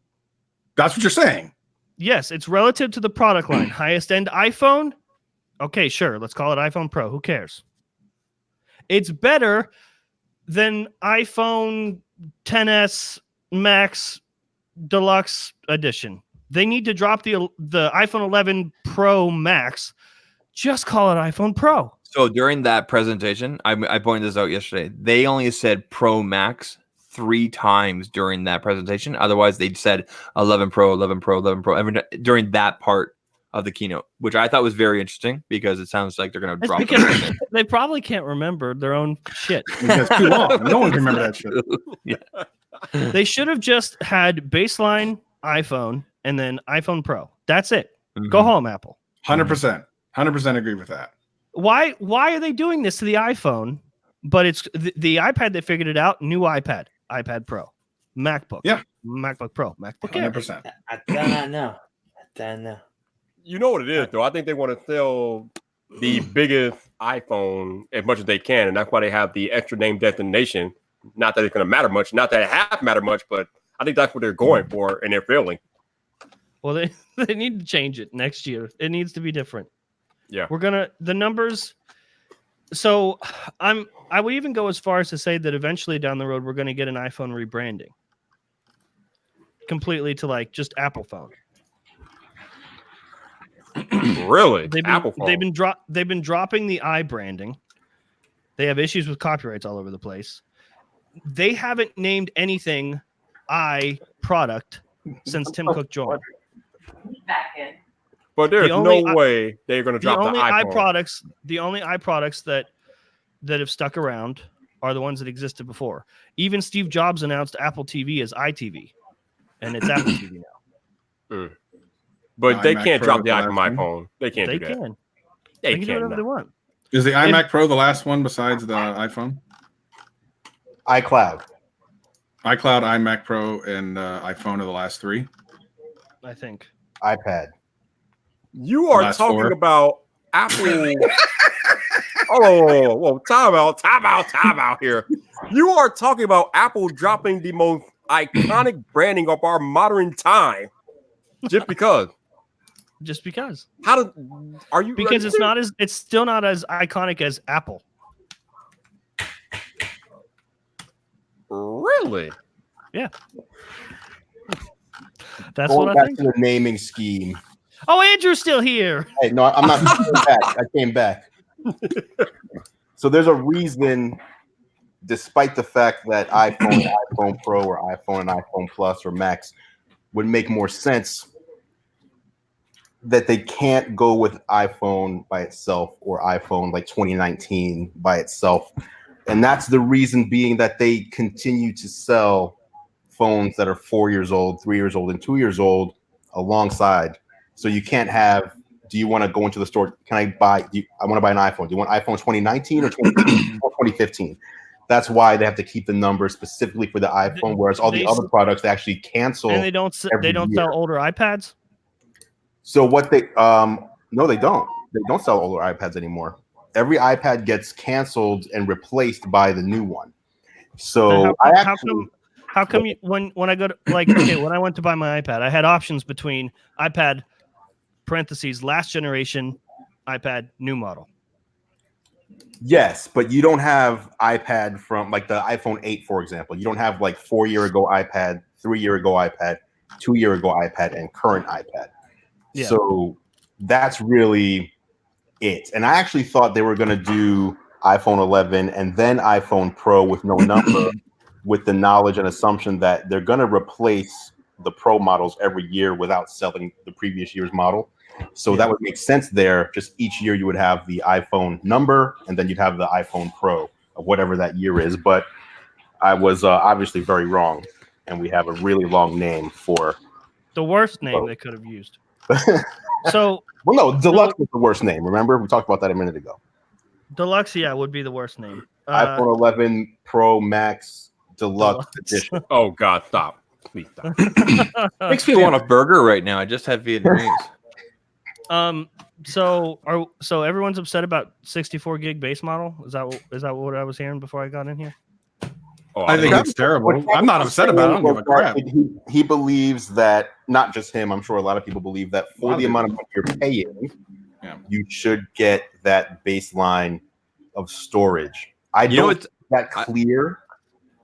Speaker 4: That's what you're saying.
Speaker 7: Yes, it's relative to the product line. Highest end iPhone. Okay, sure. Let's call it iPhone Pro. Who cares? It's better than iPhone XS Max Deluxe Edition. They need to drop the iPhone 11 Pro Max. Just call it iPhone Pro.
Speaker 2: So during that presentation, I pointed this out yesterday. They only said Pro Max 3 times during that presentation. Otherwise, they said 11 Pro, 11 Pro, 11 Pro during that part of the keynote, which I thought was very interesting because it sounds like they're going to drop it.
Speaker 7: They probably can't remember their own shit.
Speaker 4: Because it's too long. No one can remember that shit.
Speaker 2: Yeah.
Speaker 7: They should have just had baseline iPhone and then iPhone Pro. That's it. Mm-hmm. Go home, Apple.
Speaker 4: 100%. 100% agree with that.
Speaker 7: Why are they doing this to the iPhone? But it's the iPad that figured it out. New iPad Pro, MacBook.
Speaker 4: Yeah.
Speaker 7: MacBook Pro, MacBook Air.
Speaker 4: 100%.
Speaker 8: I don't know.
Speaker 1: You know what it is, though. I think they want to sell the biggest iPhone as much as they can, and that's why they have the extra name designation. Not that it's going to matter much, not that it has mattered much, but I think that's what they're going for, and they're failing.
Speaker 7: Well, they need to change it next year. It needs to be different.
Speaker 1: Yeah,
Speaker 7: the numbers. So I would even go as far as to say that eventually down the road we're going to get an iPhone rebranding completely to like just Apple phone.
Speaker 1: Really?
Speaker 7: Apple phone. They've been dropping the i branding. They have issues with copyrights all over the place. They haven't named anything i product since Tim Cook joined.
Speaker 1: But there's no way they're going to drop the iPhone.
Speaker 7: The only iProducts that have stuck around are the ones that existed before. Even Steve Jobs announced Apple TV as iTV, and it's Apple TV now.
Speaker 1: Mm. But they can't drop the iPhone. They can't do that.
Speaker 7: They can do whatever they want.
Speaker 4: Is the iMac Pro the last one besides the iPhone?
Speaker 6: iCloud,
Speaker 4: iMac Pro, and iPhone are the last 3.
Speaker 7: I think.
Speaker 6: iPad.
Speaker 1: You are talking about Apple. Oh, time out here. You are talking about Apple dropping the most iconic branding of our modern time just because. Are you?
Speaker 7: Because it's still not as iconic as Apple.
Speaker 1: Really?
Speaker 7: Yeah. That's
Speaker 6: Going
Speaker 7: what
Speaker 6: back
Speaker 7: I think.
Speaker 6: to the naming scheme.
Speaker 7: Oh, Andrew's still here.
Speaker 6: Hey, no, I'm not. I came back. So there's a reason, despite the fact that iPhone Pro, or iPhone and iPhone Plus or Max would make more sense, that they can't go with iPhone by itself or iPhone like 2019 by itself. And that's the reason being that they continue to sell phones that are 4 years old, 3 years old, and 2 years old alongside. So you can't have, do you want to go into the store? I want to buy an iPhone. Do you want iPhone 2019 or 2015? That's why they have to keep the numbers specifically for the iPhone, whereas all the other products they actually cancel.
Speaker 7: And they don't sell older iPads?
Speaker 6: So what they no, they don't. They don't sell older iPads anymore. every iPad gets canceled and replaced by the new one. So
Speaker 7: So
Speaker 6: I
Speaker 7: how
Speaker 6: actually,
Speaker 7: come how come you, when I go to like okay, when I went to buy my iPad, I had options between iPad parentheses last generation iPad new model.
Speaker 6: yes, but you don't have iPad from like the iPhone 8, for example. You don't have like 4-year ago iPad, 3-year ago iPad, 2-year ago iPad, and current iPad.
Speaker 7: Yeah.
Speaker 6: So that's really it. And I actually thought they were going to do iPhone 11 and then iPhone Pro with no number, with the knowledge and assumption that they're going to replace the Pro models every year without selling the previous year's model. So that would make sense there. Just each year you would have the iPhone number and then you'd have the iPhone Pro of whatever that year is. But I was obviously very wrong. And we have a really long name for
Speaker 7: The worst name they could have used. So
Speaker 6: well, no, Deluxe was the worst name. Remember? We talked about that a minute ago.
Speaker 7: Deluxe, yeah, would be the worst name.
Speaker 6: iPhone 11 Pro Max Deluxe
Speaker 7: Deluxe.
Speaker 6: Edition.
Speaker 1: Oh God, stop! Please stop.
Speaker 2: Makes me want a burger right now. I just had Vietnamese.
Speaker 7: So everyone's upset about 64 gig base model. Is that what I was hearing before I got in here?
Speaker 1: Oh,
Speaker 4: I think it's terrible. I'm not upset about it. I don't give a crap.
Speaker 6: He believes that, not just him, I'm sure a lot of people believe that for the amount of money you're paying, you should get that baseline of storage. I don't that clear.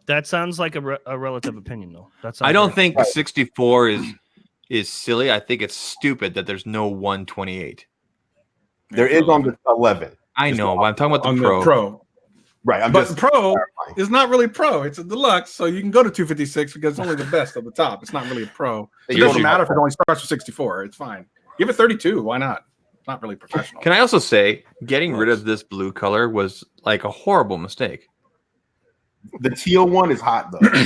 Speaker 7: That sounds like a relative opinion, though.
Speaker 2: I don't think 64 is silly. I think it's stupid that there's no 128.
Speaker 6: There is on the 11.
Speaker 2: I know, but I'm talking about the
Speaker 4: Pro.
Speaker 6: Right,
Speaker 4: but Pro is not really Pro. It's a Deluxe, so you can go to 256 because it's only the best at the top. It's not really a Pro. It doesn't matter if it only starts with 64. It's fine. Give it 32. Why not? It's not really professional.
Speaker 2: Can I also say getting rid of this blue color was like a horrible mistake.
Speaker 6: The teal one is hot though.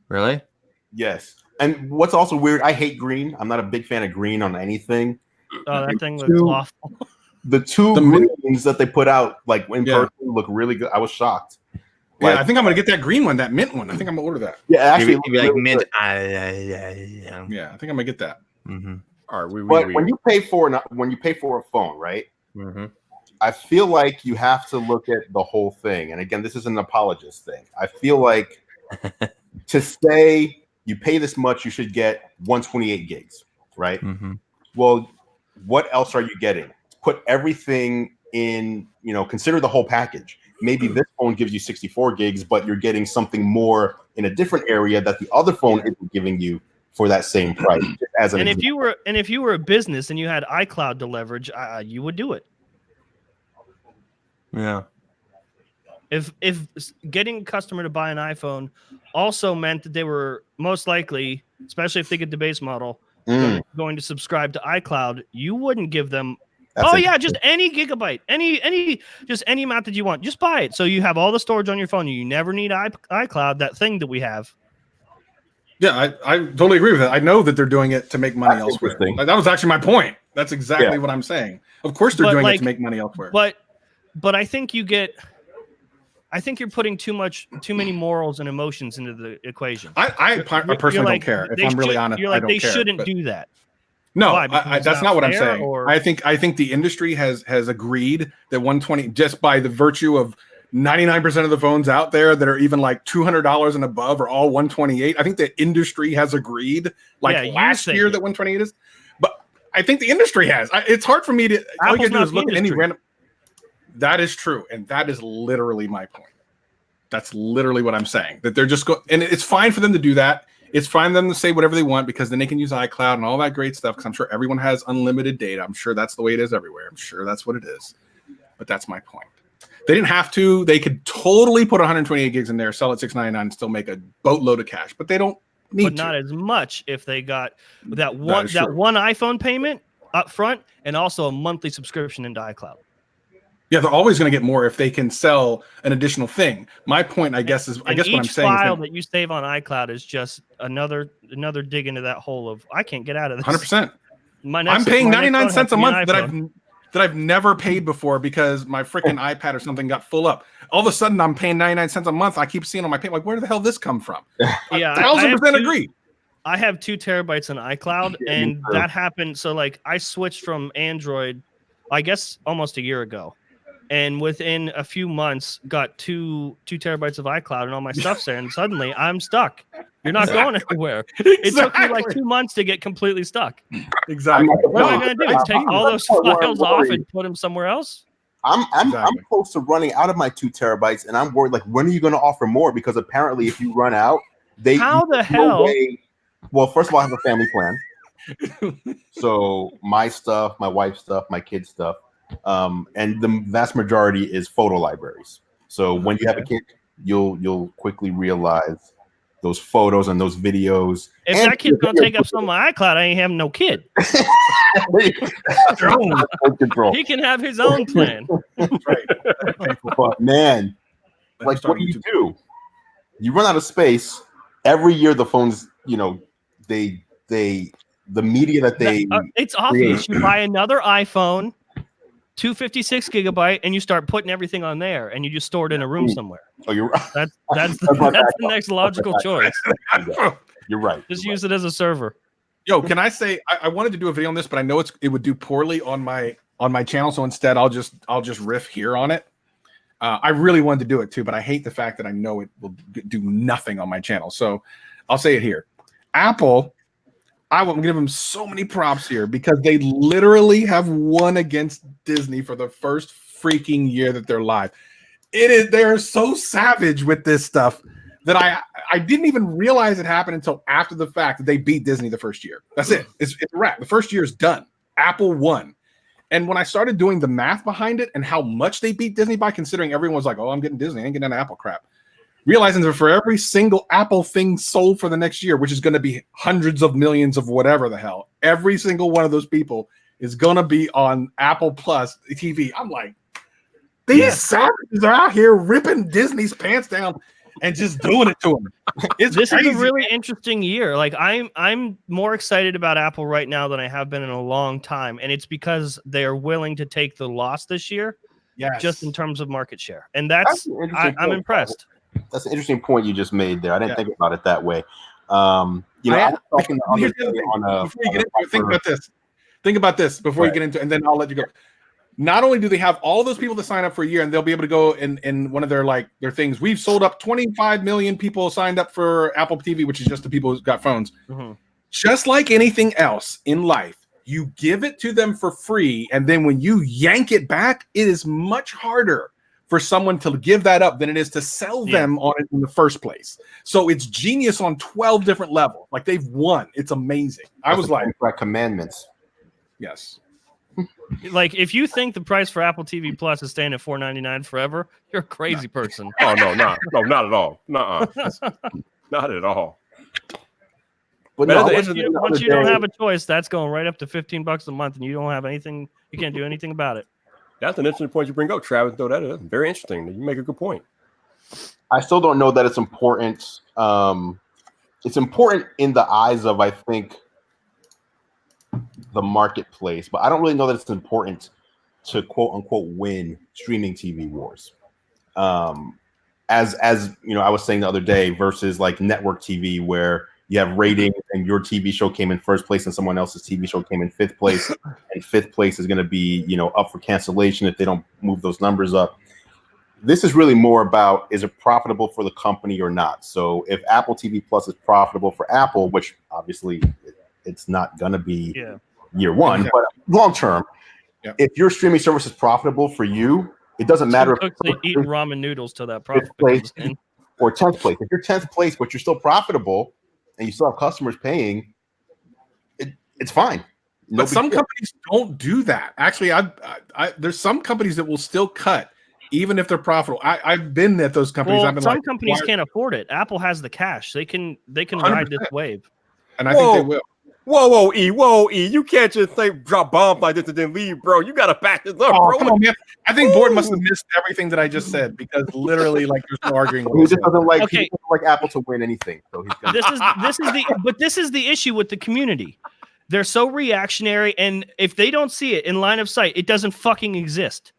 Speaker 2: Really?
Speaker 6: Yes. And what's also weird, I hate green. I'm not a big fan of green on anything.
Speaker 7: Oh, that thing looks awful.
Speaker 6: The two greens that they put out, like in person, look really good. I was shocked.
Speaker 4: Like, I think I'm gonna get that green one, that mint one. I think I'm gonna order that.
Speaker 6: Yeah, actually,
Speaker 2: maybe like mint.
Speaker 4: Yeah, I think I'm gonna get that.
Speaker 2: Mm-hmm.
Speaker 1: All right,
Speaker 6: but when you pay for a phone, right?
Speaker 2: Mm-hmm.
Speaker 6: I feel like you have to look at the whole thing. And again, this is an apologist thing. I feel like to say you pay this much, you should get 128 gigs, right?
Speaker 2: Mm-hmm.
Speaker 6: Well, what else are you getting? Put everything in, consider the whole package. Maybe this phone gives you 64 gigs, but you're getting something more in a different area that the other phone isn't giving you for that same price.
Speaker 7: If you were a business and you had iCloud to leverage, you would do it.
Speaker 2: Yeah.
Speaker 7: If getting a customer to buy an iPhone also meant that they were most likely, especially if they get the base model, going to subscribe to iCloud, you wouldn't give them. Just any gigabyte, just any amount that you want, just buy it. So you have all the storage on your phone. You never need iCloud, that thing that we have.
Speaker 4: Yeah, I totally agree with that. I know that they're doing it to make money elsewhere. That was actually my point. That's exactly what I'm saying. Of course, they're doing it to make money elsewhere.
Speaker 7: But I think you're putting too many morals and emotions into the equation.
Speaker 4: I personally don't care. If I'm really honest, I don't care.
Speaker 7: They shouldn't do that.
Speaker 4: No, that's not what I'm saying. I think the industry has agreed that 120, just by the virtue of 99% of the phones out there that are even like $200 and above are all 128. I think the industry has agreed last year that 128 is. But I think the industry has. It's hard for me to. All you can do is look at any random. That is true, and that is literally my point. That's literally what I'm saying. That they're just and it's fine for them to do that. It's fine for them to say whatever they want because then they can use iCloud and all that great stuff. Because I'm sure everyone has unlimited data. I'm sure that's the way it is everywhere. I'm sure that's what it is. But that's my point. They didn't have to. They could totally put 128 gigs in there, sell it $699, and still make a boatload of cash. But they don't need to.
Speaker 7: But not as much if they got that one iPhone payment up front and also a monthly subscription into iCloud.
Speaker 4: Yeah, they're always going to get more if they can sell an additional thing. My point, I guess what I'm saying
Speaker 7: each file that you save on iCloud is just another dig into that hole of I can't get out of this.
Speaker 4: 100%. I'm paying 99 cents a month that I've never paid before because my freaking iPad or something got full up. All of a sudden, I'm paying 99 cents a month. I keep seeing on my pay, like, where the hell did this come from?
Speaker 7: Yeah,
Speaker 4: 1,000% agree.
Speaker 7: I have 2 terabytes in iCloud, and that happened. So, I switched from Android, I guess, almost a year ago. and within a few months got 2 terabytes of iCloud and all my stuff's there, and suddenly I'm stuck. You're not going anywhere. It took me like 2 months to get completely stuck.
Speaker 4: Exactly.
Speaker 7: What am I going to do? Take all those files off and put them somewhere else?
Speaker 6: I'm
Speaker 4: Exactly.
Speaker 6: close to running out of my 2 terabytes, and I'm worried. Like, when are you going to offer more? Because apparently, if you run out,
Speaker 7: How the hell?
Speaker 6: Well, first of all, I have a family plan. So my stuff, my wife's stuff, my kids' stuff, and the vast majority is photo libraries. So when you have a kid, you'll quickly realize those photos and those videos.
Speaker 7: If that kid's gonna take up some of my iCloud, I ain't having no kid.
Speaker 6: Control.
Speaker 7: He can have his own plan.
Speaker 4: Right.
Speaker 6: But man, like, what do you do? You run out of space. Every year, the phones, you know, the media that they
Speaker 7: it's obvious. You buy another iPhone, 256 gigabyte, and you start putting everything on there, and you just store it in a room somewhere.
Speaker 6: Oh, you're right.
Speaker 7: That's the next logical choice.
Speaker 6: You're right.
Speaker 7: Just use it as a server.
Speaker 4: Yo, can I say I wanted to do a video on this, but I know it would do poorly on my channel, so instead I'll just riff here on it. I really wanted to do it too, but I hate the fact that I know it will do nothing on my channel. So I'll say it here. Apple, I will give them so many props here because they literally have won against Disney for the first freaking year that they're live. They're so savage with this stuff that I didn't even realize it happened until after the fact that they beat Disney the first year. That's it. It's a wrap. The first year is done. Apple won. And when I started doing the math behind it and how much they beat Disney by, considering everyone was like, oh, I'm getting Disney, I ain't getting that Apple crap. Realizing that for every single Apple thing sold for the next year, which is going to be hundreds of millions of whatever the hell, every single one of those people is going to be on Apple Plus TV. I'm like, these savages are out here ripping Disney's pants down and just doing it to them. This
Speaker 7: is a really interesting year. Like I'm more excited about Apple right now than I have been in a long time, and it's because they are willing to take the loss this year, just in terms of market share, and I'm impressed.
Speaker 6: That's an interesting point you just made there. I didn't think about it that way. You know, I was talking the other day on
Speaker 4: before you get into it, think about this. Think about this before you get into it, and then I'll let you go. Not only do they have all those people that sign up for a year, and they'll be able to go in one of their things. We've sold up 25 million people signed up for Apple TV, which is just the people who've got phones. Mm-hmm. Just like anything else in life, you give it to them for free, and then when you yank it back, it is much harder for someone to give that up than it is to sell them on it in the first place. So it's genius on 12 different levels. Like, they've won. It's amazing. I was like,
Speaker 6: commandments.
Speaker 4: Yes.
Speaker 7: Like, if you think the price for Apple TV Plus is staying at $4.99 forever, you're a crazy person.
Speaker 1: Oh no, not at all. Nuh-uh. Not at all.
Speaker 6: But
Speaker 7: once you don't have a choice, that's going right up to $15 a month, and you don't have anything. You can't do anything about it.
Speaker 1: That's an interesting point you bring up, Travis. Though that's very interesting. You make a good point.
Speaker 6: I still don't know that it's important. It's important in the eyes of, I think, the marketplace, but I don't really know that it's important to quote unquote win streaming TV wars. As you know, I was saying the other day, versus like network TV, where you have ratings and your TV show came in first place and someone else's TV show came in fifth place, and fifth place is going to be, you know, up for cancellation if they don't move those numbers up. This is really more about, is it profitable for the company or not? So if Apple TV Plus is profitable for Apple, which obviously it's not going to be year one, but long term, if your streaming service is profitable for you, it doesn't matter if
Speaker 7: they eat ramen noodles till that profit
Speaker 6: place
Speaker 7: comes in.
Speaker 6: Or 10th place. If you're 10th place, but you're still profitable and you still have customers paying, it's fine.
Speaker 4: But some companies don't do that. Actually, there's some companies that will still cut even if they're profitable. I've been at those companies.
Speaker 7: Well,
Speaker 4: I've been
Speaker 7: some companies can't afford it. Apple has the cash. They can ride this wave.
Speaker 4: And I think they will.
Speaker 1: Whoa, E. You can't just drop bombs like this and then leave, bro. You got to back this up, bro.
Speaker 4: Come on, man. I think Board must have missed everything that I just said, because literally, like, there's no arguing.
Speaker 6: He just doesn't like Apple to win anything. So he's gonna...
Speaker 7: This is the issue with the community. They're so reactionary, and if they don't see it in line of sight, it doesn't fucking exist.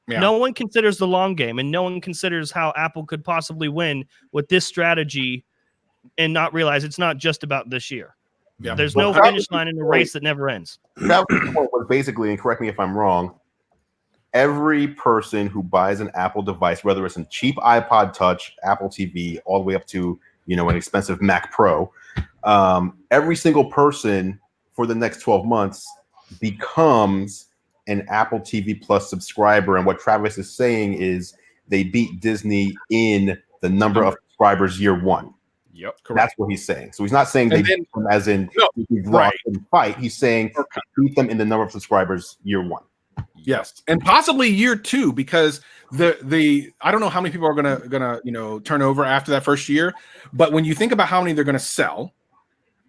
Speaker 7: Yeah. No one considers the long game, and no one considers how Apple could possibly win with this strategy, and not realize it's not just about this year. Yeah. There's no finish line in a race that never ends.
Speaker 6: That point was basically, and correct me if I'm wrong, every person who buys an Apple device, whether it's a cheap iPod Touch, Apple TV, all the way up to an expensive Mac Pro, every single person for the next 12 months becomes an Apple TV Plus subscriber. And what Travis is saying is they beat Disney in the number of subscribers year one.
Speaker 1: Yep,
Speaker 6: that's what he's saying. So he's not saying they beat them as in fight. He's saying they beat them in the number of subscribers year one.
Speaker 4: Yes, and possibly year two, because the I don't know how many people are gonna turn over after that first year, but when you think about how many they're gonna sell,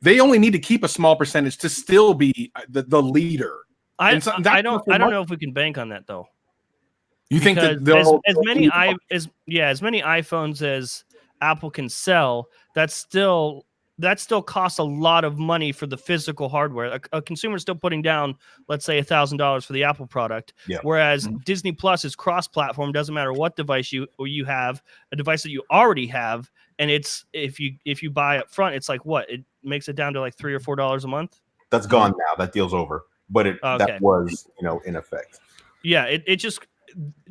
Speaker 4: they only need to keep a small percentage to still be the leader.
Speaker 7: I don't know if we can bank on that though.
Speaker 4: You think that
Speaker 7: as many iPhones as Apple can sell, that still costs a lot of money for the physical hardware. A consumer is still putting down, let's say, $1,000 for the Apple product, whereas Disney Plus is cross-platform. Doesn't matter what device you have, a device that you already have, and it's if you buy up front, it's like what it makes it down to like $3 or $4 a month.
Speaker 6: That's gone now. That deal's over, but that was in effect.
Speaker 7: Yeah, it just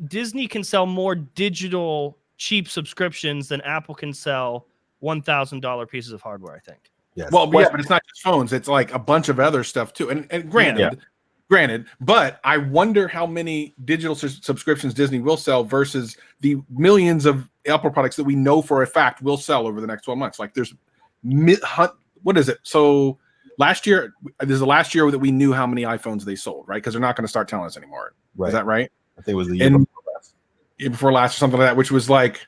Speaker 7: Disney can sell more digital cheap subscriptions than Apple can sell $1,000 pieces of hardware, I think.
Speaker 4: Yes. Well, yeah, but it's not just phones. It's like a bunch of other stuff too. And granted, but I wonder how many digital subscriptions Disney will sell versus the millions of Apple products that we know for a fact will sell over the next 12 months. Like there's what is it? So last year, this is the last year that we knew how many iPhones they sold, right? Because they're not going to start telling us anymore. Right. Is that right?
Speaker 6: I think it was the year
Speaker 4: before last or something like that, which was like,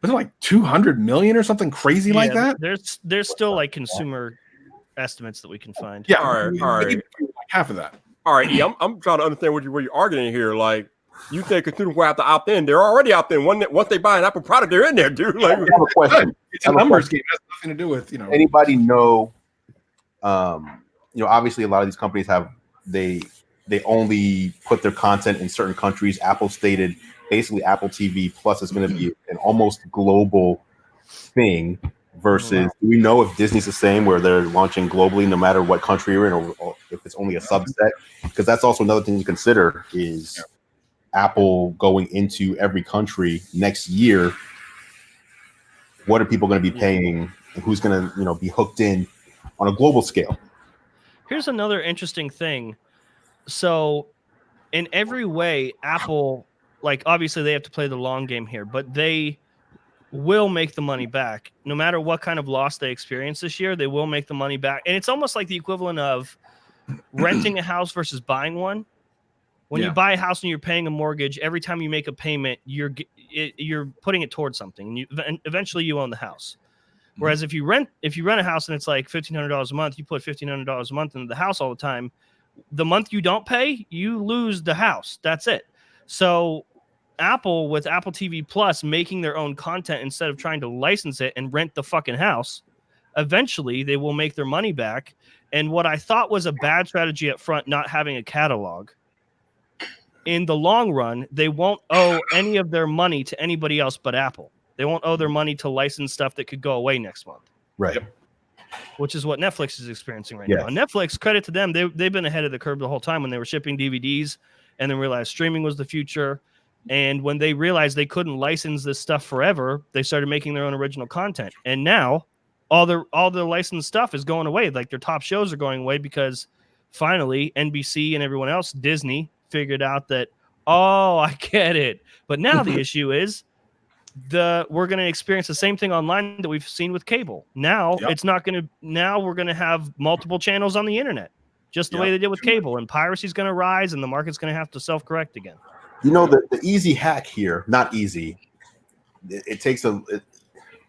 Speaker 4: was it like 200 million or something crazy like that?
Speaker 7: There's still like consumer estimates that we can find.
Speaker 4: Yeah,
Speaker 1: all right.
Speaker 4: Like half of that.
Speaker 1: All right, yeah, I'm trying to understand what you're arguing here. Like, you think consumers will have to opt in? They're already opt in. Once they buy an Apple product, they're in there, dude. Like,
Speaker 6: I have a question.
Speaker 4: It's a numbers game. It has nothing to do with
Speaker 6: Anybody know? Obviously, a lot of these companies have they only put their content in certain countries. Apple stated basically Apple TV Plus is going to be an almost global thing. Versus, do we know if Disney's the same, where they're launching globally no matter what country you're in, or if it's only a subset? Because that's also another thing to consider is Apple going into every country next year. What are people going to be paying, and who's going to be hooked in on a global scale?
Speaker 7: Here's another interesting thing. So, in every way, Apple, like obviously they have to play the long game here, but they will make the money back no matter what kind of loss they experience this year. They will make the money back, and it's almost like the equivalent of renting a house versus buying one. When you buy a house and you're paying a mortgage, every time you make a payment, you're putting it towards something, and eventually you own the house. Whereas if you rent a house and it's like $1,500 a month, you put $1,500 a month into the house all the time. The month you don't pay, you lose the house. That's it. So Apple, with Apple TV Plus making their own content instead of trying to license it and rent the fucking house, eventually they will make their money back. And what I thought was a bad strategy up front, not having a catalog, in the long run, they won't owe any of their money to anybody else but Apple. They won't owe their money to license stuff that could go away next month.
Speaker 6: Right.
Speaker 7: Which is what Netflix is experiencing right now. And Netflix, credit to them, they've been ahead of the curve the whole time when they were shipping DVDs and then realized streaming was the future. And when they realized they couldn't license this stuff forever, they started making their own original content. And now all the licensed stuff is going away. Like their top shows are going away because finally NBC and everyone else, Disney, figured out that, I get it. But now the issue is we're going to experience the same thing online that we've seen with cable. Now we're going to have multiple channels on the internet, just the way they did with cable, and piracy is going to rise and the market's going to have to self-correct again.
Speaker 6: The easy hack here, not easy. It takes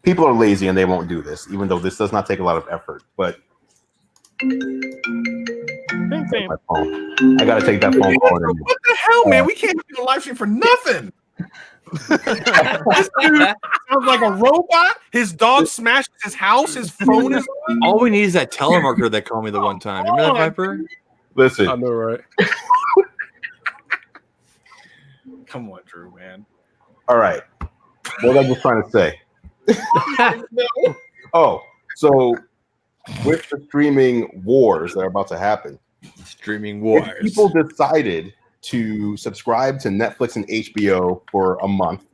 Speaker 6: people are lazy and they won't do this, even though this does not take a lot of effort. But I gotta take that phone call.
Speaker 4: What the hell, man? We can't do a live stream for nothing. This dude sounds like a robot. His dog smashed his house. His phone is on.
Speaker 2: All we need is that telemarketer that called me the one time. Remember that, Viper?
Speaker 6: Listen,
Speaker 1: I know, right?
Speaker 4: Come on, Drew, man.
Speaker 6: All right. What I was trying to say. So with the streaming wars that are about to happen,
Speaker 2: streaming wars,
Speaker 6: people decided to subscribe to Netflix and HBO for a month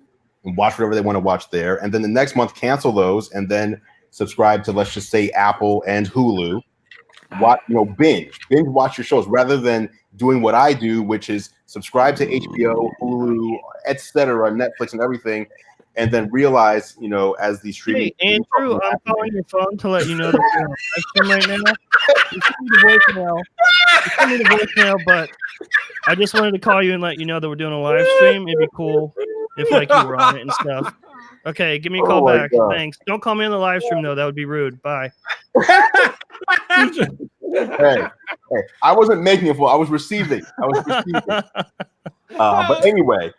Speaker 6: and watch whatever they want to watch there, and then the next month cancel those, and then subscribe to, let's just say, Apple and Hulu. Binge watch your shows rather than doing what I do, which is subscribe to HBO, Hulu, etc., Netflix, and everything, and then realize, as these streaming.
Speaker 7: Hey, Andrew, I'm calling your phone to let you know that you're on live stream right now. You send me the voicemail, but I just wanted to call you and let you know that we're doing a live stream. It'd be cool if you were on it and stuff. Okay, give me a call back.
Speaker 6: God.
Speaker 7: Thanks. Don't call me on the live stream though. That would be rude. Bye.
Speaker 6: Hey, I wasn't making it for. I was receiving. But anyway,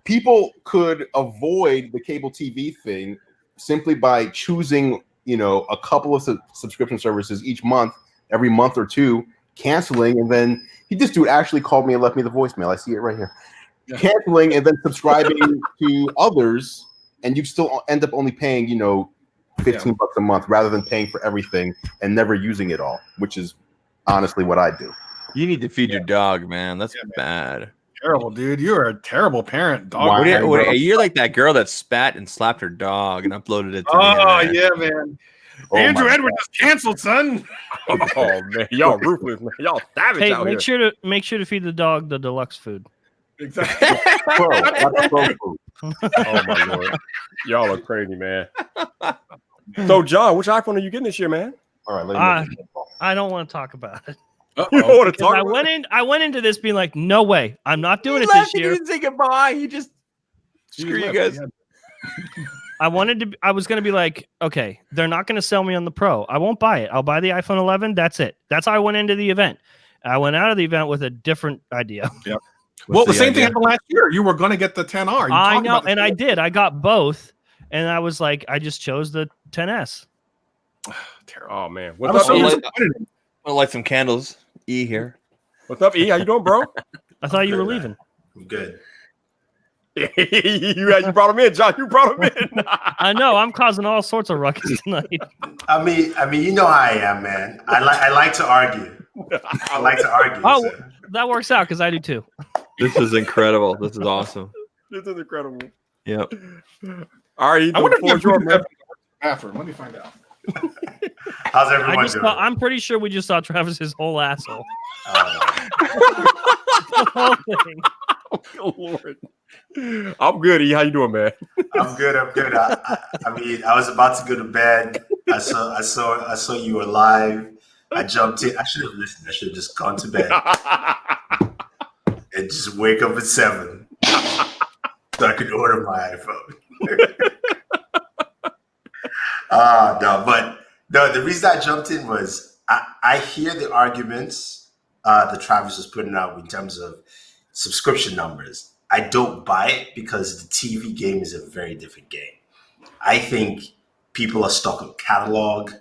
Speaker 6: people could avoid the cable TV thing simply by choosing, a couple of subscription services each month, every month or two, canceling, and then this dude actually called me and left me the voicemail. I see it right here. Yeah. Canceling and then subscribing to others, and you still end up only paying, $15 a month rather than paying for everything and never using it all, which is honestly what I do.
Speaker 2: You need to feed your dog, man. That's bad.
Speaker 4: Terrible, dude. You're a terrible parent, dog.
Speaker 2: You're like that girl that spat and slapped her dog and uploaded it to
Speaker 4: the internet. Man. Andrew Edwards is canceled, son.
Speaker 1: Oh man, y'all ruthless, man. Y'all savage out here.
Speaker 7: Make sure to feed the dog the deluxe food.
Speaker 4: Exactly.
Speaker 1: That's pro food. Oh my lord, y'all are crazy, man. So, John, which iPhone are you getting this year, man?
Speaker 6: All right,
Speaker 7: I don't want to talk about it.
Speaker 1: You don't want to talk.
Speaker 7: I went into this being like, no way, I'm not doing it this year.
Speaker 2: He didn't say goodbye. He just screw you guys.
Speaker 7: I was going to be like, okay, they're not going to sell me on the Pro. I won't buy it. I'll buy the iPhone 11. That's it. That's how I went into the event. I went out of the event with a different idea.
Speaker 4: Yep. Well, the same thing happened last year. You were going to get the 10R.
Speaker 7: I know, and I did. I got both, and I was like, I just chose the 10S.
Speaker 1: Terrible. Oh man,
Speaker 2: I'll light some candles. E here.
Speaker 1: What's up, E? How you doing, bro?
Speaker 7: I thought you were leaving.
Speaker 6: I'm good.
Speaker 1: you brought him in, John. You brought him in.
Speaker 7: I know. I'm causing all sorts of ruckus tonight.
Speaker 8: I mean, you know how I am, man. I like to argue. I like to argue.
Speaker 7: Oh, so. That works out because I do too.
Speaker 2: This is incredible. This is awesome.
Speaker 1: This is incredible.
Speaker 2: Yep.
Speaker 1: All right,
Speaker 4: I wonder if you have bathroom. Let me find out.
Speaker 8: How's everyone doing?
Speaker 7: I'm pretty sure we just saw Travis's whole asshole. The whole thing.
Speaker 1: Oh Lord. I'm good. E, how you doing, man?
Speaker 8: I'm good. I mean, I was about to go to bed. I saw you were live. I jumped in. I should have listened. I should have just gone to bed and just wake up at 7 so I could order my iPhone. The reason I jumped in was I hear the arguments that Travis was putting out in terms of subscription numbers. I don't buy it because the TV game is a very different game. I think people are stuck on catalog.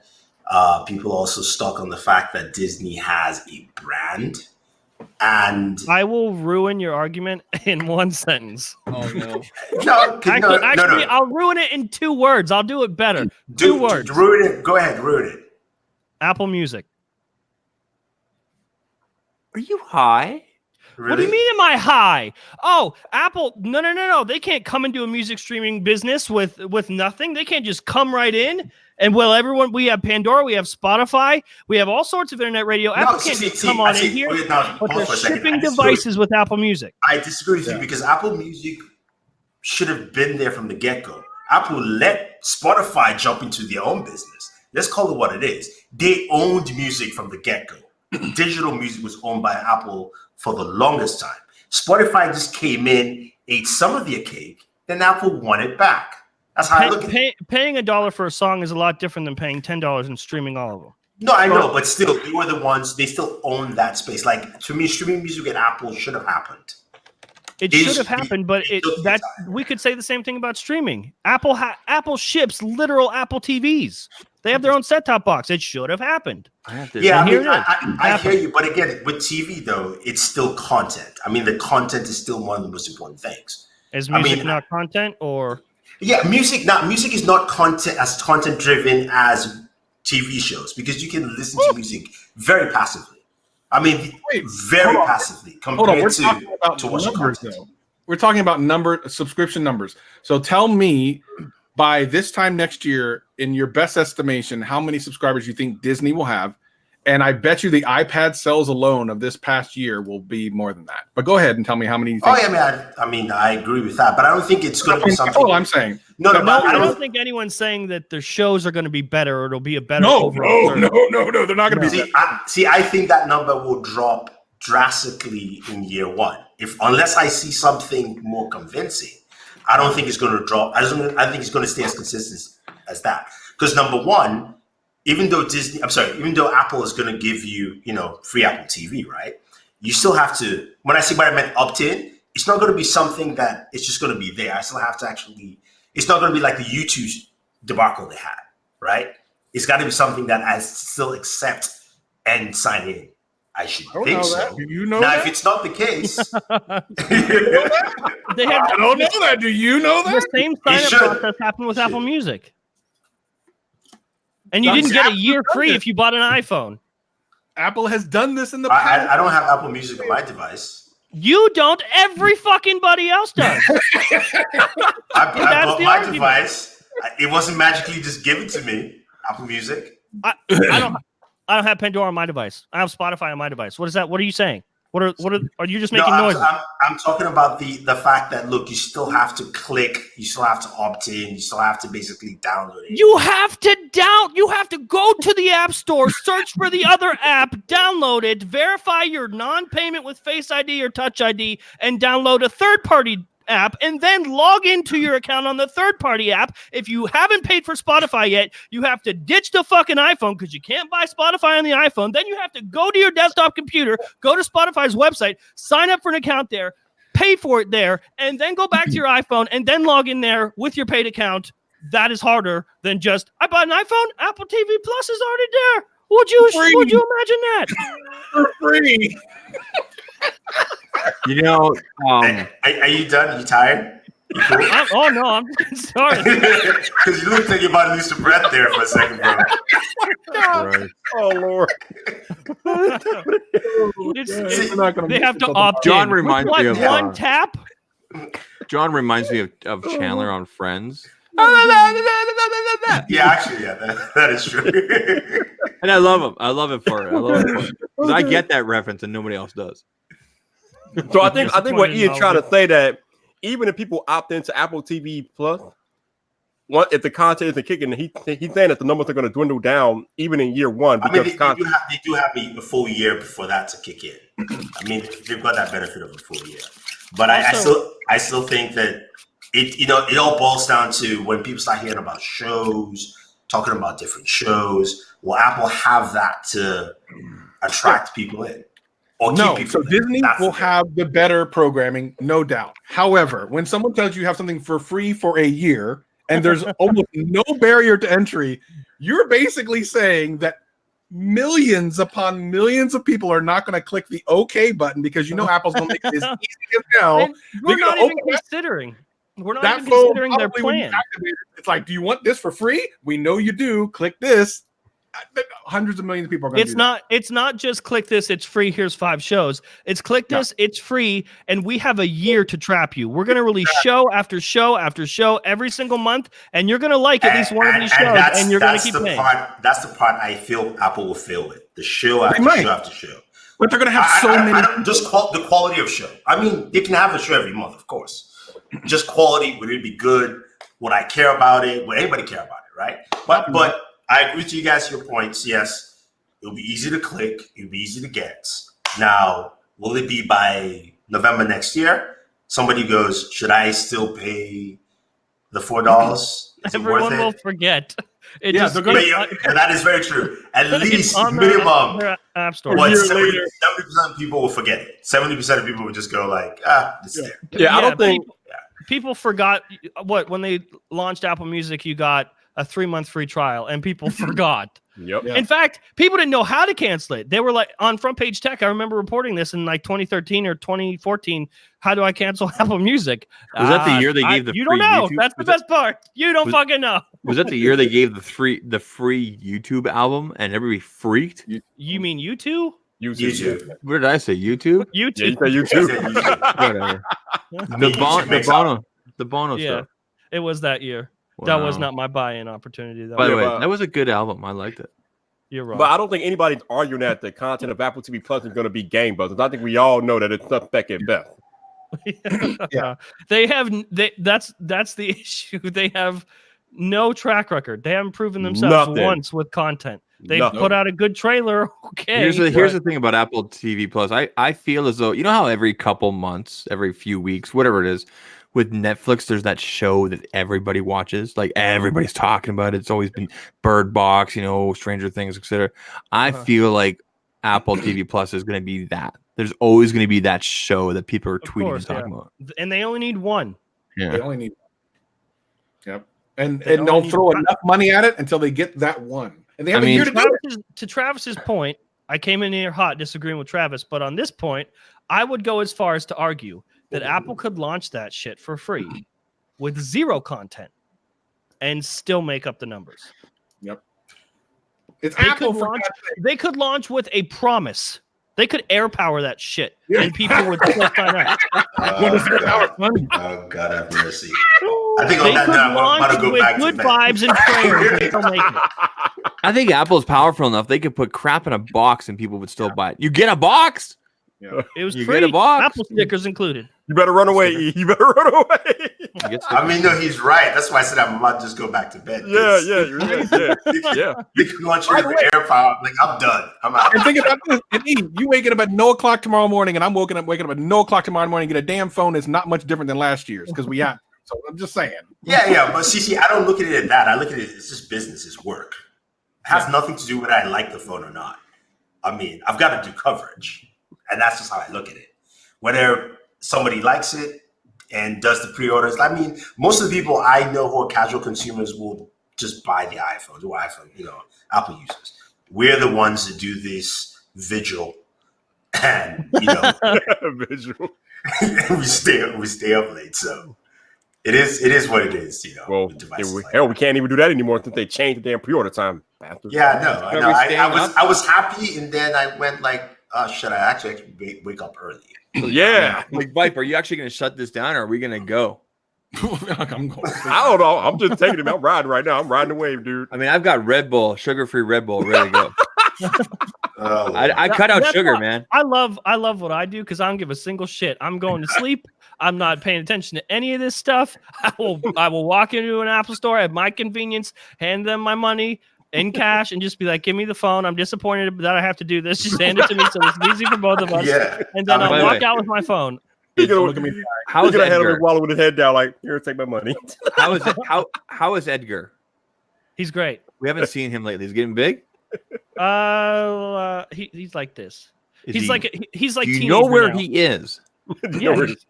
Speaker 8: People are also stuck on the fact that Disney has a brand. And
Speaker 7: I will ruin your argument in one sentence.
Speaker 2: Oh no!
Speaker 8: No.
Speaker 7: I'll ruin it in 2 words. I'll do it better. 2 words.
Speaker 8: Ruin it. Go ahead, ruin it.
Speaker 7: Apple Music.
Speaker 2: Are you high?
Speaker 8: Really?
Speaker 7: What do you mean am I high? Oh, Apple. No. They can't come into a music streaming business with nothing. They can't just come right in. And we have Pandora, we have Spotify, we have all sorts of internet radio. Apple can't just come on in here. But they're shipping devices with Apple Music.
Speaker 8: I disagree with you because Apple Music should have been there from the get-go. Apple let Spotify jump into their own business. Let's call it what it is. They owned music from the get-go. Digital music was owned by Apple for the longest time. Spotify just came in, ate some of their cake, then Apple won it back. That's how I look at it.
Speaker 7: Paying $1 for a song is a lot different than paying $10 and streaming all of them.
Speaker 8: No, I know, but still, they were the ones, they still own that space. Like, to me, streaming music at Apple should have happened.
Speaker 7: It should have happened, but we could say the same thing about streaming. Apple ships literal Apple TVs. They have their own set-top box. It should have happened.
Speaker 8: I hear you, but again, with TV though, it's still content. I mean, the content is still one of the most important things.
Speaker 7: Is music not content, or?
Speaker 8: Yeah, music is not content driven as TV shows because you can listen to music very passively. I mean,
Speaker 4: Wait,
Speaker 8: very
Speaker 4: hold on.
Speaker 8: passively
Speaker 4: Hold on,
Speaker 8: compared
Speaker 4: we're talking about
Speaker 8: to watching
Speaker 4: numbers
Speaker 8: content.
Speaker 4: though. We're talking about subscription numbers. So tell me, by this time next year, in your best estimation, how many subscribers you think Disney will have? And I bet you the iPad sales alone of this past year will be more than that. But go ahead and tell me how many you think.
Speaker 8: Oh yeah, man. I mean, I agree with that, but I don't think it's going to be something.
Speaker 4: That's all I'm saying.
Speaker 8: No,
Speaker 7: No,
Speaker 8: but
Speaker 7: I don't think anyone's saying that their shows are going to be better or it'll be a better
Speaker 4: No,
Speaker 7: overall service.
Speaker 4: no. They're not going to be.
Speaker 8: I think that number will drop drastically in year one. Unless I see something more convincing, I don't think it's going to drop. I think it's going to stay as consistent as that. Because number one, even though Apple is going to give you, free Apple TV, right? You still have to. When I meant opt-in, it's not going to be something that it's just going to be there. I still have to actually. It's not going to be like the YouTube debacle they had, right? It's got to be something that I still accept and sign in. I should think so.
Speaker 4: Do you know
Speaker 8: now,
Speaker 4: that?
Speaker 8: if it's not the case,
Speaker 7: They had
Speaker 4: I don't know that. Do you know that?
Speaker 7: the same sign-up process happened with Apple Music. And you didn't get a year free if you bought an iPhone.
Speaker 4: Apple has done this in the past.
Speaker 8: I don't have Apple Music on my device.
Speaker 7: You don't. Every fucking buddy else does.
Speaker 8: I bought my device. It wasn't magically just given to me. Apple Music.
Speaker 7: I don't have Pandora on my device. I have Spotify on my device. What is that? What are you saying? Are you just making noises?
Speaker 8: I'm talking about the fact that, look, you still have to click, you still have to opt in, you still have to basically download it.
Speaker 7: You have to go to the App Store, search for the other app, download it, verify your non-payment with Face ID or Touch ID, and download a third-party app, and then log into your account on the third-party app. If you haven't paid for Spotify yet, you have to ditch the fucking iPhone because you can't buy Spotify on the iPhone. Then you have to go to your desktop computer, go to Spotify's website, sign up for an account there, pay for it there, and then go back to your iPhone and then log in there with your paid account. That is harder than just, I bought an iPhone, Apple TV Plus is already there. Would you imagine that?
Speaker 4: For free.
Speaker 2: You know,
Speaker 8: Are you done? You tired? You cool?
Speaker 7: No, I'm just getting started.
Speaker 8: Because you look like you're about to lose some breath there for a second, bro.
Speaker 2: right.
Speaker 1: Oh Lord.
Speaker 7: They have to opt
Speaker 2: John
Speaker 7: in.
Speaker 2: reminds me of
Speaker 7: one tap.
Speaker 2: John reminds me of Chandler on Friends.
Speaker 8: Yeah, actually, that is true.
Speaker 2: And I love him. I love it for it. Because I get that reference and nobody else does.
Speaker 1: So I think what Ian trying to say that even if people opt into Apple TV Plus, if the content isn't kicking, he's saying that the numbers are going to dwindle down even in year one. Because
Speaker 8: they do have a full year before that to kick in. I mean, they've got that benefit of a full year. But I still think that it all boils down to when people start hearing about shows, talking about different shows. Will Apple have that to attract people in?
Speaker 4: No, so Disney will have the better programming, no doubt. However, when someone tells you have something for free for a year and there's almost no barrier to entry, you're basically saying that millions upon millions of people are not going to click the OK button because Apple's going to make it as easy as hell.
Speaker 7: We're not even considering. We're not even considering their plan.
Speaker 4: It's like, do you want this for free? We know you do. Click this. Hundreds of millions of people are going to do that.
Speaker 7: It's not just click this, it's free, here's 5 shows. It's click this, it's free, and we have a year to trap you. We're going to release show after show after show every single month, and you're going to like at least one of these shows, and you're going to keep paying.
Speaker 8: That's the part I feel Apple will fail with. The show after show after show.
Speaker 4: But they're going to have many.
Speaker 8: Just the quality of show. I mean, they can have a show every month, of course. Just quality, would it be good? Would I care about it? Would anybody care about it, right? But I agree with you guys, your points. Yes, it'll be easy to click. It'll be easy to get. Now, will it be by November next year? Somebody goes, should I still pay the $4?
Speaker 7: Everyone will forget.
Speaker 8: That is very true. At least minimum.
Speaker 7: App Store.
Speaker 8: 70% of people will forget it. 70% of people will just go like, it's there.
Speaker 1: Yeah, I don't think
Speaker 7: people forgot when they launched Apple Music, you got a 3-month free trial, and people forgot.
Speaker 1: Yep.
Speaker 7: In fact, people didn't know how to cancel it. They were like on Front Page Tech. I remember reporting this in like 2013 or 2014. How do I cancel Apple Music?
Speaker 2: Was that the year they gave the free?
Speaker 7: You don't know.
Speaker 2: YouTube?
Speaker 7: That's the best part. You don't fucking know.
Speaker 2: Was that the year they gave the free YouTube album and everybody freaked?
Speaker 7: You mean U2?
Speaker 8: YouTube.
Speaker 2: What did I say? YouTube?
Speaker 1: Yeah, you
Speaker 7: YouTube.
Speaker 1: say
Speaker 8: He
Speaker 1: YouTube.
Speaker 8: said YouTube.
Speaker 2: Whatever.
Speaker 8: I mean, YouTube makes up.
Speaker 2: The Bono
Speaker 7: Yeah,
Speaker 2: stuff.
Speaker 7: it was that year. That was
Speaker 2: Wow.
Speaker 7: not my buy-in opportunity, though.
Speaker 2: By the
Speaker 1: Yeah,
Speaker 2: way,
Speaker 1: but-
Speaker 2: that was a good album. I liked it.
Speaker 7: You're wrong.
Speaker 1: But I don't think anybody's arguing that the content of Apple TV Plus is going to be gangbusters. I think we all know that it's suspect at best.
Speaker 4: Yeah.
Speaker 7: That's the issue. They have no track record. They haven't proven themselves
Speaker 1: Nothing.
Speaker 7: once with content. They've
Speaker 1: Nothing.
Speaker 7: put out a good trailer. Okay.
Speaker 2: Here's the
Speaker 7: but-
Speaker 2: thing about Apple TV Plus. I feel as though, you know how every couple months, every few weeks, whatever it is, with Netflix, there's that show that everybody watches. Like everybody's talking about it. It's always been Bird Box, Stranger Things, etc. I feel like Apple TV Plus is going to be that. There's always going to be that show that people are tweeting
Speaker 7: course,
Speaker 2: and talking about.
Speaker 7: and they only need one.
Speaker 4: They
Speaker 2: Yeah.
Speaker 4: only need. Yep. And
Speaker 7: They
Speaker 4: they'll
Speaker 7: only need
Speaker 4: throw
Speaker 7: one.
Speaker 4: enough money at it until they get that one. And they have a
Speaker 2: mean,
Speaker 4: year to do it.
Speaker 7: To Travis's point, I came in here hot disagreeing with Travis, but on this point, I would go as far as to argue that Apple could launch that shit for free with zero content and still make up the numbers.
Speaker 4: Yep. It's
Speaker 7: They
Speaker 4: Apple
Speaker 7: could
Speaker 4: for
Speaker 7: launch,
Speaker 4: God's sake.
Speaker 7: they could launch with a promise. They could air power that shit,
Speaker 4: Yeah.
Speaker 7: and people would still sign up.
Speaker 8: Oh, God have mercy. I think
Speaker 7: They
Speaker 8: on that
Speaker 7: could
Speaker 8: note, I'm about
Speaker 7: launch
Speaker 8: to go
Speaker 7: with
Speaker 8: back
Speaker 7: good
Speaker 8: to bed.
Speaker 7: vibes and prayers and still make it.
Speaker 2: I think Apple's powerful enough. They could put crap in a box and people would still buy it. You get a box?
Speaker 7: It was
Speaker 2: You
Speaker 7: free.
Speaker 2: get a box.
Speaker 7: Apple stickers included.
Speaker 1: You better run away, E. You better run away.
Speaker 2: You get
Speaker 8: I mean, no, he's right. That's why I said I'm about to just go back to bed.
Speaker 1: Yeah. Yeah.
Speaker 8: You can launch it with air power. Like, I'm done. I'm out.
Speaker 4: And think about this. And E, you waking up at 9:00 tomorrow morning, and I'm waking up at 9:00 tomorrow morning. Get a damn phone is not much different than last year's because we had. So I'm just saying.
Speaker 8: Yeah, but see, I don't look at it at that. I look at it as just business, it's work. It has nothing to do with whether I like the phone or not. I mean, I've got to do coverage, and that's just how I look at it. Whether somebody likes it and does the pre-orders, I mean, most of the people I know who are casual consumers will just buy the iPhone, Apple users. We're the ones that do this vigil, and
Speaker 1: Visual.
Speaker 8: we stay up late. So it is what it is.
Speaker 1: Well,
Speaker 8: with devices like
Speaker 1: hell, we can't even do that anymore since they changed the damn pre-order time. Bastards.
Speaker 8: Yeah, I know.
Speaker 2: Are we staying
Speaker 8: I was happy, and then I went like, oh shit, I actually wake up early.
Speaker 1: Yeah.
Speaker 2: Like, Viper, are you actually going to shut this down or are we going to go?
Speaker 4: I'm going.
Speaker 1: I don't know. I'm just taking it. I'm riding right now. I'm riding the wave, dude.
Speaker 2: I mean, I've got Red Bull, sugar-free Red Bull, ready to go.
Speaker 8: Oh,
Speaker 2: I cut out
Speaker 7: That's
Speaker 2: sugar,
Speaker 7: why
Speaker 2: man.
Speaker 7: I love what I do because I don't give a single shit. I'm going to sleep. I'm not paying attention to any of this stuff. I will walk into an Apple store at my convenience, hand them my money in cash, and just be like, "Give me the phone. I'm disappointed that I have to do this. Just hand it to me so it's easy for both of us."
Speaker 8: yeah.
Speaker 7: And then
Speaker 2: By
Speaker 7: I'll
Speaker 2: the
Speaker 7: walk
Speaker 2: way-
Speaker 7: out with my phone.
Speaker 1: He's gonna
Speaker 4: Look at me.
Speaker 2: How
Speaker 1: He's
Speaker 2: is
Speaker 1: gonna handle
Speaker 2: Edgar?
Speaker 1: his wallet with his head down, like, here, take my money.
Speaker 2: How is it? How is Edgar?
Speaker 7: He's great.
Speaker 2: We haven't seen him lately. He's getting big.
Speaker 7: He's like this.
Speaker 2: Is
Speaker 7: He's
Speaker 2: he-
Speaker 7: like
Speaker 2: Do you know
Speaker 7: teenager
Speaker 2: where
Speaker 7: now.
Speaker 2: he is?
Speaker 7: Yeah, he's-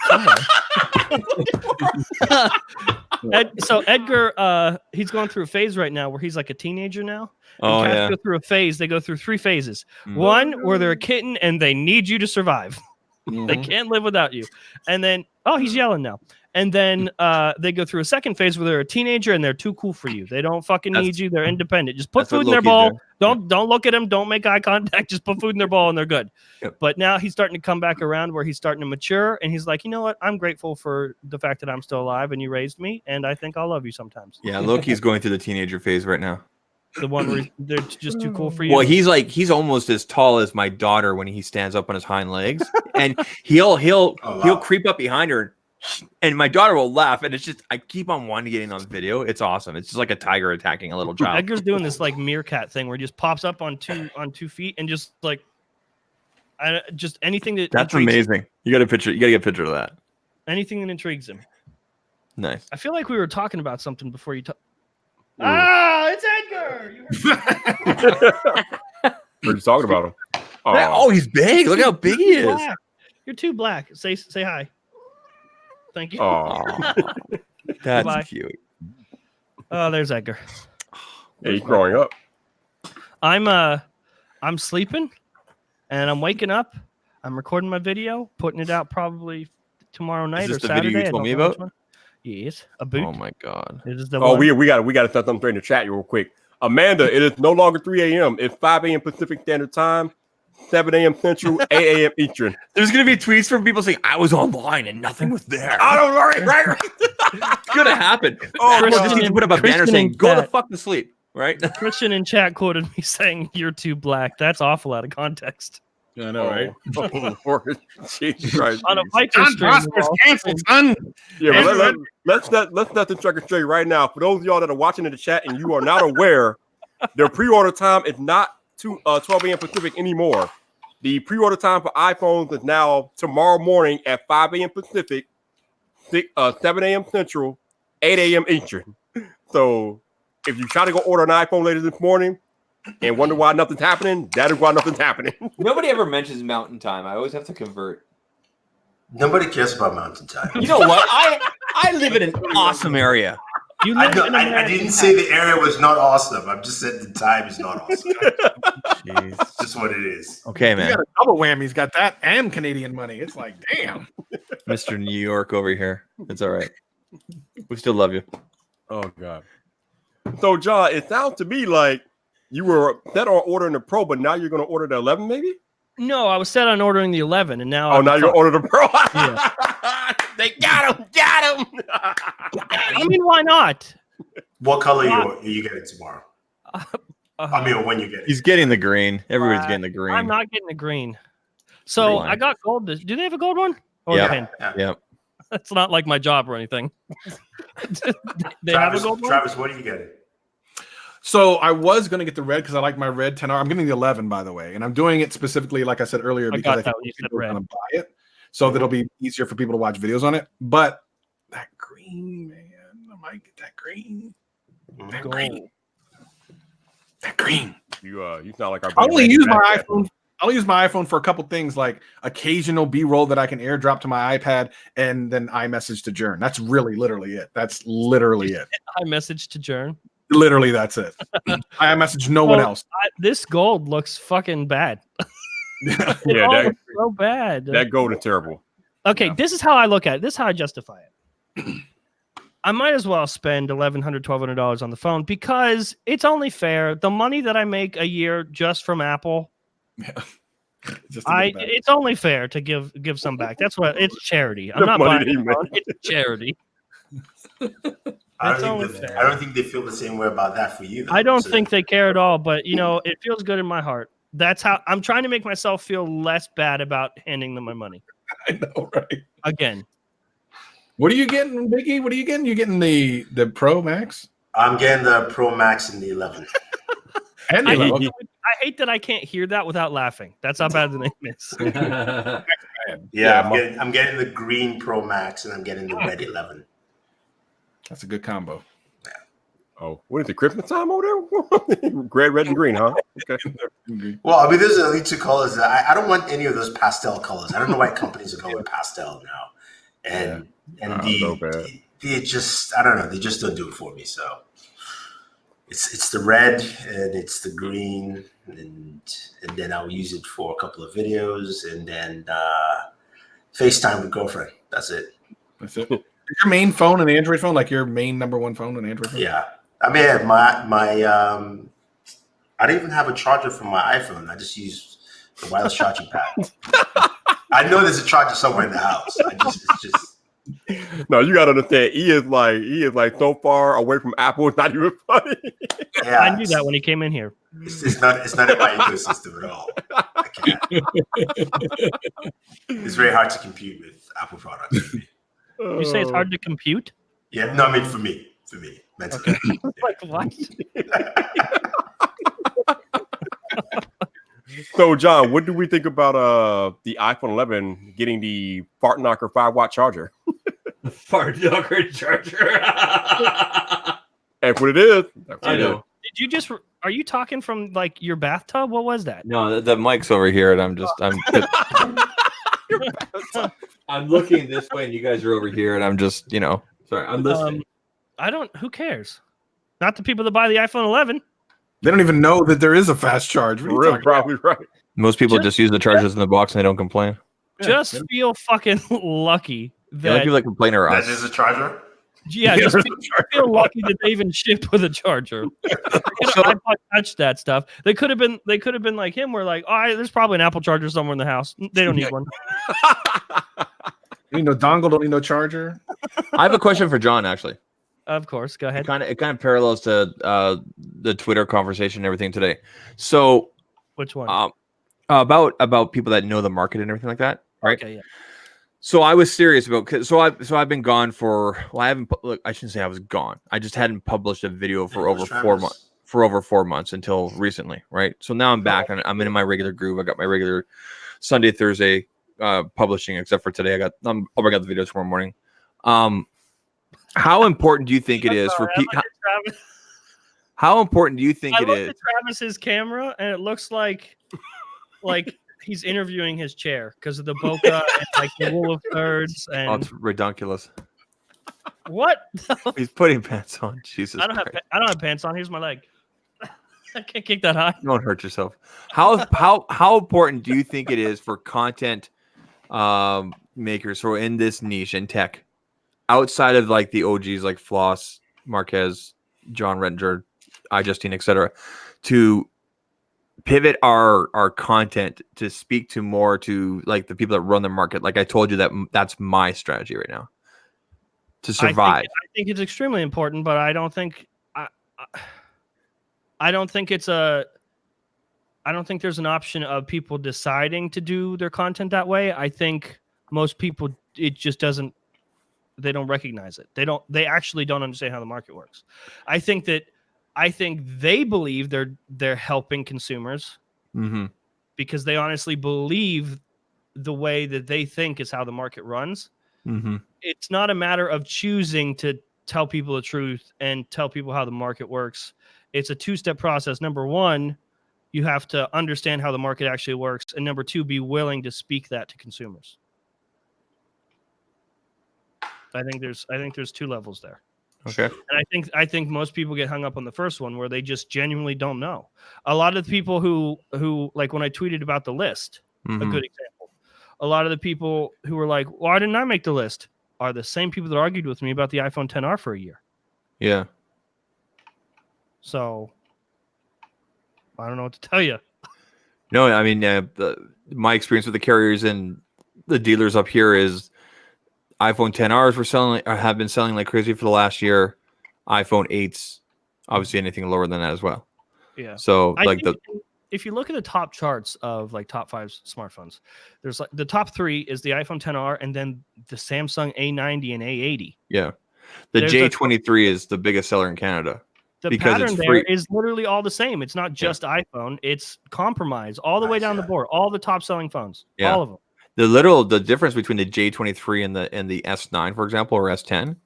Speaker 7: somewhere. So Edgar, he's going through a phase right now where he's like a teenager now.
Speaker 2: Oh
Speaker 7: Cats
Speaker 2: yeah.
Speaker 7: go through a phase. They go through 3 phases.
Speaker 2: Mm.
Speaker 7: One where they're a kitten and they need you to survive. They
Speaker 2: Mm-hmm.
Speaker 7: can't live without you. And then, oh, he's yelling now. And then they go through a second phase where they're a teenager and they're too cool for you. They don't fucking need
Speaker 2: That's-
Speaker 7: you. They're independent. Just put
Speaker 2: that's what
Speaker 7: food in their
Speaker 2: Loki's
Speaker 7: bowl.
Speaker 2: doing.
Speaker 7: Don't look at them. Don't make eye contact. Just put food in their bowl and they're good.
Speaker 2: Yep.
Speaker 7: But now he's starting to come back around where he's starting to mature and he's like, you know what? I'm grateful for the fact that I'm still alive and you raised me, and I think I'll love you sometimes.
Speaker 2: Yeah, Loki's going through the teenager phase right now.
Speaker 7: The one where they're just too cool for you.
Speaker 2: Well, he's almost as tall as my daughter when he stands up on his hind legs, and he'll
Speaker 8: wow.
Speaker 2: creep up behind her, and my daughter will laugh, and it's just I keep on wanting to get in on video. It's awesome. It's just like a tiger attacking a little child.
Speaker 7: Edgar's doing this like meerkat thing where he just pops up on 2 feet and just like just anything that
Speaker 2: That's
Speaker 7: intrigues
Speaker 2: amazing. You got a picture. You got to get a picture of that.
Speaker 7: anything that intrigues him.
Speaker 2: Nice.
Speaker 7: I feel like we were talking about something before you talk. Ah, it's Edgar.
Speaker 1: We're just talking about him.
Speaker 2: Oh, he's big. Look how big he is.
Speaker 7: Black. You're too black. Say hi. Thank you.
Speaker 2: Aw, that's
Speaker 7: Bye.
Speaker 2: cute.
Speaker 7: Oh, there's Edgar.
Speaker 1: Yeah, he's growing up.
Speaker 7: I'm sleeping and I'm waking up. I'm recording my video, putting it out probably tomorrow night
Speaker 2: this
Speaker 7: or
Speaker 2: the
Speaker 7: Saturday.
Speaker 2: video you
Speaker 7: I
Speaker 2: told
Speaker 7: don't
Speaker 2: me
Speaker 7: know which
Speaker 2: about?
Speaker 7: one. Yes, a boot.
Speaker 2: Oh my god.
Speaker 7: It is the
Speaker 1: Oh,
Speaker 7: one.
Speaker 1: we got to set something straight in the chat real quick. Amanda, it is no longer 3 a.m. It's 5 a.m. Pacific Standard Time, 7 a.m. Central, 8 a.m. Eastern.
Speaker 2: There's gonna be tweets from people saying I was online and nothing was there.
Speaker 1: I don't know, right.
Speaker 2: It's gonna happen.
Speaker 7: Oh,
Speaker 2: Apple just needs to put up a banner
Speaker 7: Christian
Speaker 2: saying
Speaker 7: in
Speaker 2: "Go the
Speaker 7: chat.
Speaker 2: fuck to sleep." Right?
Speaker 7: Christian in chat quoted me saying, "You're too black." That's awful out of context.
Speaker 4: I know, right?
Speaker 1: Oh, Lord. Jesus Christ.
Speaker 7: On a
Speaker 1: jeez.
Speaker 7: Viper
Speaker 4: John
Speaker 7: stream,
Speaker 4: Prosper's canceled, son.
Speaker 1: Yeah, but let's set the record straight right now. For those of y'all that are watching in the chat and you are not aware, their pre-order time is not 12 a.m. Pacific anymore. The pre-order time for iPhones is now tomorrow morning at 5 a.m. Pacific, 7 a.m. Central, 8 a.m. Eastern. So if you try to go order an iPhone later this morning and wonder why nothing's happening, that is why nothing's happening.
Speaker 9: Nobody ever mentions mountain time. I always have to convert.
Speaker 8: Nobody cares about mountain time.
Speaker 2: You know what? I live in an awesome area.
Speaker 7: You
Speaker 8: I,
Speaker 7: live
Speaker 8: know,
Speaker 7: in
Speaker 8: I
Speaker 7: America.
Speaker 8: didn't say the area was not awesome. I'm just saying the time is not awesome.
Speaker 2: Jeez.
Speaker 8: It's just what it is.
Speaker 2: Okay,
Speaker 4: He's
Speaker 2: man.
Speaker 4: got a double whammy. He's got that and Canadian money. It's like, damn.
Speaker 2: Mr. New York over here. It's all right. We still love you.
Speaker 1: Oh, God. So, John, it sounds to me like you were set on ordering the Pro, but now you're going to order the 11, maybe?
Speaker 7: No, I was set on ordering the 11, and now
Speaker 1: Oh, now you're ordering the Pro.
Speaker 7: Yeah.
Speaker 1: They got him.
Speaker 7: I mean, why not?
Speaker 8: What color are you getting tomorrow? I mean, when you get it.
Speaker 2: He's getting the green. Everybody's getting the green.
Speaker 7: I'm not getting the green. So
Speaker 2: Green.
Speaker 7: I got gold. Do they have a gold one? Or
Speaker 2: Yeah.
Speaker 7: pen?
Speaker 2: Yep.
Speaker 7: It's not like my job or anything. They have a gold one?
Speaker 8: Travis, what are you getting?
Speaker 4: So I was going to get the red because I like my red 10R. I'm getting the 11, by the way. And I'm doing it specifically, like I said earlier,
Speaker 7: I
Speaker 4: because
Speaker 7: got
Speaker 4: I
Speaker 7: that
Speaker 4: think
Speaker 7: when you said
Speaker 4: people are
Speaker 7: red.
Speaker 4: going to buy it. So that'll be easier for people to watch videos on it. But that green, man, I might get that green. That
Speaker 7: Gold.
Speaker 4: green. That green.
Speaker 1: You sound like our
Speaker 4: I'll
Speaker 1: buddy
Speaker 4: only
Speaker 1: Randy
Speaker 4: use my
Speaker 1: Backpack.
Speaker 4: iPhone. I'll use my iPhone for a couple things like occasional B-roll that I can airdrop to my iPad and then iMessage to Jern. That's really literally it. That's literally it.
Speaker 7: I messaged to Jern.
Speaker 4: Literally, that's it. I message no one else.
Speaker 7: This gold looks fucking bad.
Speaker 1: Yeah,
Speaker 7: It all
Speaker 1: that,
Speaker 7: looks so bad.
Speaker 1: that gold is terrible.
Speaker 7: Okay,
Speaker 1: Yeah.
Speaker 7: this is how I look at it. This is how I justify it. I might as well spend $1,100, $1,200 on the phone because it's only fair. The money that I make a year just from Apple,
Speaker 4: Just to get it back.
Speaker 7: it's only fair to give some back. That's what it's charity. I'm
Speaker 1: The
Speaker 7: not
Speaker 1: money
Speaker 7: buying
Speaker 1: that you
Speaker 7: a phone. It's charity.
Speaker 8: I
Speaker 7: It's only fair.
Speaker 8: don't think they feel the same way about that for you. Though.
Speaker 7: I don't
Speaker 8: So-
Speaker 7: think they care at all, but it feels good in my heart. That's how I'm trying to make myself feel less bad about handing them my money.
Speaker 4: I know, right?
Speaker 7: Again,
Speaker 4: What are you getting, Biggie? What are you getting? You getting the Pro Max
Speaker 8: I'm getting the Pro Max and the 11.
Speaker 4: and the
Speaker 7: I
Speaker 4: 11?
Speaker 7: hate, I hate that I can't hear that without laughing. That's how bad the name is.
Speaker 8: Yeah, I'm getting the green Pro Max and I'm getting the red 11.
Speaker 4: That's a good combo.
Speaker 1: Oh, what is it? Christmas time over there? Red, and green, huh? Okay.
Speaker 8: Well, I mean, there's only two colors. I don't want any of those pastel colors. I don't know why companies are going pastel now. And
Speaker 1: so bad.
Speaker 8: they just, I don't know, they just don't do it for me. So it's the red and it's the green, and then I'll use it for a couple of videos, and then FaceTime with girlfriend. That's it.
Speaker 4: That's it. Is your main phone an Android phone? Like your main number one phone an Android phone?
Speaker 8: Yeah. I mean, my I don't even have a charger for my iPhone. I just use the wireless charging pad. I know there's a charger somewhere in the house. It's just
Speaker 1: No, you gotta understand. He is like so far away from Apple. It's not even funny.
Speaker 8: yeah.
Speaker 7: I knew that when he came in here.
Speaker 8: It's not in my ecosystem at all. I can't. It's very hard to compute with Apple products. For me.
Speaker 7: You say it's hard to compute?
Speaker 8: Yeah, no, I mean for me, mentally.
Speaker 7: Like what?
Speaker 1: So, John, what do we think about the iPhone 11 getting the Fart Knocker 5-watt charger?
Speaker 9: Fart knocker charger.
Speaker 1: And what it is, that's what
Speaker 9: I
Speaker 1: it
Speaker 9: know.
Speaker 1: is.
Speaker 7: Did you just? Are you talking from like your bathtub? What was that?
Speaker 2: No, the mic's over here, and I'm looking this way, and you guys are over here, and I'm just, sorry, I'm listening.
Speaker 7: I don't. Who cares? Not the people that buy the iPhone 11.
Speaker 4: They don't even know that there is a fast charge. What are you
Speaker 1: Real,
Speaker 4: talking about?
Speaker 1: probably right.
Speaker 2: Most people just use the chargers in the box, and they don't complain.
Speaker 4: Yeah,
Speaker 7: Just
Speaker 4: they-
Speaker 7: feel fucking lucky
Speaker 2: The only
Speaker 7: that
Speaker 2: people that complain are
Speaker 8: That
Speaker 2: us.
Speaker 8: is a charger.
Speaker 7: Yeah, just feel lucky that they even shipped with a charger. iPod Touch that stuff. They could have been like him. We're like, oh, there's probably an Apple charger somewhere in the house. They don't need one.
Speaker 4: You know, dongle don't need no charger.
Speaker 2: I have a question for John, actually.
Speaker 7: Of course, go ahead.
Speaker 2: It kind of parallels to the Twitter conversation and everything today. So,
Speaker 7: Which one?
Speaker 2: About people that know the market and everything like that, right?
Speaker 7: Okay, yeah.
Speaker 2: So I was serious about I've been gone for I haven't look, I shouldn't say I was gone. I just hadn't published a video for over 4 months. For over 4 months until recently, right? So now I'm back and I'm in my regular groove. I got my regular Sunday, Thursday publishing, except for today. I'll bring out the video tomorrow morning. How important do you think it is for people? How important do you think it is?
Speaker 7: I looked at Travis's camera and it looks like he's interviewing his chair because of the bokeh and like the rule of thirds and
Speaker 2: Oh, it's redunculous.
Speaker 7: What?
Speaker 2: He's putting pants on. Jesus.
Speaker 7: I don't have pants on. Here's my leg. I can't kick that high.
Speaker 2: Don't hurt yourself. How important do you think it is for content makers who are in this niche in tech, outside of like the OGs like Floss, Marquez, John Redinger, iJustine, etc., to pivot our content to speak to more to like the people that run the market? Like I told you, that's my strategy right now to survive.
Speaker 7: I think it's extremely important, but I don't think there's an option of people deciding to do their content that way. I think most people, it just doesn't, they don't recognize it. They actually don't understand how the market works. I think they believe they're helping consumers because they honestly believe the way that they think is how the market runs. It's not a matter of choosing to tell people the truth and tell people how the market works. It's a two-step process. Number one, you have to understand how the market actually works, and number two, be willing to speak that to consumers. I think there's two levels there.
Speaker 2: Okay.
Speaker 7: And I think most people get hung up on the first one where they just genuinely don't know. A lot of the people who like when I tweeted about the list, a good example. A lot of the people who were like, "Why didn't I make the list?" are the same people that argued with me about the iPhone XR for a year.
Speaker 2: Yeah.
Speaker 7: So I don't know what to tell you.
Speaker 2: No, I mean, my experience with the carriers and the dealers up here is iPhone XRs have been selling like crazy for the last year. iPhone 8s, obviously anything lower than that as well.
Speaker 7: Yeah.
Speaker 2: So
Speaker 7: if you look at the top charts of like top 5 smartphones, there's like the top 3 is the iPhone XR and then the Samsung A90 and A80.
Speaker 2: Yeah. The J23 is the biggest seller in Canada.
Speaker 7: The pattern there is literally all the same. It's not just iPhone. It's compromise all the way down the board. All the top selling phones.
Speaker 2: Yeah.
Speaker 7: All of them.
Speaker 2: The difference between the J23 and the S9, for example, or S10,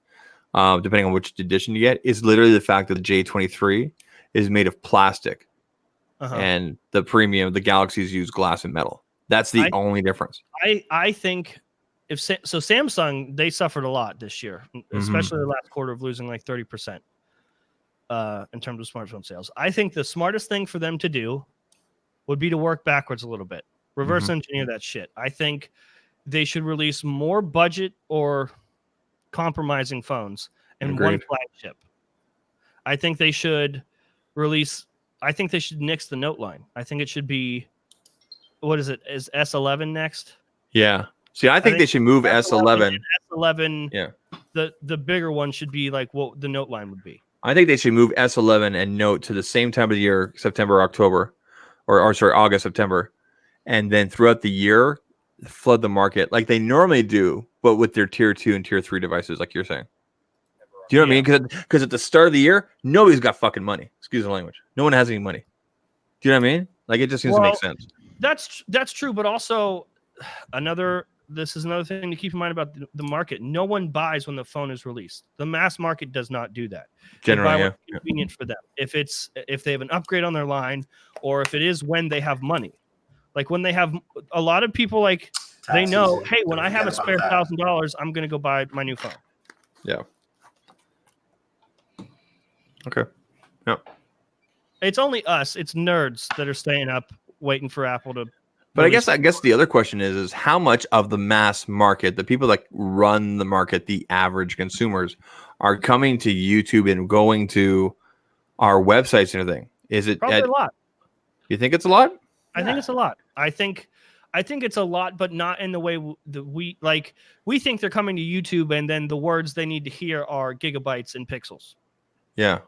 Speaker 2: depending on which edition you get, is literally the fact that the J23 is made of plastic, and the premium, the Galaxies, use glass and metal. That's the only difference.
Speaker 7: I think Samsung, they suffered a lot this year, especially the last quarter of losing like 30%. In terms of smartphone sales. I think the smartest thing for them to do would be to work backwards a little bit. Reverse engineer that shit. I think they should release more budget or compromising phones and one flagship. I think they should nix the Note line. I think it should be, what is it? Is S11 next?
Speaker 2: Yeah. See, I think they should move S11.
Speaker 7: S11.
Speaker 2: Yeah.
Speaker 7: The bigger one should be like what the Note line would be.
Speaker 2: I think they should move S11 and Note to the same time of the year, September, October, or August, September, and then throughout the year, flood the market like they normally do, but with their tier 2 and tier 3 devices, like you're saying. Do you know what I mean? Because at the start of the year, nobody's got fucking money. Excuse the language. No one has any money. Do you know what I mean? Like it just seems to make sense.
Speaker 7: That's true, but also this is another thing to keep in mind about the market. No one buys when the phone is released. The mass market does not do that.
Speaker 2: Generally,
Speaker 7: what's convenient for them. If they have an upgrade on their line, or if it is when they have money, like when they have a lot of people, like they know, hey, when I have a spare $1,000, I'm going to go buy my new phone.
Speaker 2: Yeah. Okay. Yeah.
Speaker 7: It's only us. It's nerds that are staying up waiting for Apple to.
Speaker 2: But I guess the other question is how much of the mass market, the people that run the market, the average consumers, are coming to YouTube and going to our websites and everything? Is it
Speaker 7: Probably a lot.
Speaker 2: You think it's a lot?
Speaker 7: I think it's a lot. I think it's a lot, but not in the way that we think they're coming to YouTube, and then the words they need to hear are gigabytes and pixels.
Speaker 2: Yeah.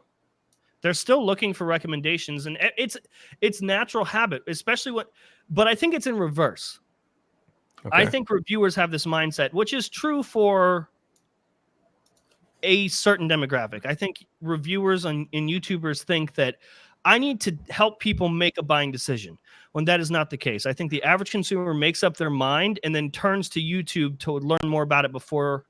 Speaker 7: They're still looking for recommendations, and it's natural habit, especially but I think it's in reverse.
Speaker 2: Okay.
Speaker 7: I think reviewers have this mindset, which is true for a certain demographic. I think reviewers and YouTubers think that I need to help people make a buying decision, when that is not the case. I think the average consumer makes up their mind and then turns to YouTube to learn more about it before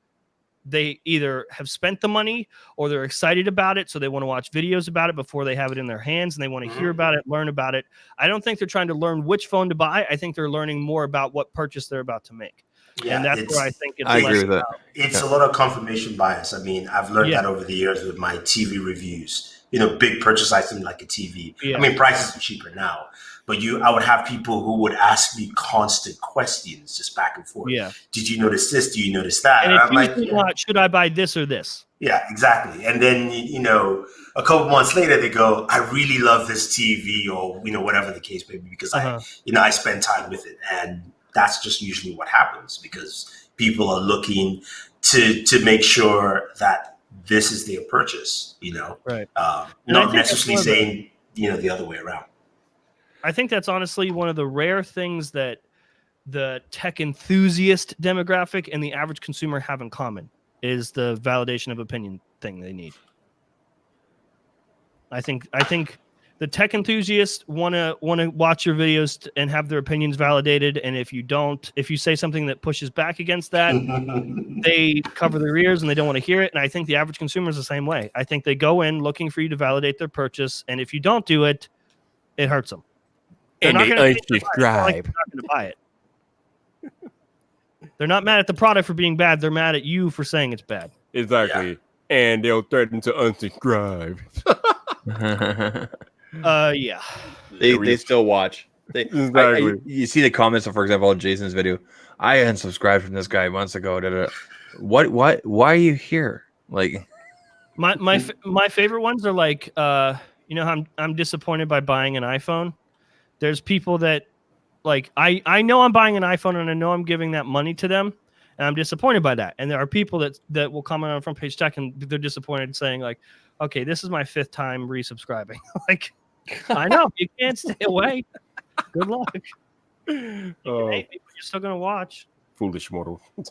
Speaker 7: they either have spent the money or they're excited about it. So they want to watch videos about it before they have it in their hands, and they want to hear about it, learn about it. I don't think they're trying to learn which phone to buy. I think they're learning more about what purchase they're about to make.
Speaker 8: Yeah,
Speaker 7: and that's where I think it's
Speaker 2: I agree with that.
Speaker 8: It's a lot of confirmation bias. I mean, I've learned that over the years with my TV reviews. Big purchase item like a TV.
Speaker 7: Yeah.
Speaker 8: I mean, prices are cheaper now, but I would have people who would ask me constant questions, just back and forth.
Speaker 7: Yeah.
Speaker 8: Did you notice this? Do you notice that?
Speaker 7: And it's
Speaker 8: I'm like,
Speaker 7: usually not, should I buy this or this?
Speaker 8: Yeah, exactly. And then, a couple months later, they go, I really love this TV, or, whatever the case may be, because I spend time with it. And that's just usually what happens, because people are looking to make sure that this is their purchase,
Speaker 7: right?
Speaker 8: Not necessarily saying, the other way around.
Speaker 7: I think that's honestly one of the rare things that the tech enthusiast demographic and the average consumer have in common, is the validation of opinion thing they need. I think the tech enthusiasts want to watch your videos and have their opinions validated, and if you say something that pushes back against that, they cover their ears and they don't want to hear it. And I think the average consumer is the same way. I think they go in looking for you to validate their purchase, and if you don't do it, it hurts them. They're not going to buy it. They're not mad at the product for being bad. They're mad at you for saying it's bad.
Speaker 1: Exactly. Yeah. And they'll threaten to unsubscribe.
Speaker 7: Yeah.
Speaker 2: They still watch.
Speaker 1: Exactly.
Speaker 2: You see the comments of, for example, on Jason's video. I unsubscribed from this guy months ago. What? Why are you here? Like,
Speaker 7: my favorite ones are like, I'm disappointed by buying an iPhone. There's people that, like, I know I'm buying an iPhone and I know I'm giving that money to them, and I'm disappointed by that. And there are people that will comment on Front Page Tech and they're disappointed, saying like, okay, this is my 5th time resubscribing. Like, I know you can't stay away. Good luck. You hate me, but you're still gonna watch.
Speaker 1: Foolish mortal.
Speaker 2: I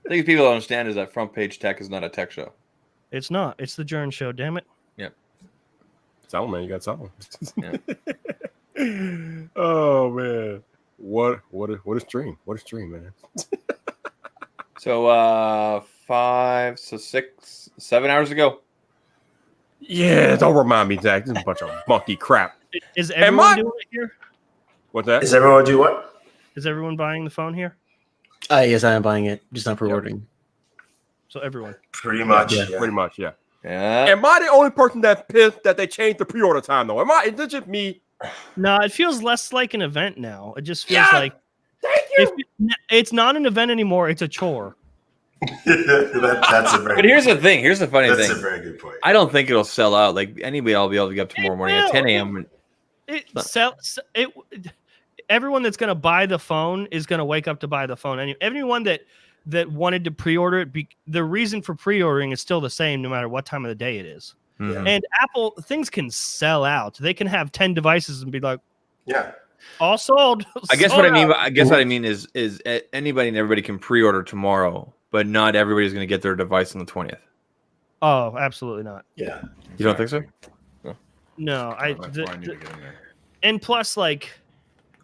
Speaker 2: think people don't understand is that Front Page Tech is not a tech show.
Speaker 7: It's not. It's the Jern Show. Damn it.
Speaker 2: Yep.
Speaker 1: Tell man, you got something.
Speaker 2: Yeah.
Speaker 1: Oh man, what a stream! What a stream, man.
Speaker 2: So 6, 7 hours ago.
Speaker 1: Yeah, don't remind me, Zach. This is a bunch of monkey crap.
Speaker 7: Is everyone doing it here?
Speaker 1: What's that?
Speaker 8: Is everyone do what?
Speaker 7: Is everyone buying the phone here?
Speaker 3: Yes, I am buying it, just not pre-ordering.
Speaker 7: So everyone.
Speaker 8: Pretty much.
Speaker 1: Yeah. Pretty much, yeah.
Speaker 2: Yeah.
Speaker 1: Am I the only person that pissed that they changed the pre-order time though? Is it just me?
Speaker 7: No, it feels less like an event now. It just feels like it's not an event anymore. It's a chore.
Speaker 8: That's a very.
Speaker 2: But here's the thing. Here's the funny thing.
Speaker 8: That's a very good point.
Speaker 2: I don't think it'll sell out. Like anybody, I'll be able to get up tomorrow morning at 10 a.m.
Speaker 7: Everyone that's going to buy the phone is going to wake up to buy the phone. And everyone that wanted to pre-order it, the reason for pre-ordering is still the same no matter what time of the day it is.
Speaker 2: Mm-hmm.
Speaker 7: And Apple, things can sell out. They can have 10 devices and be like,
Speaker 8: yeah,
Speaker 7: all sold.
Speaker 2: I guess what I mean is anybody and everybody can pre-order tomorrow, but not everybody's going to get their device on the 20th.
Speaker 7: Oh, absolutely not.
Speaker 8: Yeah.
Speaker 2: You don't think so?
Speaker 7: No, and plus, like,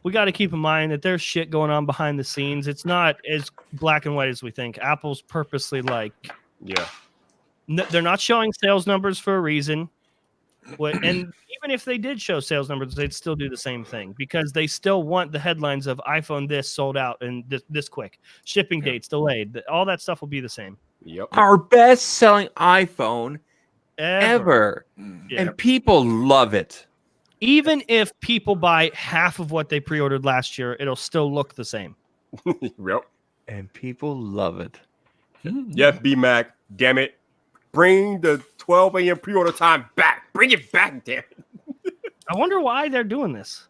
Speaker 7: we got to keep in mind that there's shit going on behind the scenes. It's not as black and white as we think. Apple's purposely like, they're not showing sales numbers for a reason. And even if they did show sales numbers, they'd still do the same thing because they still want the headlines of iPhone this sold out and this quick, shipping dates delayed. All that stuff will be the same.
Speaker 1: Yep.
Speaker 2: Our best-selling iPhone ever.
Speaker 7: Yeah.
Speaker 2: And people love it.
Speaker 7: Even if people buy half of what they pre-ordered last year, it'll still look the same.
Speaker 1: Yep.
Speaker 2: And people love it.
Speaker 1: Yes, B-Mac. Damn it. bring the 12 a.m. pre-order time back. Bring it back, damn it.
Speaker 7: I wonder why they're doing this.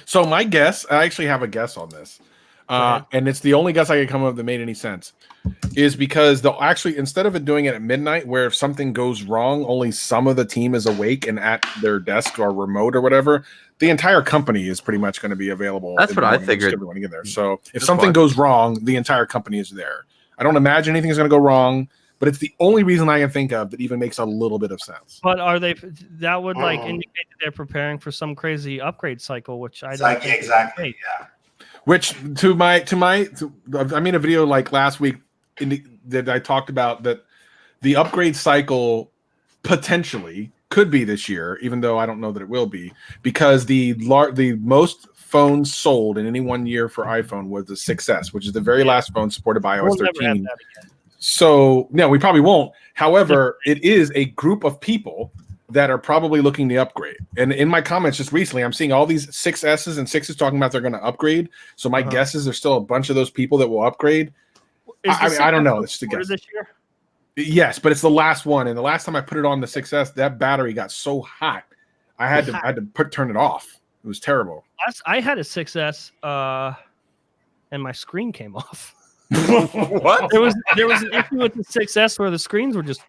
Speaker 4: So my guess, I actually have a guess on this, and it's the only guess I could come up with that made any sense, is because they'll actually, instead of it doing it at midnight, where if something goes wrong, only some of the team is awake and at their desk or remote or whatever, the entire company is pretty much going to be available.
Speaker 2: That's what I
Speaker 4: morning, just
Speaker 2: figured.
Speaker 4: everyone to get there. So if
Speaker 2: That's
Speaker 4: something
Speaker 2: fine.
Speaker 4: goes wrong, the entire company is there. I don't imagine anything's going to go wrong, but it's the only reason I can think of that even makes a little bit of sense.
Speaker 7: But are they? That would like indicate that they're preparing for some crazy upgrade cycle, which I
Speaker 8: It's
Speaker 7: don't.
Speaker 8: like
Speaker 7: think
Speaker 8: exactly.
Speaker 7: is
Speaker 8: Yeah.
Speaker 4: Which I made a video like last week that I talked about that the upgrade cycle potentially could be this year, even though I don't know that it will be, because the most phones sold in any 1 year for iPhone was the 6S, which is the very last phone supported by
Speaker 7: We'll
Speaker 4: iOS
Speaker 7: never have
Speaker 4: 13.
Speaker 7: that again.
Speaker 4: So no, we probably won't. However, it is a group of people that are probably looking to upgrade. And in my comments just recently, I'm seeing all these 6S's and 6s talking about they're going to upgrade. So my guess is there's still a bunch of those people that will upgrade. I don't know. It's just a guess.
Speaker 7: This year?
Speaker 4: Yes, but it's the last one. And the last time I put it on the 6S, that battery got so hot, I had to turn it off. It was terrible.
Speaker 7: I had a 6S, and my screen came off.
Speaker 1: What?
Speaker 7: There was an issue with the 6S where the screens were just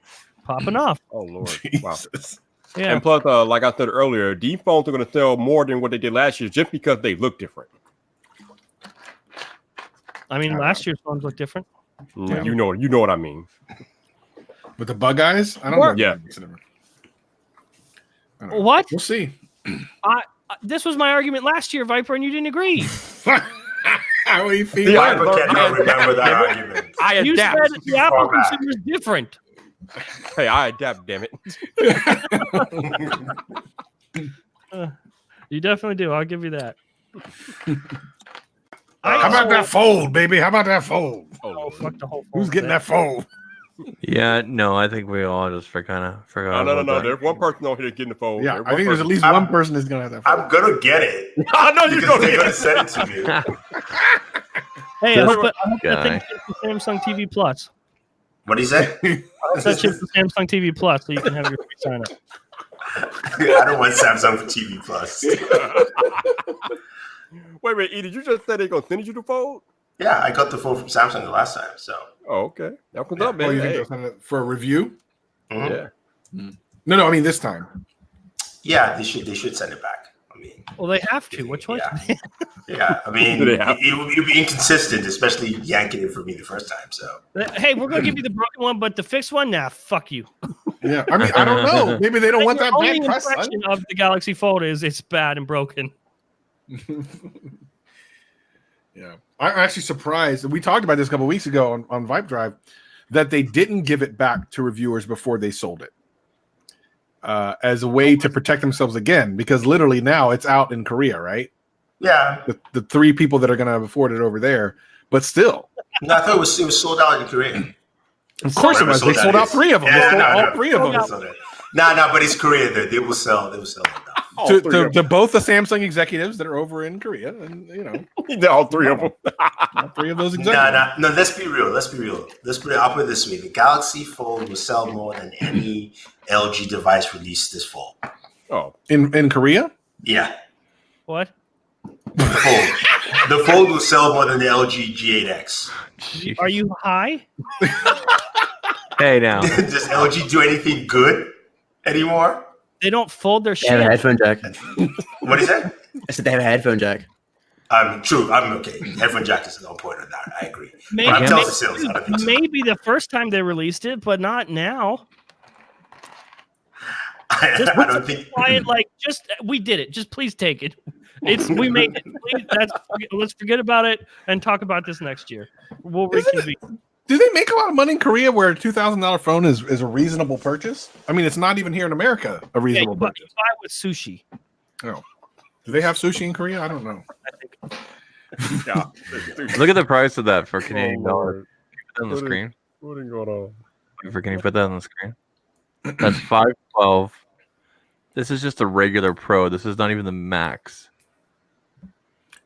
Speaker 7: popping off.
Speaker 1: Oh Lord! Wow.
Speaker 4: Jesus.
Speaker 7: Yeah.
Speaker 1: And plus, like I said earlier, these phones are going to sell more than what they did last year, just because they look different.
Speaker 7: I mean, last year's phones look different.
Speaker 1: Yeah. You know what I mean.
Speaker 4: With the bug eyes, I don't know.
Speaker 1: Yeah.
Speaker 4: I don't know.
Speaker 7: What?
Speaker 4: We'll see.
Speaker 7: This was my argument last year, Viper, and you didn't agree.
Speaker 4: How are you feeling?
Speaker 1: Yeah,
Speaker 8: Viper cannot remember that argument.
Speaker 1: I
Speaker 7: You said
Speaker 1: adapt.
Speaker 7: the Apple
Speaker 8: Far back.
Speaker 7: consumer is different.
Speaker 1: Hey, I adapt. Damn it.
Speaker 7: You definitely do. I'll give you that.
Speaker 4: How about that fold, baby? How about that fold?
Speaker 1: Oh,
Speaker 7: Oh,
Speaker 1: Lord.
Speaker 7: fuck the whole phone.
Speaker 4: Who's getting that fold?
Speaker 2: Yeah, no, I think we all just kind of forgot.
Speaker 1: No.
Speaker 2: about that.
Speaker 1: There's one person over here getting the phone.
Speaker 4: Yeah, I think there's at least one person that's gonna have that fold.
Speaker 8: I'm gonna get it
Speaker 1: I know you
Speaker 8: because
Speaker 1: don't
Speaker 8: they're
Speaker 1: get
Speaker 8: gonna
Speaker 1: it.
Speaker 8: send it to me.
Speaker 7: Hey, I
Speaker 2: This
Speaker 7: hope that
Speaker 2: guy.
Speaker 7: thing ships to Samsung TV Plus.
Speaker 8: What do you say?
Speaker 7: I hope that ships to Samsung TV Plus so you can have your free sign up.
Speaker 8: I don't want Samsung for TV Plus.
Speaker 1: Wait a minute, Edie, you just said they're gonna send you the phone?
Speaker 8: Yeah, I got the phone from Samsung the last time. So
Speaker 1: Oh, okay. That was
Speaker 8: Yeah.
Speaker 1: up,
Speaker 4: Oh,
Speaker 1: man.
Speaker 4: you think
Speaker 1: Hey.
Speaker 4: they'll send it for a review?
Speaker 8: mhm.
Speaker 1: Yeah.
Speaker 4: No, I mean this time.
Speaker 8: Yeah, they should send it back. I mean,
Speaker 7: Well, they have to. Which one?
Speaker 8: Yeah. Yeah, I mean,
Speaker 1: Do they have-
Speaker 8: it would be inconsistent, especially yanking it from me the first time. So
Speaker 7: Hey, we're gonna give you the broken one, but the fixed one, nah, fuck you.
Speaker 4: Yeah, I mean, I don't know. Maybe they don't want that
Speaker 7: Your only
Speaker 4: bad press. son.
Speaker 7: impression of the Galaxy Fold is it's bad and broken.
Speaker 4: Yeah, I'm actually surprised. We talked about this a couple weeks ago on Vibe Drive that they didn't give it back to reviewers before they sold it as a way to protect themselves again, because literally now it's out in Korea, right?
Speaker 8: yeah,
Speaker 4: The three people that are going to afford it over there, but still,
Speaker 8: no, I thought it was sold out in Korea.
Speaker 4: of course it was. They sold out three of them. They sold all three of them.
Speaker 8: No, but it's Korea. They will sell it out.
Speaker 1: All
Speaker 4: To,
Speaker 1: three
Speaker 4: to,
Speaker 1: of
Speaker 4: to both the Samsung executives that are over in Korea, and
Speaker 1: them. All three of them.
Speaker 4: all three of those executives.
Speaker 8: No. Let's be real. I'll put it this way: the Galaxy Fold will sell more than any LG device released this fall.
Speaker 1: Oh,
Speaker 4: In Korea,
Speaker 8: Yeah,
Speaker 7: What?
Speaker 8: the Fold will sell more than the LG G8X.
Speaker 7: Are you high?
Speaker 2: Hey, now.
Speaker 8: Does LG do anything good anymore?
Speaker 7: They don't fold their
Speaker 3: They have a
Speaker 7: shit.
Speaker 3: headphone jack.
Speaker 8: What is that?
Speaker 3: I said they have a headphone jack.
Speaker 8: True. I'm okay. Headphone jack is no point on that. I agree.
Speaker 7: Maybe,
Speaker 8: But I'm telling the sales. I don't think so.
Speaker 7: maybe the first time they released it, but not now.
Speaker 8: I don't think.
Speaker 7: Quiet, like we did it. Just please take it. We made it. Please, let's forget about it and talk about this next year. We'll reconvene.
Speaker 4: do they make a lot of money in Korea where a $2,000 phone is a reasonable purchase? I mean, it's not even here in America a
Speaker 7: Yeah,
Speaker 4: reasonable
Speaker 7: you buy
Speaker 4: purchase.
Speaker 7: it with sushi.
Speaker 4: Oh. Do they have sushi in Korea? I don't know.
Speaker 1: yeah.
Speaker 2: Look at the price of that for
Speaker 1: Oh,
Speaker 2: Canadian dollars. Put that on the
Speaker 1: What is-
Speaker 2: screen.
Speaker 1: What is going on?
Speaker 2: Can you put that on the screen? That's 512. This is just a regular Pro. This is not even the Max.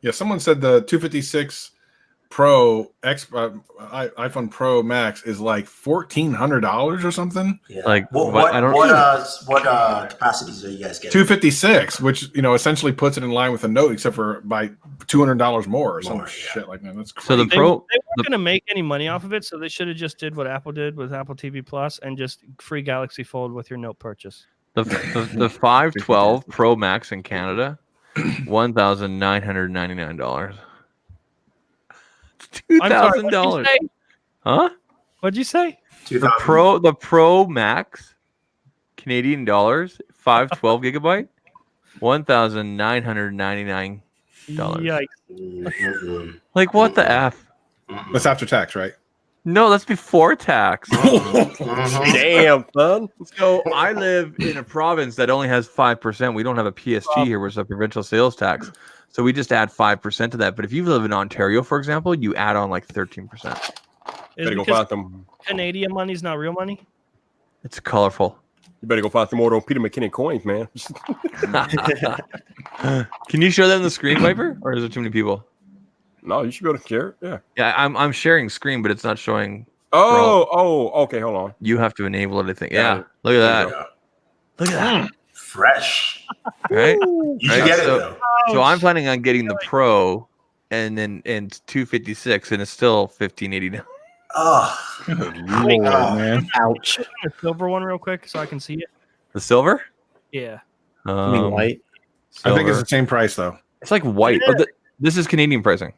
Speaker 4: Yeah, someone said the 256 iPhone Pro Max is like $1,400 or something.
Speaker 8: Yeah.
Speaker 2: Like,
Speaker 8: what
Speaker 2: I don't-
Speaker 8: what capacities are you guys getting?
Speaker 4: 256, which essentially puts it in line with a Note, except for by $200 more or some
Speaker 8: More, yeah.
Speaker 4: shit like that. That's crazy.
Speaker 2: So the
Speaker 7: They
Speaker 2: Pro,
Speaker 7: weren't going to make any money off of it, so they should have just did what Apple did with Apple TV Plus and just free Galaxy Fold with your Note purchase.
Speaker 2: the 512 Pro Max in Canada, $1,999.
Speaker 7: I'm sorry, what'd you
Speaker 2: $2,000.
Speaker 7: say?
Speaker 2: Huh?
Speaker 7: What'd you say?
Speaker 2: The Pro Max, Canadian dollars, 512 gigabyte, $1,999.
Speaker 7: Yikes.
Speaker 2: Like, what the F?
Speaker 4: That's after tax, right?
Speaker 2: No, that's before tax.
Speaker 1: Damn, son.
Speaker 2: So I live in a province that only has 5%. We don't have a PSG here, which is a provincial sales tax. So we just add 5% to that. But if you live in Ontario, for example, you add on like 13%.
Speaker 7: Is
Speaker 1: Better
Speaker 7: it
Speaker 1: go
Speaker 7: because
Speaker 1: find some.
Speaker 7: Canadian money's not real money?
Speaker 2: It's colorful.
Speaker 1: You better go find some more of those Peter McKinnon coins, man.
Speaker 2: Can you show them the screen, Viper? Or is there too many people?
Speaker 1: No, you should be able to share it. Yeah.
Speaker 2: Yeah, I'm sharing screen, but it's not showing.
Speaker 1: Okay, hold on.
Speaker 2: You have to enable it, I think.
Speaker 1: Got
Speaker 2: Yeah,
Speaker 1: it.
Speaker 2: look at
Speaker 1: There you
Speaker 2: that. Look at that.
Speaker 8: Fresh.
Speaker 2: Right?
Speaker 8: You should
Speaker 2: Right,
Speaker 8: get it
Speaker 2: so-
Speaker 8: though.
Speaker 2: So I'm planning on getting the Pro and then 256, and it's still $1,589.
Speaker 8: Oh,
Speaker 4: Lord, man.
Speaker 3: Ouch.
Speaker 7: A silver one real quick so I can see it.
Speaker 2: The silver?
Speaker 7: Yeah.
Speaker 3: I mean, white.
Speaker 4: I think it's
Speaker 2: Silver.
Speaker 4: the same price though.
Speaker 2: It's like white. Oh, this is Canadian pricing.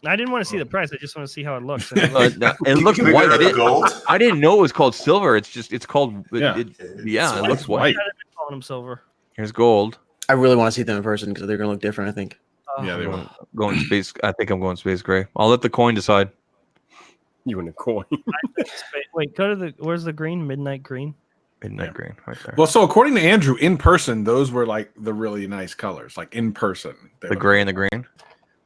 Speaker 7: I didn't want to see the price. I just want to see how it looks.
Speaker 2: It looks
Speaker 8: Can we
Speaker 2: white.
Speaker 8: go to the gold?
Speaker 2: I didn't know it was called silver. It's called.
Speaker 4: Yeah.
Speaker 2: It
Speaker 8: It's
Speaker 2: looks white.
Speaker 7: calling them silver.
Speaker 2: Here's gold.
Speaker 3: I really want to see them in person because they're gonna look different. I think.
Speaker 4: Yeah, they
Speaker 2: I'm
Speaker 4: will.
Speaker 2: going space. I think I'm going space gray. I'll let the coin decide.
Speaker 1: You and the coin.
Speaker 7: Wait, go to the. Where's the green? Midnight green.
Speaker 2: Midnight green, right there.
Speaker 4: Well, so according to Andrew, in person, those were like the really nice colors. Like in person, they
Speaker 2: The
Speaker 4: look-
Speaker 2: gray and the green.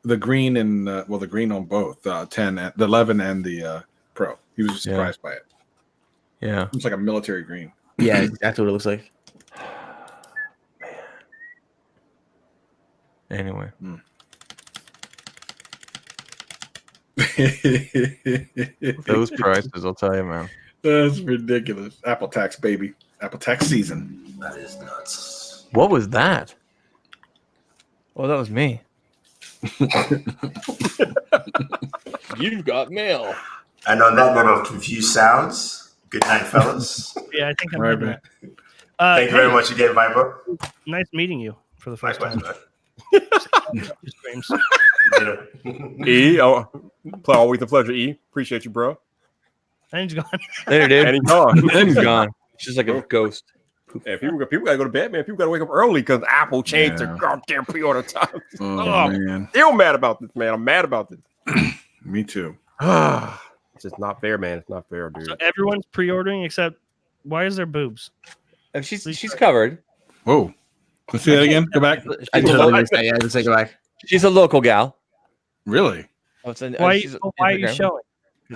Speaker 4: the green and the green on both 10, the 11, and the Pro. He was surprised by it.
Speaker 2: Yeah.
Speaker 4: It's like a military green.
Speaker 3: Yeah, exactly what it looks like.
Speaker 2: Anyway, those prices, I'll tell you, man.
Speaker 4: That's ridiculous. Apple tax, baby. Apple tax season.
Speaker 8: that is nuts.
Speaker 2: What was that? Oh, that was me. You've got mail.
Speaker 8: And on that note of confused sounds, good night, fellas.
Speaker 7: Yeah, I think I'm
Speaker 4: Right,
Speaker 7: hitting
Speaker 4: man.
Speaker 7: that.
Speaker 8: Thank you very much again, Viper.
Speaker 7: Nice meeting you for the first
Speaker 8: Likewise,
Speaker 7: time.
Speaker 8: man.
Speaker 7: Streams.
Speaker 8: Later.
Speaker 1: E, always a pleasure. E, appreciate you, bro.
Speaker 7: And he's gone.
Speaker 2: Later, dude.
Speaker 1: And he's gone.
Speaker 2: And he's gone. It's just like a ghost.
Speaker 1: Yeah, people gotta go to bed, man. People gotta wake up early because Apple changed their
Speaker 4: Yeah.
Speaker 1: goddamn pre-order time.
Speaker 4: Oh, man.
Speaker 1: Still mad about this, man. I'm mad about this.
Speaker 4: Me too.
Speaker 1: It's just not fair, man. It's not fair, dude.
Speaker 7: So everyone's pre-ordering except why is there boobs?
Speaker 2: If she's covered.
Speaker 4: Whoa. Let's see that again. Go back.
Speaker 3: I
Speaker 2: She's a
Speaker 3: totally
Speaker 2: lo-
Speaker 3: missed that. Yeah, let's take it back.
Speaker 2: she's a local gal.
Speaker 4: Really?
Speaker 2: Oh, it's
Speaker 7: Why,
Speaker 2: she's
Speaker 7: why are you
Speaker 2: Instagram.
Speaker 7: showing?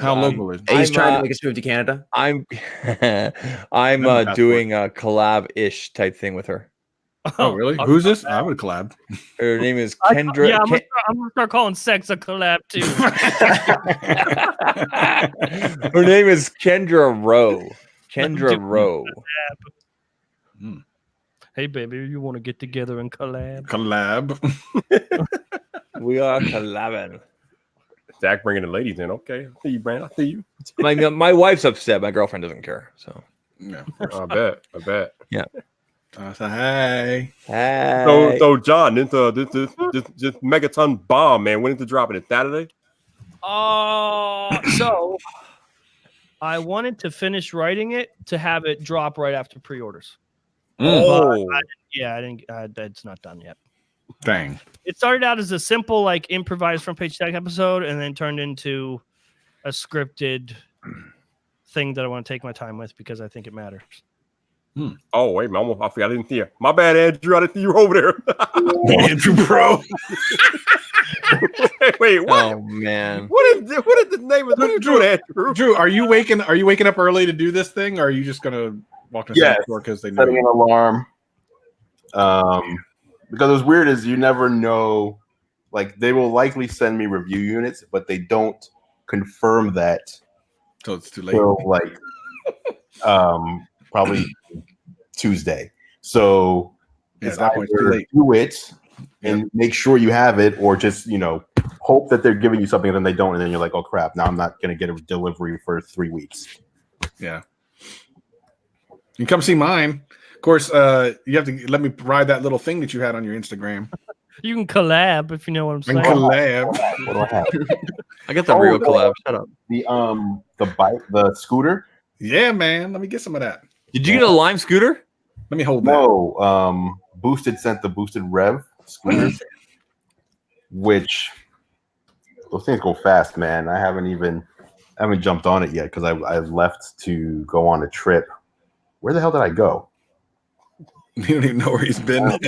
Speaker 4: How local is it?
Speaker 3: He's
Speaker 2: I'm,
Speaker 3: trying to make us move to Canada.
Speaker 2: I'm
Speaker 4: passport.
Speaker 2: doing a collab-ish type thing with her.
Speaker 4: Oh, really? Who's this? I would collab.
Speaker 2: Her name is Kendra.
Speaker 7: Yeah, I'm gonna start calling sex a collab too.
Speaker 2: Her name is Kendra RO. Kendra RO.
Speaker 7: Hey baby, you want to get together and collab?
Speaker 4: Collab.
Speaker 2: We are collabing.
Speaker 1: Zach bringing the ladies in. Okay, I see you, Brand. I see you.
Speaker 2: My wife's upset. My girlfriend doesn't care. So.
Speaker 4: Yeah.
Speaker 1: I bet.
Speaker 4: So, hey.
Speaker 2: Hey.
Speaker 1: So John, this megaton bomb, man. When is it dropping? It's Saturday.
Speaker 7: So I wanted to finish writing it to have it drop right after pre-orders.
Speaker 1: Oh,
Speaker 7: Yeah, I didn't. It's not done yet.
Speaker 4: Dang.
Speaker 7: It started out as a simple, like, improvised front page tech episode, and then turned into a scripted thing that I want to take my time with because I think it matters.
Speaker 1: oh, wait, man. I forgot. I didn't see you. My bad, Andrew. I didn't see you over there.
Speaker 4: Andrew Pro.
Speaker 1: Wait, what?
Speaker 2: Oh man.
Speaker 1: What is the name of? What are you doing, Andrew?
Speaker 4: Drew, are you waking up early to do this thing, or are you just gonna walk into
Speaker 6: Yes.
Speaker 4: the door because they know
Speaker 6: Setting an
Speaker 4: you?
Speaker 6: alarm. Because what's weird is you never know. like they will likely send me review units, but they don't confirm that
Speaker 4: So it's too late.
Speaker 6: till like probably Tuesday. So
Speaker 4: Yeah,
Speaker 6: it's
Speaker 4: at that point, it's too
Speaker 6: either
Speaker 4: late.
Speaker 6: do it and make sure you have it, or just hope that they're giving you something and then they don't, and then you're like, oh crap, now I'm not going to get a delivery for 3 weeks.
Speaker 4: Yeah. You can come see mine. Of course, you have to let me ride that little thing that you had on your Instagram.
Speaker 7: You can collab if you know what I'm
Speaker 4: And
Speaker 7: saying.
Speaker 4: collab.
Speaker 6: What do I have?
Speaker 2: I got the real collab. Shut up.
Speaker 6: The bike, the scooter.
Speaker 4: Yeah, man. Let me get some of that.
Speaker 2: Did you get a Lime scooter?
Speaker 4: Let me hold that.
Speaker 6: No, Boosted sent the Boosted Rev scooter, which those things go fast, man. I haven't jumped on it yet because I left to go on a trip. Where the hell did I go?
Speaker 4: You don't even know where he's been.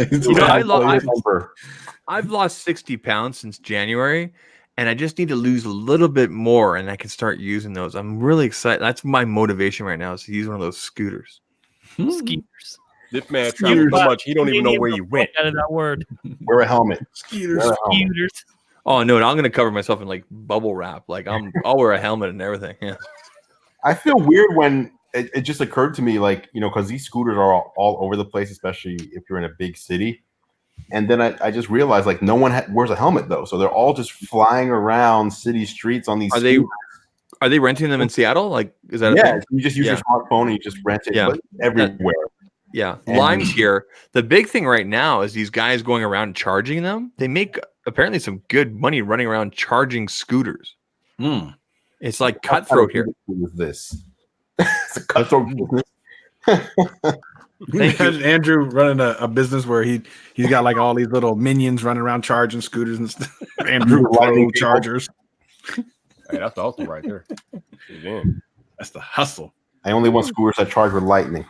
Speaker 2: I've lost 60 pounds since January, and I just need to lose a little bit more, and I can start using those. I'm really excited. That's my motivation right now, is to use one of those scooters.
Speaker 7: Skeeters.
Speaker 1: This man travels so much he don't even know where he went.
Speaker 7: Out of that word.
Speaker 6: Wear a helmet.
Speaker 7: Skeeters.
Speaker 2: Oh no, I'm gonna cover myself in like bubble wrap. Like I'll wear a helmet and everything. Yeah.
Speaker 6: I feel weird when it just occurred to me, like, because these scooters are all over the place, especially if you're in a big city. And then I just realized, like, no one wears a helmet though, so they're all just flying around city streets on these.
Speaker 2: Are they renting them in Seattle? Like, is that?
Speaker 6: Yeah, you just use your smartphone and you just rent it. But everywhere.
Speaker 2: Lime's here. The big thing right now is these guys going around charging them. They make apparently some good money running around charging scooters. It's like cutthroat here.
Speaker 6: Is this? It's a cutthroat business.
Speaker 4: Imagine Andrew running a business where he's got like all these little minions running around charging scooters and stuff. Andrew Pro chargers.
Speaker 1: Hey, that's the hustle right there.
Speaker 4: That's the hustle.
Speaker 6: I only want scooters that charge with lightning.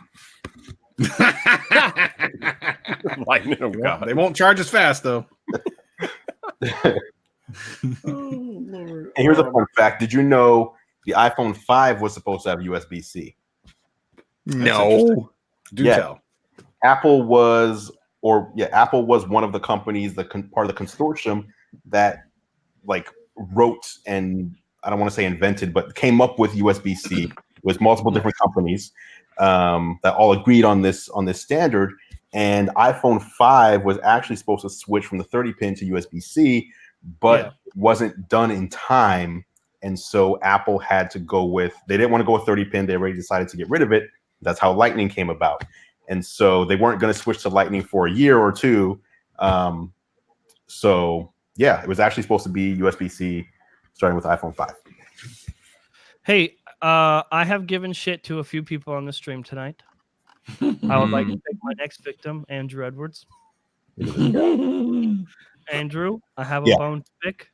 Speaker 1: Lightning, oh God.
Speaker 4: They won't charge as fast though.
Speaker 6: And here's a fun fact. Did you know the iPhone 5 was supposed to have USB-C?
Speaker 2: No.
Speaker 4: Do tell.
Speaker 6: Apple was one of the companies, part of the consortium that like wrote, and I don't want to say invented, but came up with USB-C. It was multiple different companies that all agreed on this standard. And iPhone 5 was actually supposed to switch from the 30 pin to USB-C, but wasn't done in time. And so Apple had to they didn't want to go with 30 pin. They already decided to get rid of it. That's how Lightning came about. And so they weren't going to switch to Lightning for a year or two. So yeah, it was actually supposed to be USB-C starting with iPhone 5.
Speaker 7: Hey, I have given shit to a few people on the stream tonight. I would like to pick my next victim, Andrew Edwards. Andrew, I have a bone to pick.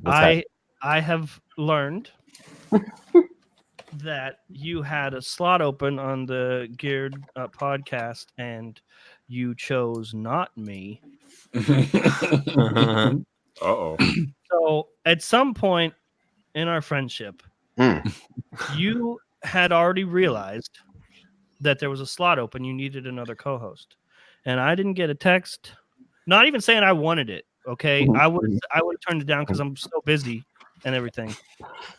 Speaker 7: I have learned that you had a slot open on the Geared podcast, and you chose not me.
Speaker 1: Uh-oh.
Speaker 7: So at some point in our friendship, you had already realized that there was a slot open. You needed another co-host, and I didn't get a text. Not even saying I wanted it. Okay, I would have turned it down because I'm so busy and everything.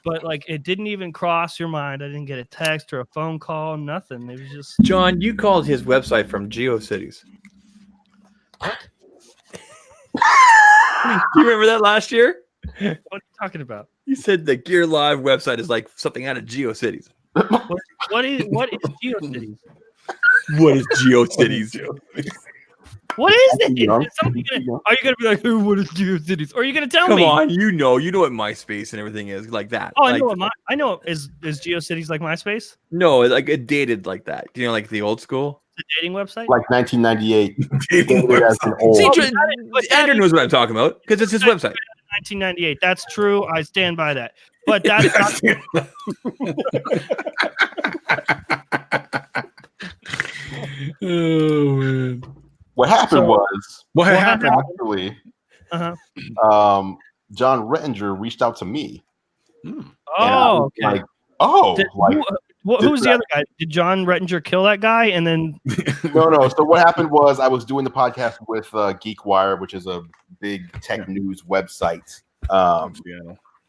Speaker 7: But like, it didn't even cross your mind. I didn't get a text or a phone call. Nothing. It was just
Speaker 2: John. You called his website from GeoCities.
Speaker 7: What?
Speaker 2: Do you remember that last year?
Speaker 7: What are you talking about?
Speaker 2: You said the Gear Live website is like something out of GeoCities.
Speaker 7: What is GeoCities?
Speaker 2: What is GeoCities?
Speaker 7: What is it? Are you gonna be like, "Hey, what is GeoCities?" Or are you gonna tell me?
Speaker 2: Come on, you know what MySpace and everything is like that.
Speaker 7: Oh,
Speaker 2: like,
Speaker 7: I know. Is GeoCities like MySpace?
Speaker 2: No, like it dated like that. You know, like the old school.
Speaker 7: The dating website,
Speaker 6: like 1998.
Speaker 2: Andrew knows what I'm talking about because it's his website.
Speaker 7: 1998. That's true. I stand by that. But that's not.
Speaker 4: Oh man.
Speaker 6: What happened was
Speaker 4: actually,
Speaker 6: John Rettinger reached out to me.
Speaker 7: Oh, okay.
Speaker 6: Like,
Speaker 7: Who's the other guy? Did John Rettinger kill that guy? And then
Speaker 6: No. So what happened was I was doing the podcast with GeekWire, which is a big tech news website.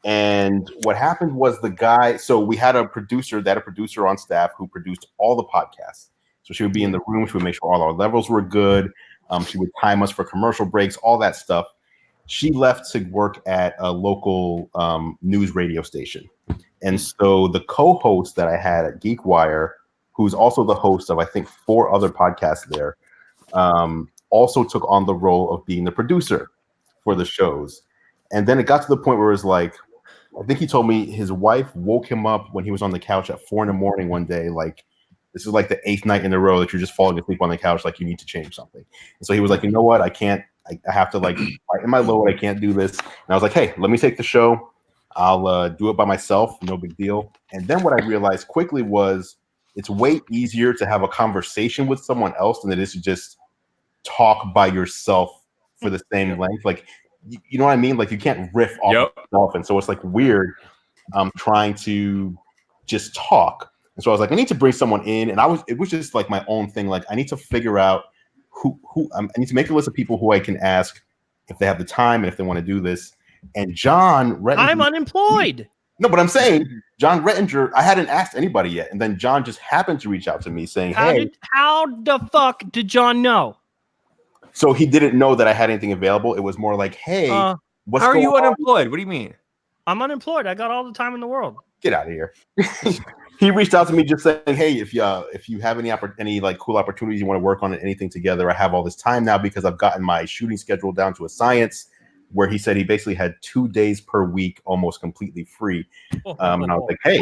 Speaker 6: And what happened was the guy. So we had a producer on staff who produced all the podcasts. So she would be in the room. She would make sure all our levels were good. She would time us for commercial breaks, all that stuff. She left to work at a local news radio station. And so the co-host that I had at GeekWire, who's also the host of, I think, 4 other podcasts there, also took on the role of being the producer for the shows. And then it got to the point where it was like, I think he told me his wife woke him up when he was on the couch at 4 a.m. one day, like, this is like the 8th night in a row that you're just falling asleep on the couch, like you need to change something. And so he was like, you know what? I can't, I have to like, in my load, I can't do this. And I was like, hey, let me take the show. I'll do it by myself. No big deal. And then what I realized quickly was it's way easier to have a conversation with someone else than it is to just talk by yourself for the same length. Like, you know what I mean? Like you can't riff off yourself. And so it's like weird trying to just talk. And so I was like, I need to bring someone in, and it was just like my own thing. Like I need to figure out who I need to make a list of people who I can ask if they have the time and if they want to do this. And John Rettinger,
Speaker 7: I'm unemployed.
Speaker 6: No, but I'm saying John Rettinger, I hadn't asked anybody yet, and then John just happened to reach out to me saying,
Speaker 7: how the fuck did John know?
Speaker 6: So he didn't know that I had anything available. It was more like, hey, what's
Speaker 2: how are
Speaker 6: going
Speaker 2: you
Speaker 6: on?
Speaker 2: unemployed? What do you mean?
Speaker 7: I'm unemployed. I got all the time in the world.
Speaker 6: Get out of here. He reached out to me just saying, hey, if you have any like cool opportunities you want to work on anything together, I have all this time now because I've gotten my shooting schedule down to a science, where he said he basically had 2 days per week almost completely free. And I was like, hey,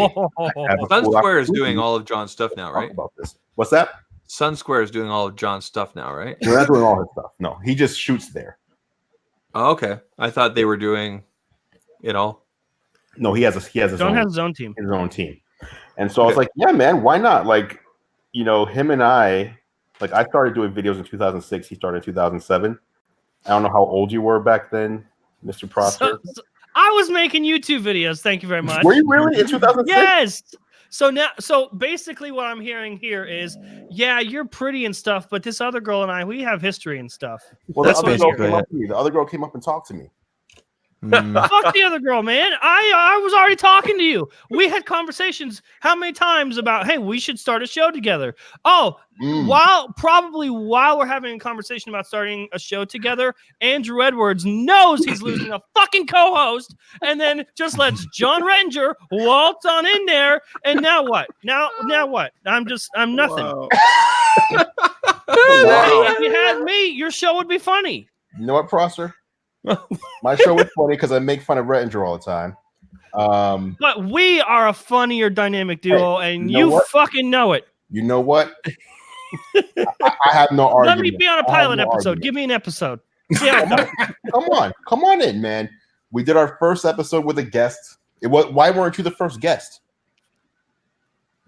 Speaker 2: Sun Square is doing all of John's stuff now, right?
Speaker 6: About this. What's that?
Speaker 2: Sun Square is doing all of John's stuff now, right?
Speaker 6: They're not doing all his stuff. No, he just shoots there.
Speaker 2: Oh, okay. I thought they were doing it all.
Speaker 6: No, he has his
Speaker 7: John has his own team.
Speaker 6: His own team. And so I was like, yeah, man, why not? Like, you know, him and I started doing videos in 2006. He started in 2007. I don't know how old you were back then, Mr. Prosper.
Speaker 7: So I was making YouTube videos. Thank you very much.
Speaker 6: Were you really in 2006?
Speaker 7: Yes. So basically what I'm hearing here is, yeah, you're pretty and stuff, but this other girl and I, we have history and stuff.
Speaker 6: Well, the other girl came up and talked to me.
Speaker 7: Fuck the other girl, man. I was already talking to you. We had conversations how many times about, hey, we should start a show together. Oh, while we're having a conversation about starting a show together, Andrew Edwards knows he's losing a fucking co-host, and then just lets John Rettinger waltz on in there. And now what? Now what? I'm nothing.
Speaker 6: Wow.
Speaker 7: If you had me, your show would be funny.
Speaker 6: You know what, Prosser? My show is funny because I make fun of Rettinger all the time.
Speaker 7: But we are a funnier dynamic duo, and you fucking know it.
Speaker 6: You know what? I have no argument.
Speaker 7: Let me be on a pilot episode. Give me an episode.
Speaker 6: Come on in, man. We did our first episode with a guest. Why weren't you the first guest?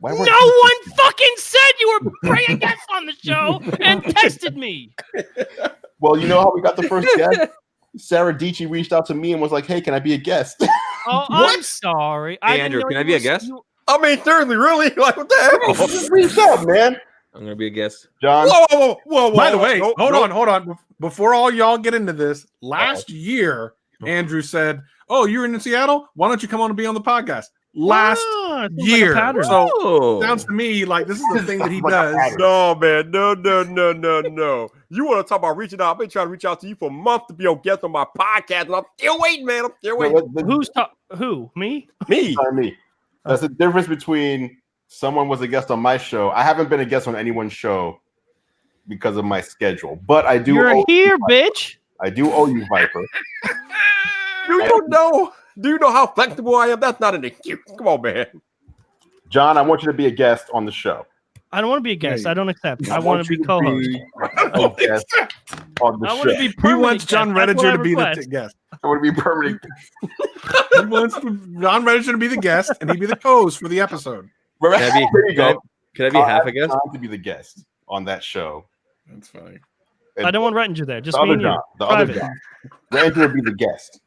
Speaker 7: No one fucking said you were bringing guests on the show and texted me.
Speaker 6: Well, you know how we got the first guest? Sarah Dici reached out to me and was like, hey, can I be a guest?
Speaker 7: Oh, I'm sorry.
Speaker 2: Hey, Andrew, can I be a guest?
Speaker 1: I mean, seriously, really? Like, what the hell?
Speaker 6: Just reach out, man.
Speaker 2: I'm going to be a guest.
Speaker 6: John.
Speaker 1: Whoa.
Speaker 4: By the way, hold on. Before all y'all get into this, last year, Andrew said, oh, you're in Seattle? Why don't you come on and be on the podcast? Last year.
Speaker 7: Like
Speaker 4: so sounds to me like this is the thing that he does.
Speaker 1: No, man. No. You want to talk about reaching out? I've been trying to reach out to you for a month to be on guest on my podcast, and I'm still waiting, man. I'm still waiting.
Speaker 7: Who? Me?
Speaker 6: Me. That's the difference between someone was a guest on my show. I haven't been a guest on anyone's show because of my schedule, but I do.
Speaker 7: You're here, bitch.
Speaker 6: I do owe you, Viper.
Speaker 1: Do you know how flexible I am? That's not an excuse. Come on, man.
Speaker 6: John, I want you to be a guest on the show.
Speaker 7: I don't want to be a guest. I don't accept. I want to be co-host.
Speaker 6: On the
Speaker 7: I want to be permanent.
Speaker 4: He wants John Rettinger to be the guest.
Speaker 6: I want to be permanent.
Speaker 4: He wants John Rettinger to be the guest, and he'd be the co-host for the episode.
Speaker 2: Can I be half a guest?
Speaker 6: John to be the guest on that show.
Speaker 4: That's funny.
Speaker 7: I don't want Rettinger there. Just me and you.
Speaker 6: The other John. Rettinger would be the guest.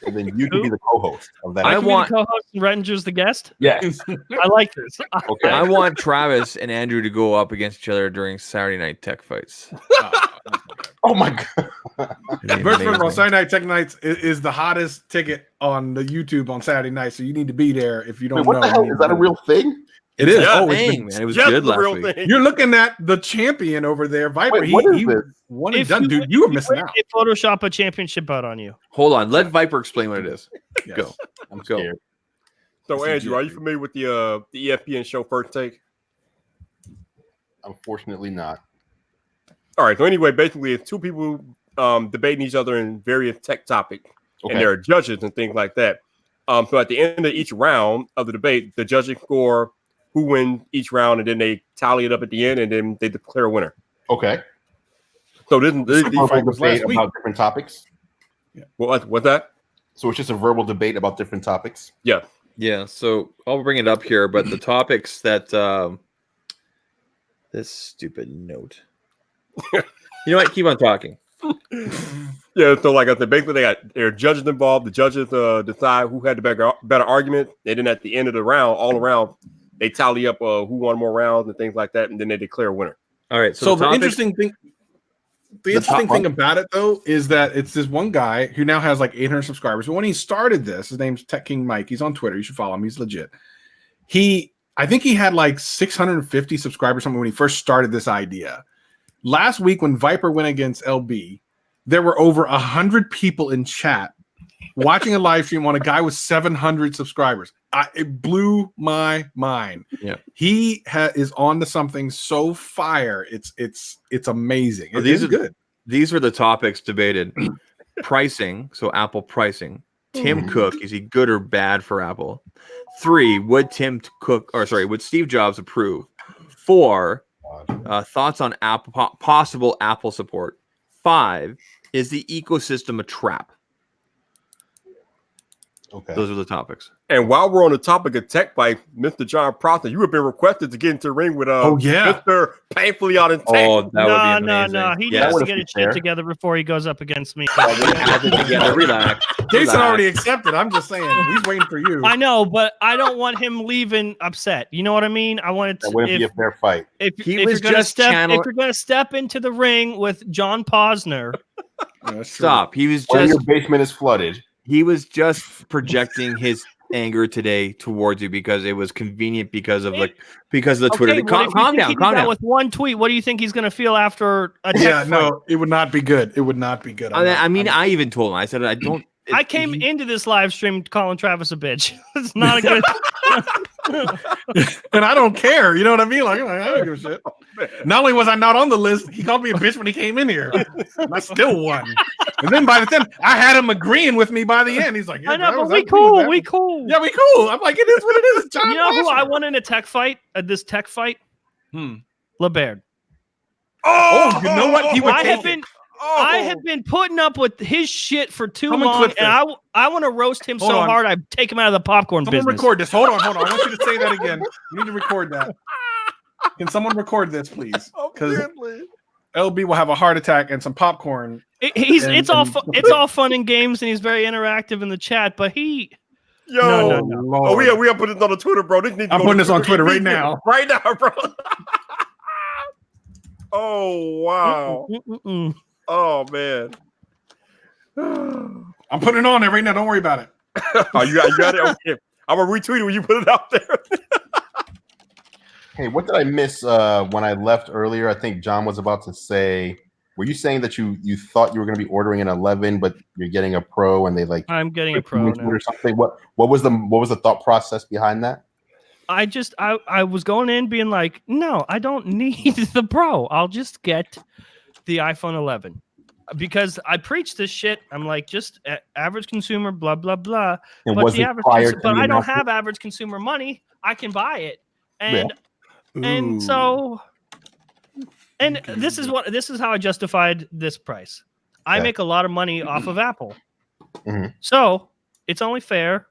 Speaker 6: and then you can be the co-host of that.
Speaker 2: I
Speaker 7: I can
Speaker 2: want-
Speaker 7: be the co-host and Rettinger's the guest.
Speaker 6: Yes.
Speaker 7: I like this.
Speaker 6: Okay.
Speaker 2: I want Travis and Andrew to go up against each other during Saturday Night Tech Fights.
Speaker 6: Oh my god.
Speaker 2: It'd be
Speaker 4: First of all,
Speaker 2: amazing.
Speaker 4: Saturday Night Tech Nights is the hottest ticket on the YouTube on Saturday night, so you need to be there if you don't
Speaker 6: Wait, what
Speaker 4: know.
Speaker 6: the hell? Is that a real thing?
Speaker 4: It is.
Speaker 1: Yeah,
Speaker 4: Oh, it's
Speaker 2: Dang,
Speaker 4: been-
Speaker 2: man, it was
Speaker 1: Yes,
Speaker 2: good
Speaker 1: the
Speaker 2: last
Speaker 1: real
Speaker 2: week.
Speaker 1: thing.
Speaker 4: You're looking at the champion over there, Viper.
Speaker 6: Wait, what is
Speaker 4: he
Speaker 6: this?
Speaker 4: won and
Speaker 7: If
Speaker 4: done,
Speaker 7: you
Speaker 4: dude.
Speaker 7: win-
Speaker 4: You were
Speaker 7: if
Speaker 4: missing
Speaker 7: win,
Speaker 4: out.
Speaker 7: They Photoshop a championship out on you.
Speaker 2: Hold on, let Viper explain what it is.
Speaker 4: Yes.
Speaker 2: Go.
Speaker 6: I'm
Speaker 2: Go.
Speaker 6: scared.
Speaker 1: So
Speaker 4: This is
Speaker 1: Andrew, are you
Speaker 4: Jeffrey.
Speaker 1: familiar with the ESPN show First Take?
Speaker 6: Unfortunately not.
Speaker 1: All right. So anyway, basically, it's two people debating each other in various tech topics,
Speaker 6: Okay.
Speaker 1: and there are judges and things like that. So at the end of each round of the debate, the judges score who wins each round, and then they tally it up at the end, and then they declare a winner.
Speaker 6: Okay.
Speaker 1: So this
Speaker 4: Super fight was
Speaker 6: debate
Speaker 4: last week.
Speaker 6: about different topics.
Speaker 1: what's that?
Speaker 6: So it's just a verbal debate about different topics.
Speaker 1: Yeah.
Speaker 2: Yeah, so I'll bring it up here, but the topics that this stupid note. You know what? Keep on talking.
Speaker 1: Yeah, so like I said, basically there are judges involved. The judges decide who had the better argument, and then at the end of the round, all around, they tally up who won more rounds and things like that, and then they declare a winner.
Speaker 2: All right,
Speaker 4: So the
Speaker 2: topic-
Speaker 4: interesting thing, the
Speaker 6: The
Speaker 4: interesting
Speaker 6: top
Speaker 4: thing
Speaker 6: one.
Speaker 4: about it though is that it's this one guy who now has like 800 subscribers. But when he started this, his name's Tech King Mike. He's on Twitter. You should follow him. He's legit. I think he had like 650 subscribers or something when he first started this idea. Last week when Viper went against LB, there were over 100 people in chat watching a live stream on a guy with 700 subscribers. It blew my mind.
Speaker 2: Yeah.
Speaker 4: He is on to something so fire. It's amazing.
Speaker 2: Well,
Speaker 4: It
Speaker 2: these
Speaker 4: is
Speaker 2: are-
Speaker 4: good.
Speaker 2: These were the topics debated. Pricing, so Apple pricing. Tim Cook, is he good or bad for Apple? 3, would would Steve Jobs approve? 4, thoughts on Apple possible Apple support. 5, is the ecosystem a trap?
Speaker 6: Okay.
Speaker 2: Those are the topics.
Speaker 1: And while we're on the topic of tech fight, Mr. John Proctor, you have been requested to get into the ring with Mr. Painfully Out in Tech.
Speaker 2: Oh, that would be
Speaker 7: No,
Speaker 2: amazing.
Speaker 7: no. He
Speaker 2: Yeah,
Speaker 7: needs to
Speaker 6: wouldn't
Speaker 7: get
Speaker 6: be
Speaker 7: his
Speaker 6: fair.
Speaker 7: shit together before he goes up against me.
Speaker 2: have it together. Relax.
Speaker 4: Jason
Speaker 2: Relax.
Speaker 4: already accepted. I'm just saying he's waiting for you.
Speaker 7: I know, but I don't want him leaving upset. You know what I mean? I want it
Speaker 6: That
Speaker 7: to,
Speaker 6: wouldn't be a fair fight.
Speaker 7: if
Speaker 2: He
Speaker 7: you're
Speaker 2: was
Speaker 7: gonna
Speaker 2: just
Speaker 7: step,
Speaker 2: channel-
Speaker 7: if you're gonna step into the ring with John Posner,
Speaker 4: Yeah, that's true.
Speaker 2: Stop. He was
Speaker 6: When
Speaker 2: just
Speaker 6: your basement is flooded.
Speaker 2: projecting his anger today towards you because it was convenient because of the Twitter.
Speaker 7: okay, well, if you
Speaker 2: Calm
Speaker 7: think
Speaker 2: down.
Speaker 7: he did
Speaker 2: Calm
Speaker 7: that
Speaker 2: down.
Speaker 7: with one tweet, what do you think he's gonna feel after a tech
Speaker 4: Yeah,
Speaker 7: fight?
Speaker 4: no, it would not be good. It would not be good.
Speaker 2: I even told him. I said I don't.
Speaker 7: I came into this live stream calling Travis a bitch. It's not a good.
Speaker 4: and I don't care. You know what I mean? Like, I don't give a shit. Not only was I not on the list, he called me a bitch when he came in here. And I still won. And then by the time I had him agreeing with me by the end, he's like, yeah,
Speaker 7: I know,
Speaker 4: bro,
Speaker 7: but we
Speaker 4: I agree with
Speaker 7: cool.
Speaker 4: that.
Speaker 7: We cool.
Speaker 4: Yeah, we cool. I'm like, it is what it is. It's John
Speaker 7: You know who I
Speaker 4: Posner.
Speaker 7: won in a tech fight? This tech fight, LeBaird.
Speaker 4: Oh, you know what? He would
Speaker 7: I
Speaker 4: take
Speaker 7: have been.
Speaker 4: it.
Speaker 7: I have been putting up with his shit for too
Speaker 4: Someone
Speaker 7: long,
Speaker 4: clip
Speaker 7: and I want to roast him
Speaker 4: Hold
Speaker 7: so
Speaker 4: on.
Speaker 7: hard I take him out of the popcorn
Speaker 4: Someone
Speaker 7: business.
Speaker 4: record this. Hold on. I want you to say that again. You need to record that. Can someone record this, please? Because LB will have a heart attack and some popcorn.
Speaker 7: It's all fun and games, and he's very interactive in the chat. But he,
Speaker 1: Yo,
Speaker 7: No.
Speaker 1: oh, we are putting this on the Twitter, bro. This needs to
Speaker 4: I'm
Speaker 1: go
Speaker 4: putting
Speaker 1: to
Speaker 4: this on Twitter right
Speaker 1: immediately.
Speaker 4: now.
Speaker 1: Right now, bro. Oh wow.
Speaker 7: Mm-mm.
Speaker 1: Oh man.
Speaker 4: I'm putting it on there right now. Don't worry about it.
Speaker 1: Oh, you got it. Okay. I'm gonna retweet it when you put it out there.
Speaker 6: Hey, what did I miss when I left earlier? I think John was about to say, were you saying that you thought you were going to be ordering an 11, but you're getting a Pro and they like
Speaker 7: I'm getting a
Speaker 6: put you
Speaker 7: pro
Speaker 6: into it
Speaker 7: now.
Speaker 6: or something? What was the thought process behind that?
Speaker 7: I was going in being like, no, I don't need the Pro. I'll just get the iPhone 11 because I preach this shit. I'm like, just average consumer, blah blah blah.
Speaker 6: And
Speaker 7: But
Speaker 6: was
Speaker 7: the
Speaker 6: it
Speaker 7: average,
Speaker 6: prior to
Speaker 7: but
Speaker 6: the
Speaker 7: I don't
Speaker 6: announcement?
Speaker 7: have average consumer money. I can buy it, and
Speaker 4: Ooh.
Speaker 7: so, and this is how I justified this price. I
Speaker 6: Okay.
Speaker 7: make a lot of money off of Apple,
Speaker 6: Mhm.
Speaker 7: so it's only fair.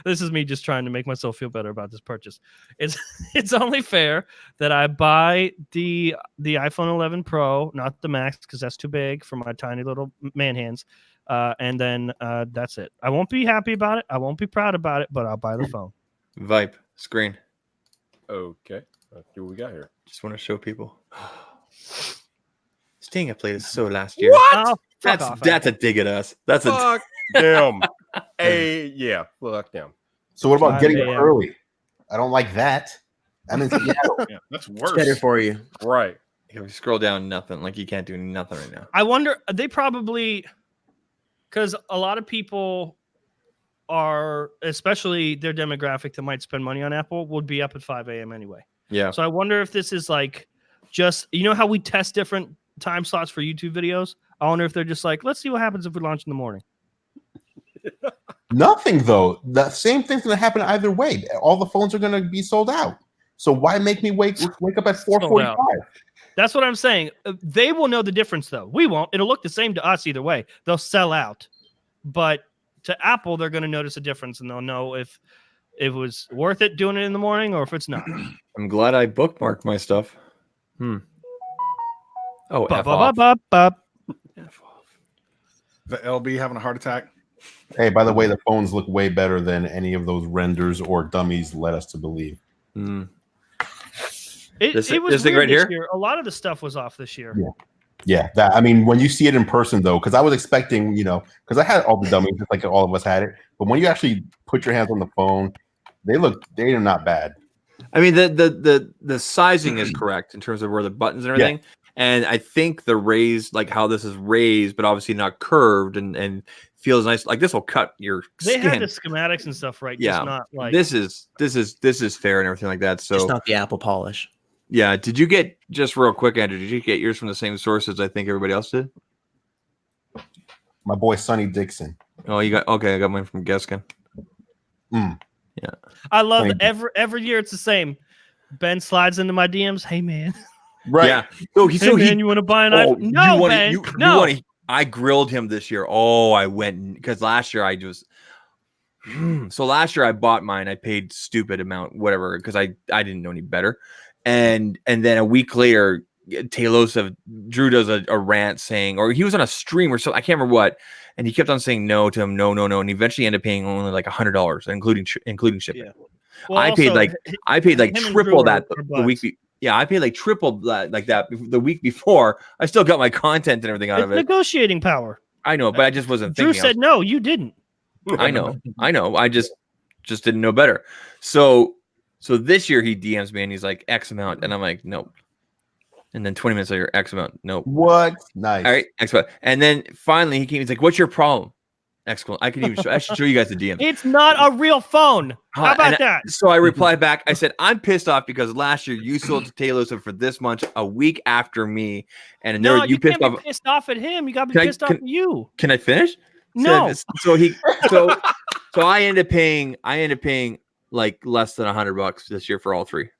Speaker 7: This is me just trying to make myself feel better about this purchase. It's only fair that I buy the iPhone 11 Pro, not the Max, because that's too big for my tiny little man hands. And then that's it. I won't be happy about it. I won't be proud about it, but I'll buy the phone.
Speaker 2: Vipe screen.
Speaker 1: Okay. Let's see what we got here.
Speaker 2: Just want to show people. Sting, I played it so last year.
Speaker 7: Oh, fuck off,
Speaker 2: That's a
Speaker 7: Apple.
Speaker 2: dig at us. That's a
Speaker 1: Fuck them. Hey, yeah, fuck them.
Speaker 6: So what about
Speaker 7: 5
Speaker 6: getting it
Speaker 7: a.m.
Speaker 6: early? I don't like that. I'm in Seattle.
Speaker 4: Yeah, that's
Speaker 3: It's
Speaker 4: worse.
Speaker 3: better for you.
Speaker 1: Right.
Speaker 2: If you scroll down, nothing. Like you can't do nothing right now.
Speaker 7: I wonder, they probably, because a lot of people are, especially their demographic that might spend money on Apple, would be up at 5 a.m. anyway.
Speaker 2: Yeah.
Speaker 7: So I wonder if this is like just, you know how we test different time slots for YouTube videos? I wonder if they're just like, let's see what happens if we launch in the morning.
Speaker 6: Nothing though. The same thing's going to happen either way. All the phones are going to be sold out. So why make me wake up at 4:45?
Speaker 7: That's what I'm saying. They will know the difference, though. We won't. It'll look the same to us either way. They'll sell out. But to Apple, they're going to notice a difference, and they'll know if it was worth it doing it in the morning or if it's not.
Speaker 2: I'm glad I bookmarked my stuff. Oh, F off.
Speaker 7: Ba-ba-ba-ba-ba.
Speaker 4: The LB having a heart attack.
Speaker 6: Hey, by the way, the phones look way better than any of those renders or dummies led us to believe.
Speaker 7: It
Speaker 2: This
Speaker 7: was
Speaker 2: thing
Speaker 7: weird
Speaker 2: right
Speaker 7: this
Speaker 2: here?
Speaker 7: year. A lot of the stuff was off this year.
Speaker 6: Yeah, that I mean, when you see it in person though, because I was expecting, because I had all the dummies, just like all of us had it. But when you actually put your hands on the phone, they are not bad.
Speaker 2: I mean, the sizing is correct in terms of where the buttons and everything. And I think the raised, like how this is raised, but obviously not curved and feels nice. Like this will cut your
Speaker 7: They
Speaker 2: skin.
Speaker 7: had the schematics and stuff right.
Speaker 2: Yeah.
Speaker 7: Just not like
Speaker 2: This is fair and everything like that. So
Speaker 3: It's not the Apple polish.
Speaker 2: yeah. Did you get, just real quick, Andrew? Did you get yours from the same sources I think everybody else did?
Speaker 6: My boy Sonny Dixon.
Speaker 2: Oh, you got okay. I got mine from Geskin.
Speaker 7: I love
Speaker 6: Thank
Speaker 7: that every year it's the same. Ben slides into my DMs. Hey man,
Speaker 6: Right.
Speaker 2: Yeah. So he,
Speaker 7: hey man, you want to buy an iPhone? No, Ben, no.
Speaker 2: I grilled him this year. Oh, I went because last year I just. So last year I bought mine. I paid stupid amount, whatever, because I didn't know any better. And then a week later, Drew does a rant saying, or he was on a stream or something. I can't remember what. And he kept on saying no to him, no. And he eventually ended up paying only like $100, including shipping.
Speaker 7: Yeah. Well,
Speaker 2: I paid like
Speaker 7: him and
Speaker 2: triple
Speaker 7: Drew
Speaker 2: that
Speaker 7: are
Speaker 2: the week. I paid like triple that the week before. I still got my content and everything out of it.
Speaker 7: Negotiating power.
Speaker 2: I know, but I just wasn't
Speaker 7: Drew
Speaker 2: thinking.
Speaker 7: said no, you didn't.
Speaker 2: I know. I just didn't know better. So this year he DMs me and he's like X amount, and I'm like nope. And then 20 minutes later, X amount, nope.
Speaker 6: What? Nice.
Speaker 2: All right, X amount. And then finally he came. He's like, "What's your problem?" Excellent. I should show you guys the DM.
Speaker 7: It's not a real phone. How about that?
Speaker 2: So I replied back. I said, "I'm pissed off because last year you sold to Taylor Swift for this much a week after me, and
Speaker 7: No,
Speaker 2: you pissed
Speaker 7: can't
Speaker 2: off.
Speaker 7: be pissed off at him. You got to be pissed off at you.
Speaker 2: Can I finish?
Speaker 7: No.
Speaker 2: So I ended up paying like less than $100 this year for all three.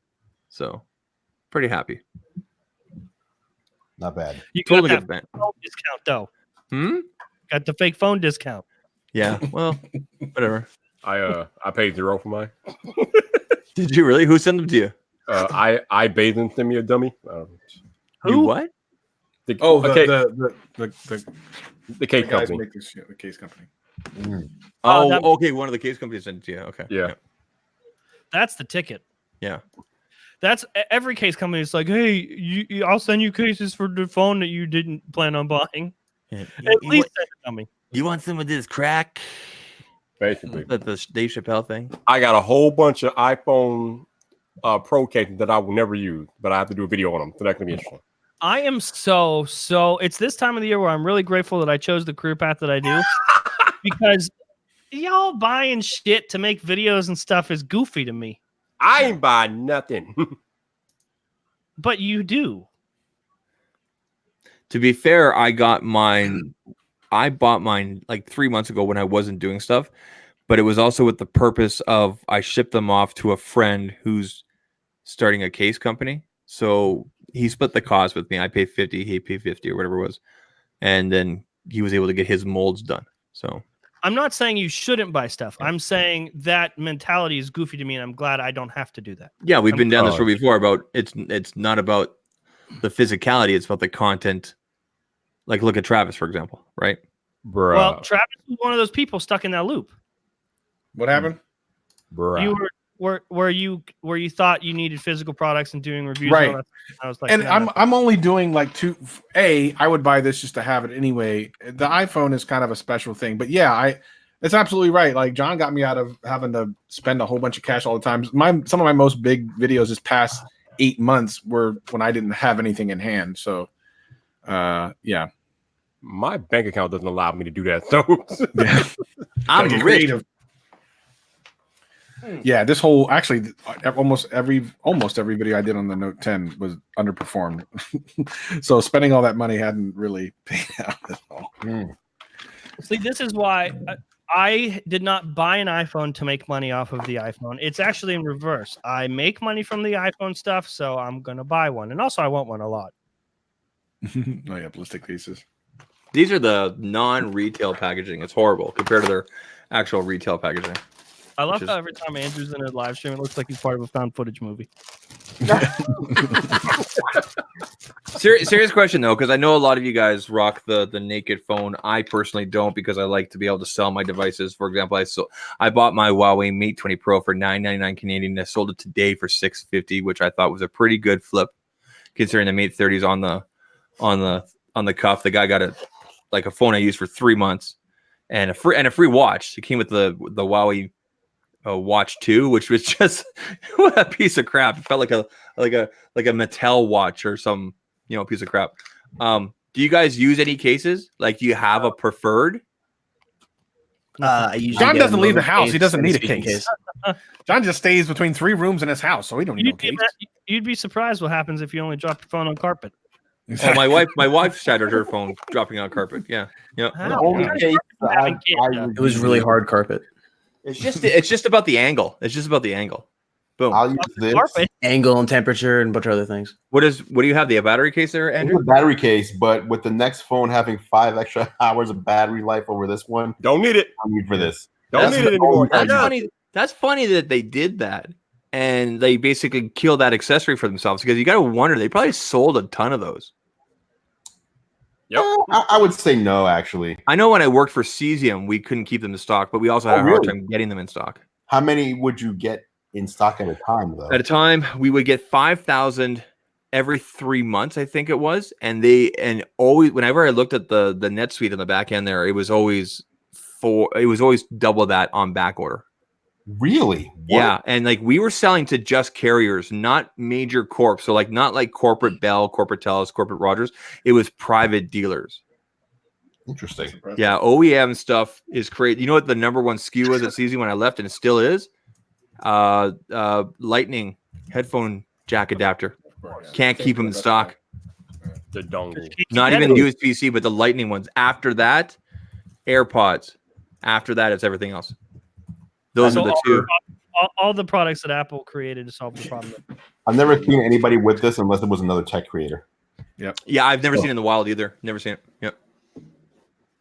Speaker 2: So pretty happy.
Speaker 6: Not bad.
Speaker 7: You
Speaker 2: Totally
Speaker 7: got
Speaker 2: get
Speaker 7: that
Speaker 2: the
Speaker 7: phone discount though.
Speaker 2: Hmm?
Speaker 7: Got the fake phone discount.
Speaker 2: Yeah. Well, whatever.
Speaker 1: I paid $0 for mine.
Speaker 2: Did you really? Who sent them to you?
Speaker 1: I bathed and sent me a dummy.
Speaker 2: You what?
Speaker 4: The
Speaker 1: case
Speaker 4: guys
Speaker 1: company.
Speaker 4: make this shit, the case company.
Speaker 7: Oh, that-
Speaker 2: Okay. One of the case companies sent it to you. Okay.
Speaker 1: Yeah.
Speaker 7: That's the ticket.
Speaker 2: Yeah.
Speaker 7: That's every case company is like, hey, I'll send you cases for the phone that you didn't plan on buying.
Speaker 2: Yeah.
Speaker 7: At least send it to me.
Speaker 2: You want some of this crack?
Speaker 1: Basically,
Speaker 2: The Dave Chappelle thing.
Speaker 1: I got a whole bunch of iPhone Pro cases that I will never use, but I have to do a video on them. So that's gonna be interesting.
Speaker 7: I am so it's this time of the year where I'm really grateful that I chose the career path that I do because y'all buying shit to make videos and stuff is goofy to me.
Speaker 1: I ain't buying nothing.
Speaker 7: But you do.
Speaker 2: To be fair, I bought mine like 3 months ago when I wasn't doing stuff, but it was also with the purpose of I shipped them off to a friend who's starting a case company. So he split the cost with me. I paid 50, he paid 50 or whatever it was. And then he was able to get his molds done. So
Speaker 7: I'm not saying you shouldn't buy stuff. I'm saying that mentality is goofy to me, and I'm glad I don't have to do that.
Speaker 2: yeah, we've been down this road before about it's not about the physicality, it's about the content. Like look at Travis, for example, right?
Speaker 1: Bruh.
Speaker 7: Well, Travis was one of those people stuck in that loop.
Speaker 4: What happened?
Speaker 1: Bruh.
Speaker 7: You were where you thought you needed physical products and doing reviews.
Speaker 4: Right.
Speaker 7: And all that. I was like,
Speaker 4: And
Speaker 7: nah.
Speaker 4: I'm only doing like two. I would buy this just to have it anyway. The iPhone is kind of a special thing, but yeah, it's absolutely right. Like John got me out of having to spend a whole bunch of cash all the time. Some of my most big videos this past 8 months were when I didn't have anything in hand. So, yeah,
Speaker 1: My bank account doesn't allow me to do that. So
Speaker 4: yeah.
Speaker 2: I'm
Speaker 4: Get
Speaker 2: rich.
Speaker 4: creative. Yeah, this whole actually almost every video I did on the Note 10 was underperformed. So spending all that money hadn't really paid out at all.
Speaker 7: See, this is why I did not buy an iPhone to make money off of the iPhone. It's actually in reverse. I make money from the iPhone stuff, so I'm gonna buy one, and also I want one a lot.
Speaker 4: Oh yeah, ballistic cases.
Speaker 2: These are the non-retail packaging. It's horrible compared to their actual retail packaging.
Speaker 7: I love
Speaker 2: Which
Speaker 7: how
Speaker 2: is-
Speaker 7: every time Andrew's in a live stream, it looks like he's part of a found footage movie.
Speaker 2: Serious question though, because I know a lot of you guys rock the naked phone. I personally don't because I like to be able to sell my devices. For example, I bought my Huawei Mate 20 Pro for $9.99 Canadian. I sold it today for $6.50, which I thought was a pretty good flip, considering the Mate 30's on the cuff. The guy got it like a phone I used for 3 months and a free watch. It came with the Huawei Watch 2, which was just what a piece of crap. It felt like a Mattel watch or some piece of crap. Do you guys use any cases? Like, do you have a preferred?
Speaker 3: I usually
Speaker 4: John
Speaker 3: get a
Speaker 4: doesn't leave the
Speaker 3: mobile
Speaker 4: house. He
Speaker 3: case
Speaker 4: doesn't
Speaker 3: and
Speaker 4: need a
Speaker 3: speaking
Speaker 4: case. John just stays between 3 rooms in his house, so he don't need no case.
Speaker 7: You'd be surprised what happens if you only drop your phone on carpet.
Speaker 2: Oh, my wife shattered her phone dropping on carpet. Yeah.
Speaker 6: The
Speaker 7: How?
Speaker 6: only
Speaker 7: How
Speaker 6: case that
Speaker 7: having kids,
Speaker 3: It was really hard carpet.
Speaker 2: It's just about the angle. It's just about the angle. Boom.
Speaker 6: I'll use this.
Speaker 7: Carpet.
Speaker 3: Angle and temperature and a bunch of other things.
Speaker 2: What do you have? The battery case there,
Speaker 6: It's
Speaker 2: Andrew?
Speaker 6: a battery case, but with the next phone having 5 extra hours of battery life over this one,
Speaker 1: don't need it.
Speaker 6: I need for this.
Speaker 1: Don't
Speaker 2: That's-
Speaker 1: need it anymore.
Speaker 2: That's
Speaker 1: Yeah.
Speaker 2: funny. That's funny that they did that, and they basically killed that accessory for themselves because you got to wonder they probably sold a ton of those.
Speaker 1: Yep.
Speaker 6: I would say no, actually.
Speaker 2: I know when I worked for Cesium, we couldn't keep them in stock, but we also had a hard
Speaker 6: really?
Speaker 2: time getting them in stock.
Speaker 6: How many would you get in stock at a time, though?
Speaker 2: At a time, we would get 5,000 every 3 months, I think it was, and always whenever I looked at the NetSuite on the back end there, it was always double that on back order.
Speaker 6: Really? What?
Speaker 2: Yeah, and like we were selling to just carriers, not major corps. So like not like corporate Bell, corporate Telus, corporate Rogers. It was private dealers.
Speaker 6: Interesting.
Speaker 2: Yeah, OEM stuff is crazy. You know what the number one SKU was at Cesium when I left, and it still is? Lightning headphone jack adapter. Can't keep them in stock.
Speaker 1: The dongle.
Speaker 2: Not even USB-C, but the Lightning ones. After that, AirPods. After that, it's everything else. Those
Speaker 7: So
Speaker 2: are the two.
Speaker 7: all the products that Apple created to solve the problem.
Speaker 6: I've never seen anybody with this unless it was another tech creator.
Speaker 2: Yeah, I've never seen it in the wild either. Never seen it. Yep.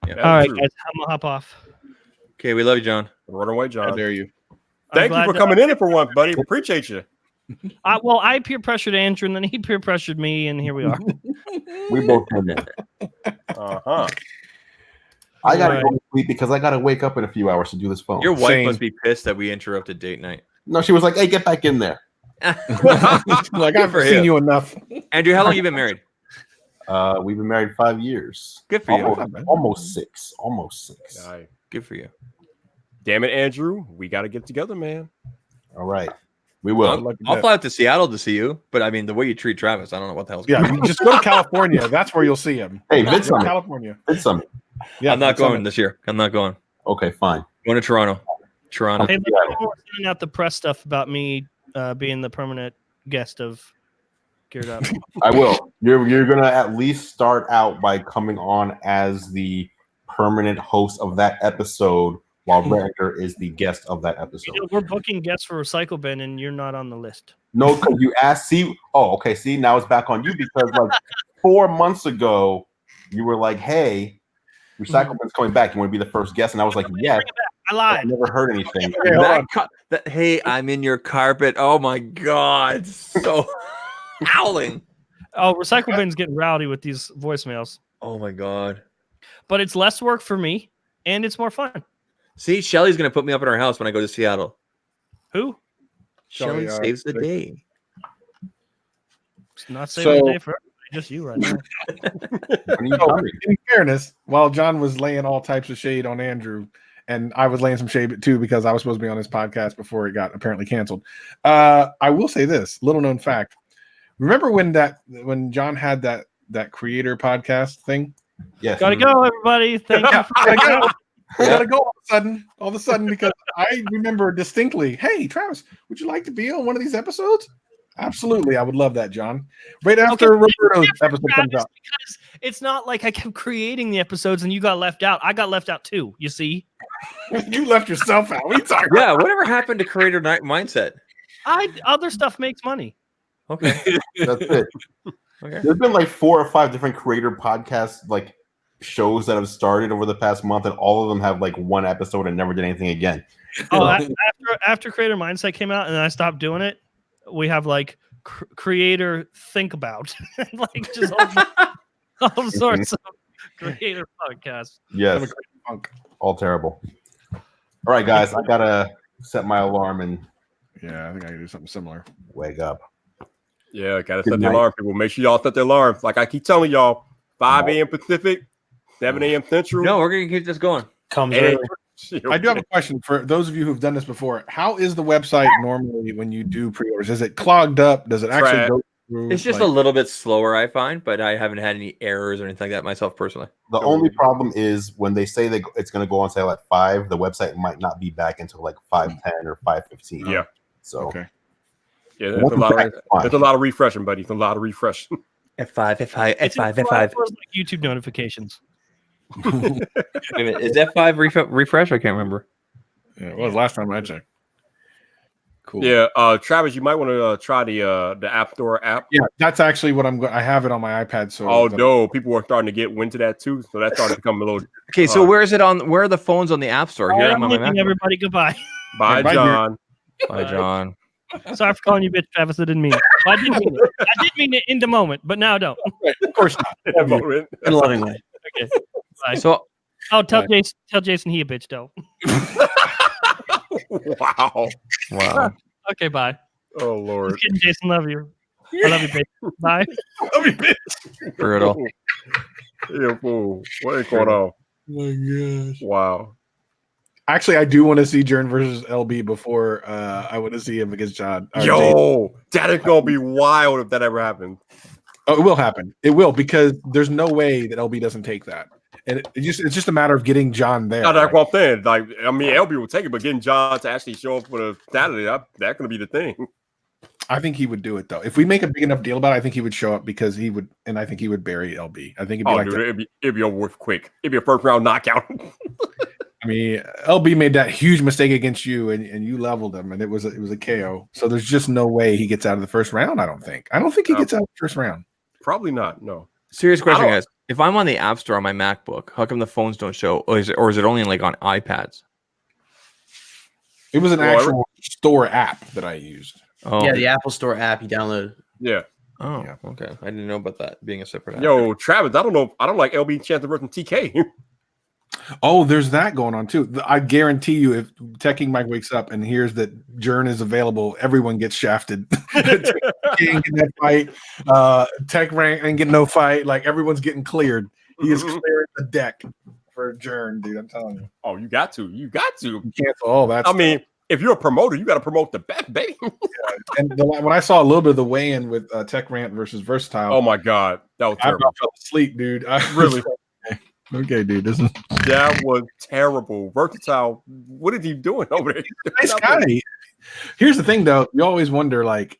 Speaker 1: That's
Speaker 7: All right,
Speaker 1: true.
Speaker 7: guys, I'm gonna hop off.
Speaker 2: Okay, we love you, John.
Speaker 1: Run away,
Speaker 4: How
Speaker 1: John.
Speaker 4: dare you?
Speaker 1: Thank you
Speaker 7: I'm
Speaker 1: for
Speaker 7: glad
Speaker 1: coming in here for once, buddy. Appreciate you.
Speaker 7: Well, I peer pressured Andrew, and then he peer pressured me, and here we are.
Speaker 6: We both came in.
Speaker 1: Uh-huh.
Speaker 6: I gotta
Speaker 7: Right.
Speaker 6: go to sleep because I gotta wake up in a few hours to do this phone.
Speaker 2: Your wife
Speaker 4: Same.
Speaker 2: must be pissed that we interrupted date night.
Speaker 6: No, she was like, "Hey, get back in there."
Speaker 4: Like I've
Speaker 2: for
Speaker 4: seen
Speaker 2: him.
Speaker 4: you enough.
Speaker 2: Andrew, how long you been married?
Speaker 6: We've been married 5 years.
Speaker 2: Good for you.
Speaker 6: Almost 6. Almost 6.
Speaker 1: All right.
Speaker 2: Good for you.
Speaker 1: Damn it, Andrew. We got to get together, man.
Speaker 6: All right, we will.
Speaker 2: I'll fly out to Seattle to see you, but I mean, the way you treat Travis, I don't know what the hell's
Speaker 4: Yeah,
Speaker 2: going on.
Speaker 4: you just go to California. That's where you'll see him.
Speaker 6: Hey,
Speaker 4: Go
Speaker 6: Vid
Speaker 4: to
Speaker 6: Summit.
Speaker 4: California.
Speaker 6: Vid Summit.
Speaker 4: Yeah,
Speaker 2: I'm not
Speaker 4: Vid Summit.
Speaker 2: going this year. I'm not going.
Speaker 6: Okay, fine.
Speaker 2: Going to Toronto. Toronto.
Speaker 7: Hey, look, we're sending out the press stuff about me being the permanent guest of Geared Up.
Speaker 6: I will. You're gonna at least start out by coming on as the permanent host of that episode, while Rector is the guest of that episode.
Speaker 7: You know, we're booking guests for Recycle Bin, and you're not on the list.
Speaker 6: No, because you asked. See, okay. See, now it's back on you because like 4 months ago, you were like, "Hey, Recycle Bin's coming back. You want to be the first guest?" And I was like, "Yes."
Speaker 7: I
Speaker 6: I
Speaker 7: lied.
Speaker 6: never heard anything.
Speaker 4: Okay, hold on.
Speaker 2: Hey, I'm in your carpet. Oh my God. So howling.
Speaker 7: Oh, Recycle Bin's getting rowdy with these voicemails.
Speaker 2: Oh my God.
Speaker 7: but it's less work for me and it's more fun.
Speaker 2: See, Shelly's gonna put me up in our house when I go to Seattle.
Speaker 7: Who?
Speaker 2: Shelly saves the day.
Speaker 7: It's not saving
Speaker 4: So-
Speaker 7: the day for everybody, just you right now.
Speaker 4: So, in fairness, while John was laying all types of shade on Andrew, and I was laying some shade too because I was supposed to be on his podcast before it got apparently canceled. I will say this little known fact. Remember when John had that creator podcast thing?
Speaker 6: Yes.
Speaker 7: Gotta go, everybody. Thank you.
Speaker 4: I gotta go all of a sudden because I remember distinctly, hey Travis, would you like to be on one of these episodes? Absolutely, I would love that, John. Right after Roberto's episode comes out.
Speaker 7: Because it's not like I kept creating the episodes and you got left out. I got left out too, you see.
Speaker 4: You left yourself out. What are you talking
Speaker 2: Yeah, whatever happened to creator night mindset?
Speaker 7: Other stuff makes money.
Speaker 2: Okay.
Speaker 6: That's it.
Speaker 2: Okay.
Speaker 6: There's been like 4 or 5 different creator podcasts, like shows that have started over the past month, and all of them have like one episode and never did anything again.
Speaker 7: Oh, after Creator Mindset came out and I stopped doing it, we have like creator think about like just all sorts of creator podcasts.
Speaker 6: Yes, all terrible. All right, guys, I gotta set my alarm and
Speaker 4: Yeah, I think I can do something similar.
Speaker 6: wake up.
Speaker 1: Yeah, gotta
Speaker 6: Good
Speaker 1: set the
Speaker 6: night.
Speaker 1: alarm, people. Make sure y'all set the alarms. Like I keep telling y'all, 5 a.m. Pacific, 7 a.m. Central.
Speaker 2: No, we're gonna keep this going.
Speaker 3: Comes
Speaker 1: 8
Speaker 3: early.
Speaker 1: a.m.
Speaker 4: I do have a question for those of you who've done this before. How is the website normally when you do pre-orders? Is it clogged up? Does it actually
Speaker 1: Trash.
Speaker 4: go through?
Speaker 2: It's just a little bit slower, I find, but I haven't had any errors or anything like that myself personally.
Speaker 6: The only problem is when they say that it's going to go on sale at 5, the website might not be back until like 5:10 or 5:15.
Speaker 1: Yeah.
Speaker 6: So
Speaker 4: Okay.
Speaker 1: Yeah, there's a lot of refreshing, buddy. It's a lot of refreshing.
Speaker 2: F5, F5,
Speaker 7: It's
Speaker 2: F5,
Speaker 7: like
Speaker 2: F5.
Speaker 7: YouTube notifications.
Speaker 2: Wait a minute, is F5 refresh? I can't remember.
Speaker 4: Yeah, it was last time I checked. Cool.
Speaker 1: Yeah, Travis, you might want to try the App Store app.
Speaker 4: Yeah, that's actually what I'm going. I have it on my iPad. So
Speaker 1: Oh no, people are starting to get wind to that too, so that's starting to become a little.
Speaker 2: Okay, so where is it on? Where are the phones on the App Store? Here I'm
Speaker 7: I'm
Speaker 2: on my
Speaker 7: leaving
Speaker 2: MacBook.
Speaker 7: everybody goodbye.
Speaker 1: Bye,
Speaker 4: Bye,
Speaker 1: John.
Speaker 2: Bye, John.
Speaker 7: Sorry for calling you bitch, Travis. I didn't mean it. Well, I did mean it. I did mean it in the moment, but now I don't.
Speaker 4: of course not.
Speaker 3: In a loving way.
Speaker 7: Okay. Bye.
Speaker 2: So
Speaker 7: Oh, tell Jason he a bitch though.
Speaker 1: Wow.
Speaker 2: wow.
Speaker 7: Okay, bye.
Speaker 1: Oh Lord.
Speaker 7: Just kidding, Jason. Love you. I love you, bitch. Bye.
Speaker 2: Brutal.
Speaker 1: Yeah, fool. What is going on?
Speaker 4: Oh my gosh.
Speaker 1: Wow.
Speaker 4: Actually, I do want to see Jern versus LB before I want to see him against John. or Jason.
Speaker 1: Yo, that is gonna be wild if that ever happens.
Speaker 4: Oh, it will happen. It will because there's no way that LB doesn't take that, and it's just a matter of getting John there.
Speaker 1: No, that's
Speaker 4: right?
Speaker 1: what I'm saying. Like, I mean, LB will take it, but getting John to actually show up for the Saturday, that's gonna be the thing.
Speaker 4: I think he would do it though. If we make a big enough deal about it, I think he would show up because he would, and I think he would bury LB. I think it'd be
Speaker 1: Oh,
Speaker 4: like
Speaker 1: dude, it'd be over with quick. It'd be a first round knockout.
Speaker 4: I mean, LB made that huge mistake against you, and you leveled him, and it was a KO. So there's just no way he gets out of the first round. I don't think he gets out of the first round.
Speaker 1: Probably not. No.
Speaker 2: Serious question,
Speaker 1: don't-
Speaker 2: guys. If I'm on the App Store on my MacBook, how come the phones don't show? Or is it only like on iPads?
Speaker 4: It was an
Speaker 1: Well,
Speaker 4: actual store app that I used.
Speaker 2: Oh,
Speaker 3: Yeah, the Apple Store app you download.
Speaker 1: Yeah.
Speaker 2: oh,
Speaker 4: Yeah.
Speaker 2: okay. I didn't know about that being a separate app.
Speaker 1: Yo, Travis, I don't know. I don't like LB Chance versus TK.
Speaker 4: Oh, there's that going on too. I guarantee you, if Teching Mike wakes up and hears that Jern is available, everyone gets shafted. King in that fight, Tech Rank ain't getting no fight. Like everyone's getting cleared. He is clearing the deck for Jern, dude. I'm telling you,
Speaker 1: Oh, you got to. You got to.
Speaker 4: you cancel all that.
Speaker 1: I mean, if you're a promoter, you got to promote the best, baby.
Speaker 4: And when I saw a little bit of the weigh-in with Tech Rant versus Versatile,
Speaker 1: Oh my God, that was
Speaker 4: I
Speaker 1: terrible.
Speaker 4: about fell asleep, dude. I was
Speaker 1: Really?
Speaker 4: like, okay, dude. This is
Speaker 1: That was terrible. Versatile. What is he doing over there?
Speaker 4: nice guy. Here's the thing, though. You always wonder, like,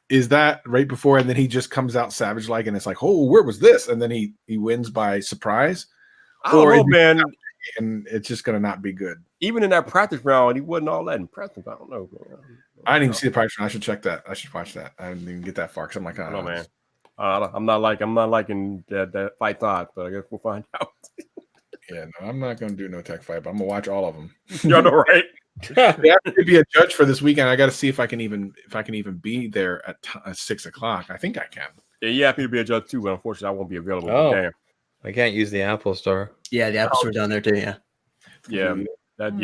Speaker 4: is that right before, and then he just comes out savage like, and it's like, oh, where was this? And then he wins by surprise,
Speaker 1: I don't know, man.
Speaker 4: and it's just gonna not be good.
Speaker 1: Even in that practice round, he wasn't all that impressive. I don't know. Man.
Speaker 4: I didn't even see the practice round. I should check that. I should watch that. I didn't even get that far because I'm like,
Speaker 1: I
Speaker 4: oh
Speaker 1: don't know, man. I'm not liking that fight thought, but I guess we'll find out.
Speaker 4: Yeah, no, I'm not gonna do no tech fight, but I'm gonna watch all of them.
Speaker 1: Y'all know, right?
Speaker 4: They have to be a judge for this weekend. I got to see if I can even be there at 6 o'clock. I think I can.
Speaker 1: Yeah, you happy to be a judge too, but unfortunately, I won't be available.
Speaker 2: Oh.
Speaker 1: Damn.
Speaker 2: I can't use the Apple Store.
Speaker 3: Yeah, the Apple Store's down there too. Yeah.
Speaker 1: Yeah,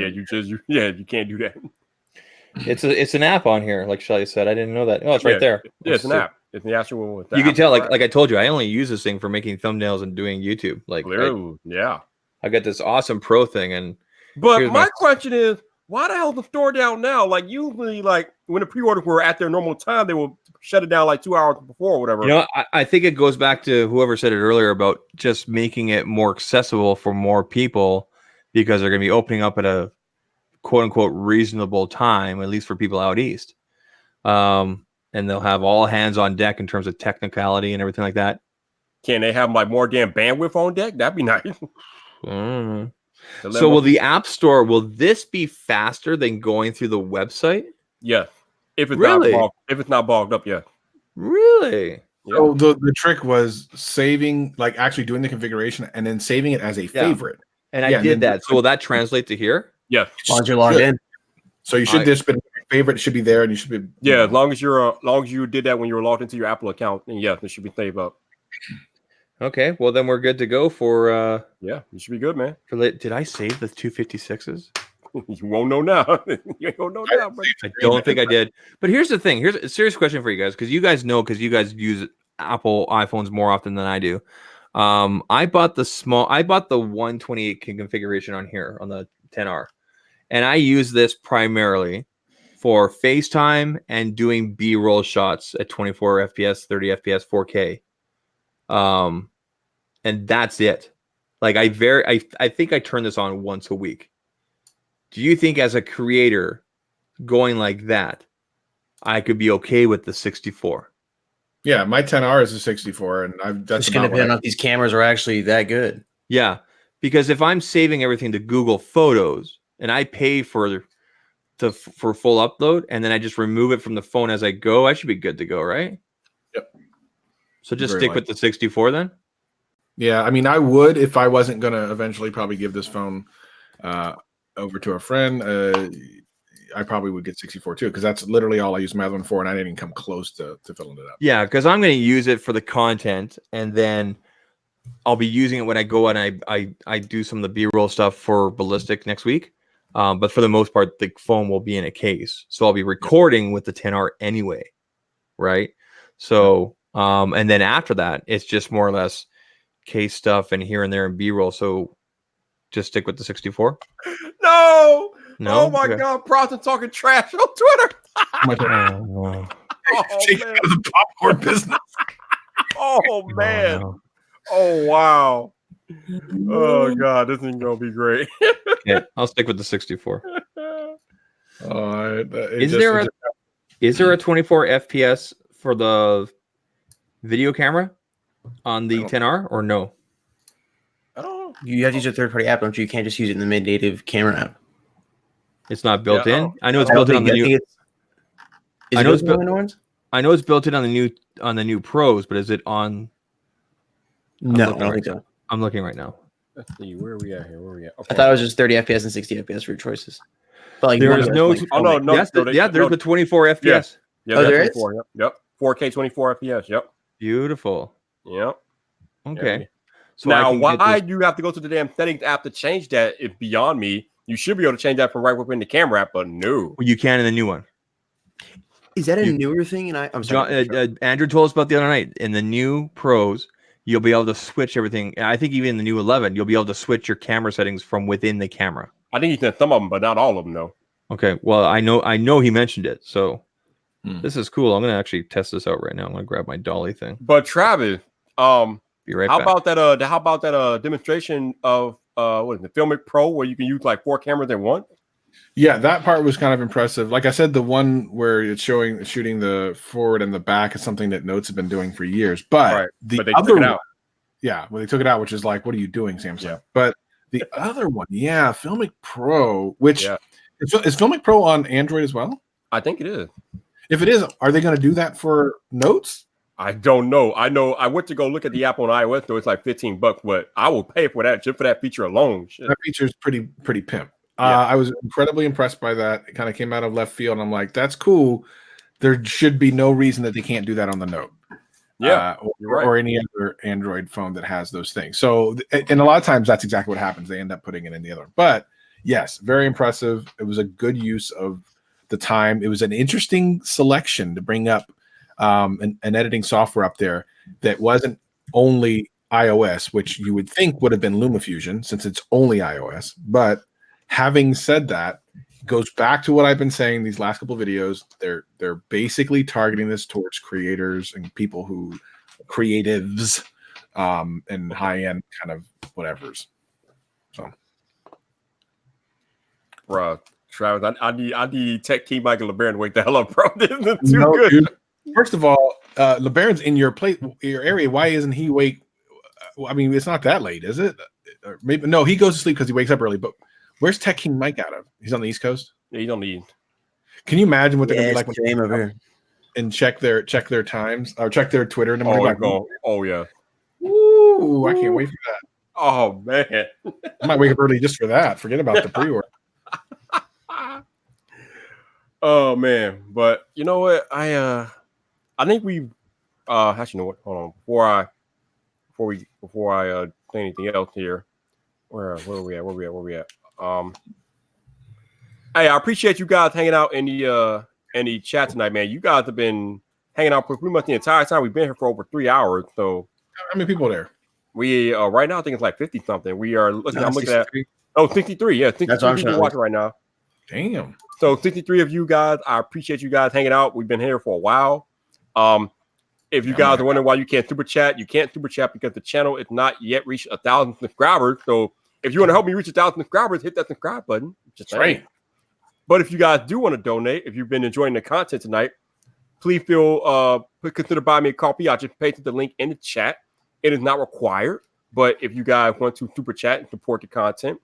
Speaker 1: you can't do that.
Speaker 2: It's an app on here, like Shelly said. I didn't know that. Oh, it's right there.
Speaker 1: Yeah, it's an app. It's the actual.
Speaker 2: You can tell, like I told you, I only use this thing for making thumbnails and doing YouTube. Like, I got this awesome Pro thing, and
Speaker 1: but my question is, why the hell is the store down now? Like usually, like when the pre-orders were at their normal time, they will shut it down like 2 hours before or whatever.
Speaker 2: You know, I think it goes back to whoever said it earlier about just making it more accessible for more people, because they're going to be opening up at a quote unquote reasonable time, at least for people out east. And they'll have all hands on deck in terms of technicality and everything like that.
Speaker 1: Can they have like more damn bandwidth on deck? That'd be nice.
Speaker 2: So will the App Store, will this be faster than going through the website?
Speaker 1: Yes. If it's not bogged up, yeah.
Speaker 2: Really?
Speaker 1: Yeah.
Speaker 4: So the trick was saving, like actually doing the configuration and then saving it as a favorite.
Speaker 2: And I did that. So will that translate to here?
Speaker 1: Yeah.
Speaker 3: As long as you're logged in.
Speaker 4: So you should just be favorite should be there, and you should be
Speaker 1: as long as you did that when you were logged into your Apple account, then yeah, it should be saved up.
Speaker 2: Okay, well then we're good to go for
Speaker 1: you should be good, man.
Speaker 2: Did I save the 256s?
Speaker 1: You won't know now. You won't know now, but
Speaker 2: I don't think I did. But here's the thing. Here's a serious question for you guys, because you guys know, because you guys use Apple iPhones more often than I do. I bought the 128 configuration on here on the 10R, and I use this primarily for FaceTime and doing B-roll shots at 24 FPS, 30 FPS, 4K. And that's it. Like I think I turn this on once a week. Do you think as a creator going like that, I could be okay with the 64?
Speaker 4: Yeah, my 10R is a 64, and that's
Speaker 3: going to depend on if these cameras are actually that good.
Speaker 2: Yeah, because if I'm saving everything to Google Photos and I pay for full upload, and then I just remove it from the phone as I go, I should be good to go, right?
Speaker 4: Yep.
Speaker 2: So just stick with the 64 then?
Speaker 4: Yeah, I mean, I would if I wasn't going to eventually probably give this phone over to a friend. I probably would get 64 too, because that's literally all I use my other one for, and I didn't even come close to filling it up.
Speaker 2: Yeah, because I'm going to use it for the content, and then I'll be using it when I go and I do some of the B-roll stuff for Ballistic next week. But for the most part, the phone will be in a case, so I'll be recording with the 10R anyway, right? So, and then after that, it's just more or less case stuff and here and there and B-roll. So just stick with the 64.
Speaker 1: No.
Speaker 2: No.
Speaker 1: Oh my God, Bronson talking trash on Twitter.
Speaker 4: Take out of the popcorn business.
Speaker 1: Oh man. Oh wow. Oh God, this is gonna be great.
Speaker 2: Yeah, I'll stick with the 64. Is there a 24 FPS for the video camera on the 10R or no?
Speaker 3: I don't know. You have to use a third-party app, don't you? You can't just use it in the mid-native camera app.
Speaker 2: It's not built in. I know it's built in on the new. I know it's built in on the new Pros, but is it on?
Speaker 3: No, I don't think so.
Speaker 2: I'm looking right now.
Speaker 1: Let's see, where are we at here? Okay.
Speaker 3: I thought it was just 30 FPS and 60 FPS for your choices. But like
Speaker 2: there is no.
Speaker 1: There's
Speaker 2: the 24 FPS.
Speaker 1: Yeah, there is. Yep. 4K 24 FPS. Yep.
Speaker 2: Beautiful.
Speaker 1: Yep.
Speaker 2: Okay.
Speaker 1: Yeah. So now, why do you have to go to the damn settings app to change that? It's beyond me. You should be able to change that from right within the camera app, but no.
Speaker 2: You can in the new one.
Speaker 3: Is that a newer thing? And I'm sorry.
Speaker 2: Andrew told us about the other night. In the new Pros, you'll be able to switch everything. I think even in the new 11, you'll be able to switch your camera settings from within the camera.
Speaker 1: I think he said some of them, but not all of them, though.
Speaker 2: Okay. Well, I know he mentioned it. So this is cool. I'm going to actually test this out right now. I'm going to grab my dolly thing.
Speaker 1: But Travis,
Speaker 2: be right
Speaker 1: how
Speaker 2: back.
Speaker 1: about that demonstration of what is it, Filmic Pro, where you can use like 4 cameras in one?
Speaker 4: Yeah, that part was kind of impressive. Like I said, the one where it's shooting the forward and the back is something that Notes have been doing for years. But
Speaker 1: they
Speaker 4: other
Speaker 1: took it out.
Speaker 4: Yeah, well, they took it out, which is like, what are you doing, Samsung?
Speaker 1: Yeah.
Speaker 4: But the other one, Filmic Pro, which is Filmic Pro on Android as well?
Speaker 1: I think it is.
Speaker 4: If it is, are they going to do that for Notes?
Speaker 1: I don't know. I know I went to go look at the app on iOS, though it's like $15, but I will pay for that just for that feature alone. Shit.
Speaker 4: That feature is pretty pimp. I was incredibly impressed by that. It kind of came out of left field, and I'm like, that's cool. There should be no reason that they can't do that on the Note.
Speaker 1: Yeah, you're right.
Speaker 4: or any other Android phone that has those things. So, and a lot of times that's exactly what happens. They end up putting it in the other one. But yes, very impressive. It was a good use of the time. It was an interesting selection to bring up an editing software up there that wasn't only iOS, which you would think would have been LumaFusion since it's only iOS. But having said that, goes back to what I've been saying these last couple of videos. They're basically targeting this towards creators and people who creatives and high-end kind of whatevers. So,
Speaker 1: bro, Travis, I need Tech King Michael LeBaron to wake the hell up, bro. This isn't too
Speaker 4: no,
Speaker 1: good.
Speaker 4: Dude. First of all, LeBaron's in your area. Why isn't he wake? I mean, it's not that late, is it? Or maybe no. He goes to sleep because he wakes up early. But where's Tech King Mike out of? He's on the East Coast.
Speaker 1: Yeah, you don't need.
Speaker 4: Can you imagine what they're gonna be like when
Speaker 3: James over here.
Speaker 4: and check their times or check their Twitter in the morning?
Speaker 1: Oh yeah.
Speaker 4: Ooh, I can't wait for that.
Speaker 1: Oh man.
Speaker 4: I might wake up early just for that. Forget about the pre-order.
Speaker 1: Oh man, but you know what? I think we actually know what. Hold on, before I say anything else here. Where are we at? Hey, I appreciate you guys hanging out in the chat tonight, man. You guys have been hanging out for pretty much the entire time. We've been here for over 3 hours. So
Speaker 4: how many people are there?
Speaker 1: We right now I think it's like 50 something. We are looking. I'm looking
Speaker 3: 63.
Speaker 1: at 63. Yeah, 63 people watching right now.
Speaker 4: Damn.
Speaker 1: So 63 of you guys, I appreciate you guys hanging out. We've been here for a while. If you guys are wondering why you can't super chat, you can't super chat because the channel is not yet reached 1,000 subscribers. So if you want to help me reach 1,000 subscribers, hit that subscribe button. Just right. But if you guys do want to donate, if you've been enjoying the content tonight, please consider buying me a coffee. I just pasted the link in the chat. It is not required, but if you guys want to super chat and support the content,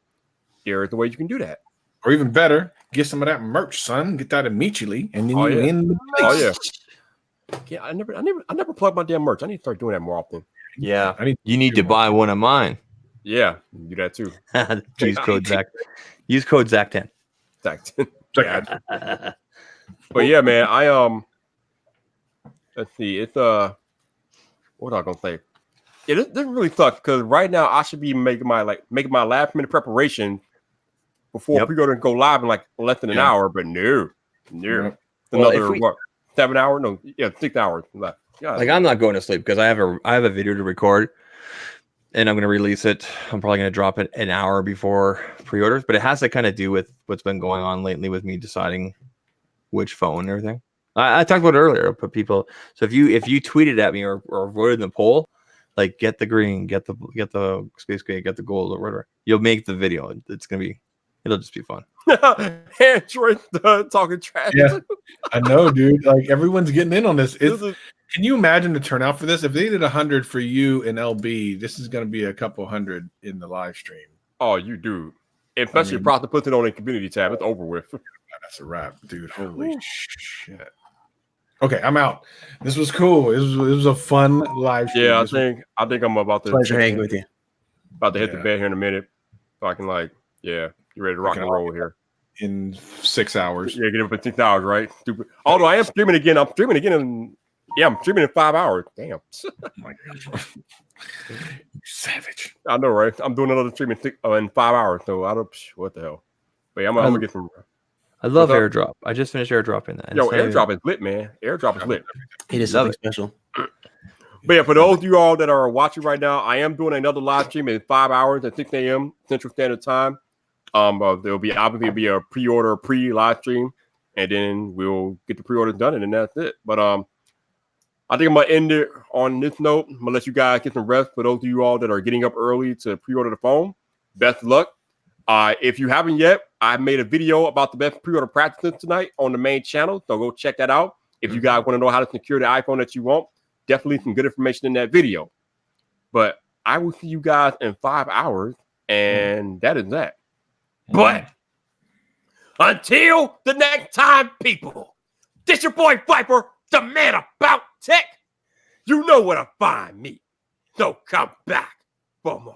Speaker 1: there is the way you can do that.
Speaker 4: Or even better, get some of that merch, son. Get that immediately, and then you in the place.
Speaker 1: Oh yeah. Yeah, I never plug my damn merch. I need to start doing that more often.
Speaker 2: Yeah, you need to buy one of mine.
Speaker 1: Yeah, do that too.
Speaker 2: Use code Zach. Use code Zach10.
Speaker 1: Zach10. Yeah. But yeah, man, let's see. It's what was I gonna say? It doesn't really suck because right now I should be making my last minute preparation before pre-order go live in like less than an hour. But no.
Speaker 2: Well,
Speaker 1: Another 7 hours? No, 6 hours left. Yeah,
Speaker 2: like I'm not going to sleep because I have a video to record and I'm going to release it. I'm probably going to drop it an hour before pre-orders, but it has to kind of do with what's been going on lately with me deciding which phone and everything. I talked about it earlier, but people. So if you tweeted at me or voted in the poll, like get the green, get the space gray, get the gold or whatever, you'll make the video. It'll just be fun.
Speaker 1: Android talking trash.
Speaker 4: Yeah, I know, dude. Like everyone's getting in on this. Can you imagine the turnout for this? If they did 100 for you and LB, this is going to be a couple hundred in the live stream.
Speaker 1: Oh, you do. Especially if Proctor puts it on a community tab. It's over with.
Speaker 4: That's a wrap, dude. Holy shit. Okay, I'm out. This was cool. It was a fun live stream.
Speaker 1: Yeah, I think I'm about to
Speaker 3: Pleasure hanging with you.
Speaker 1: About to hit the bed here in a minute. So I can you're ready to rock and roll here.
Speaker 4: In 6 hours.
Speaker 1: Yeah, get up in 6 hours, right? Stupid. Although I am streaming again. I'm streaming in 5 hours. Damn.
Speaker 4: Oh my God. Savage.
Speaker 1: I know, right? I'm doing another stream in 5 hours. So I don't. What the hell? But yeah, I'm gonna get some.
Speaker 2: I love AirDrop. I just finished AirDropping that.
Speaker 1: Yo, AirDrop is lit, man. AirDrop is lit.
Speaker 3: It is something special.
Speaker 1: But yeah, for those of you all that are watching right now, I am doing another live stream in 5 hours at 6 a.m. Central Standard Time. There'll be obviously a pre-live stream, and then we'll get the pre-orders done, and then that's it. But I think I'm gonna end it on this note. I'm gonna let you guys get some rest. For those of you all that are getting up early to pre-order the phone, best of luck. If you haven't yet, I made a video about the best pre-order practices tonight on the main channel, so go check that out. If you guys want to know how to secure the iPhone that you want, definitely some good information in that video. But I will see you guys in 5 hours, and that is that. But until the next time, people, this your boy Viper, the man about tech. You know where to find me. So come back for more.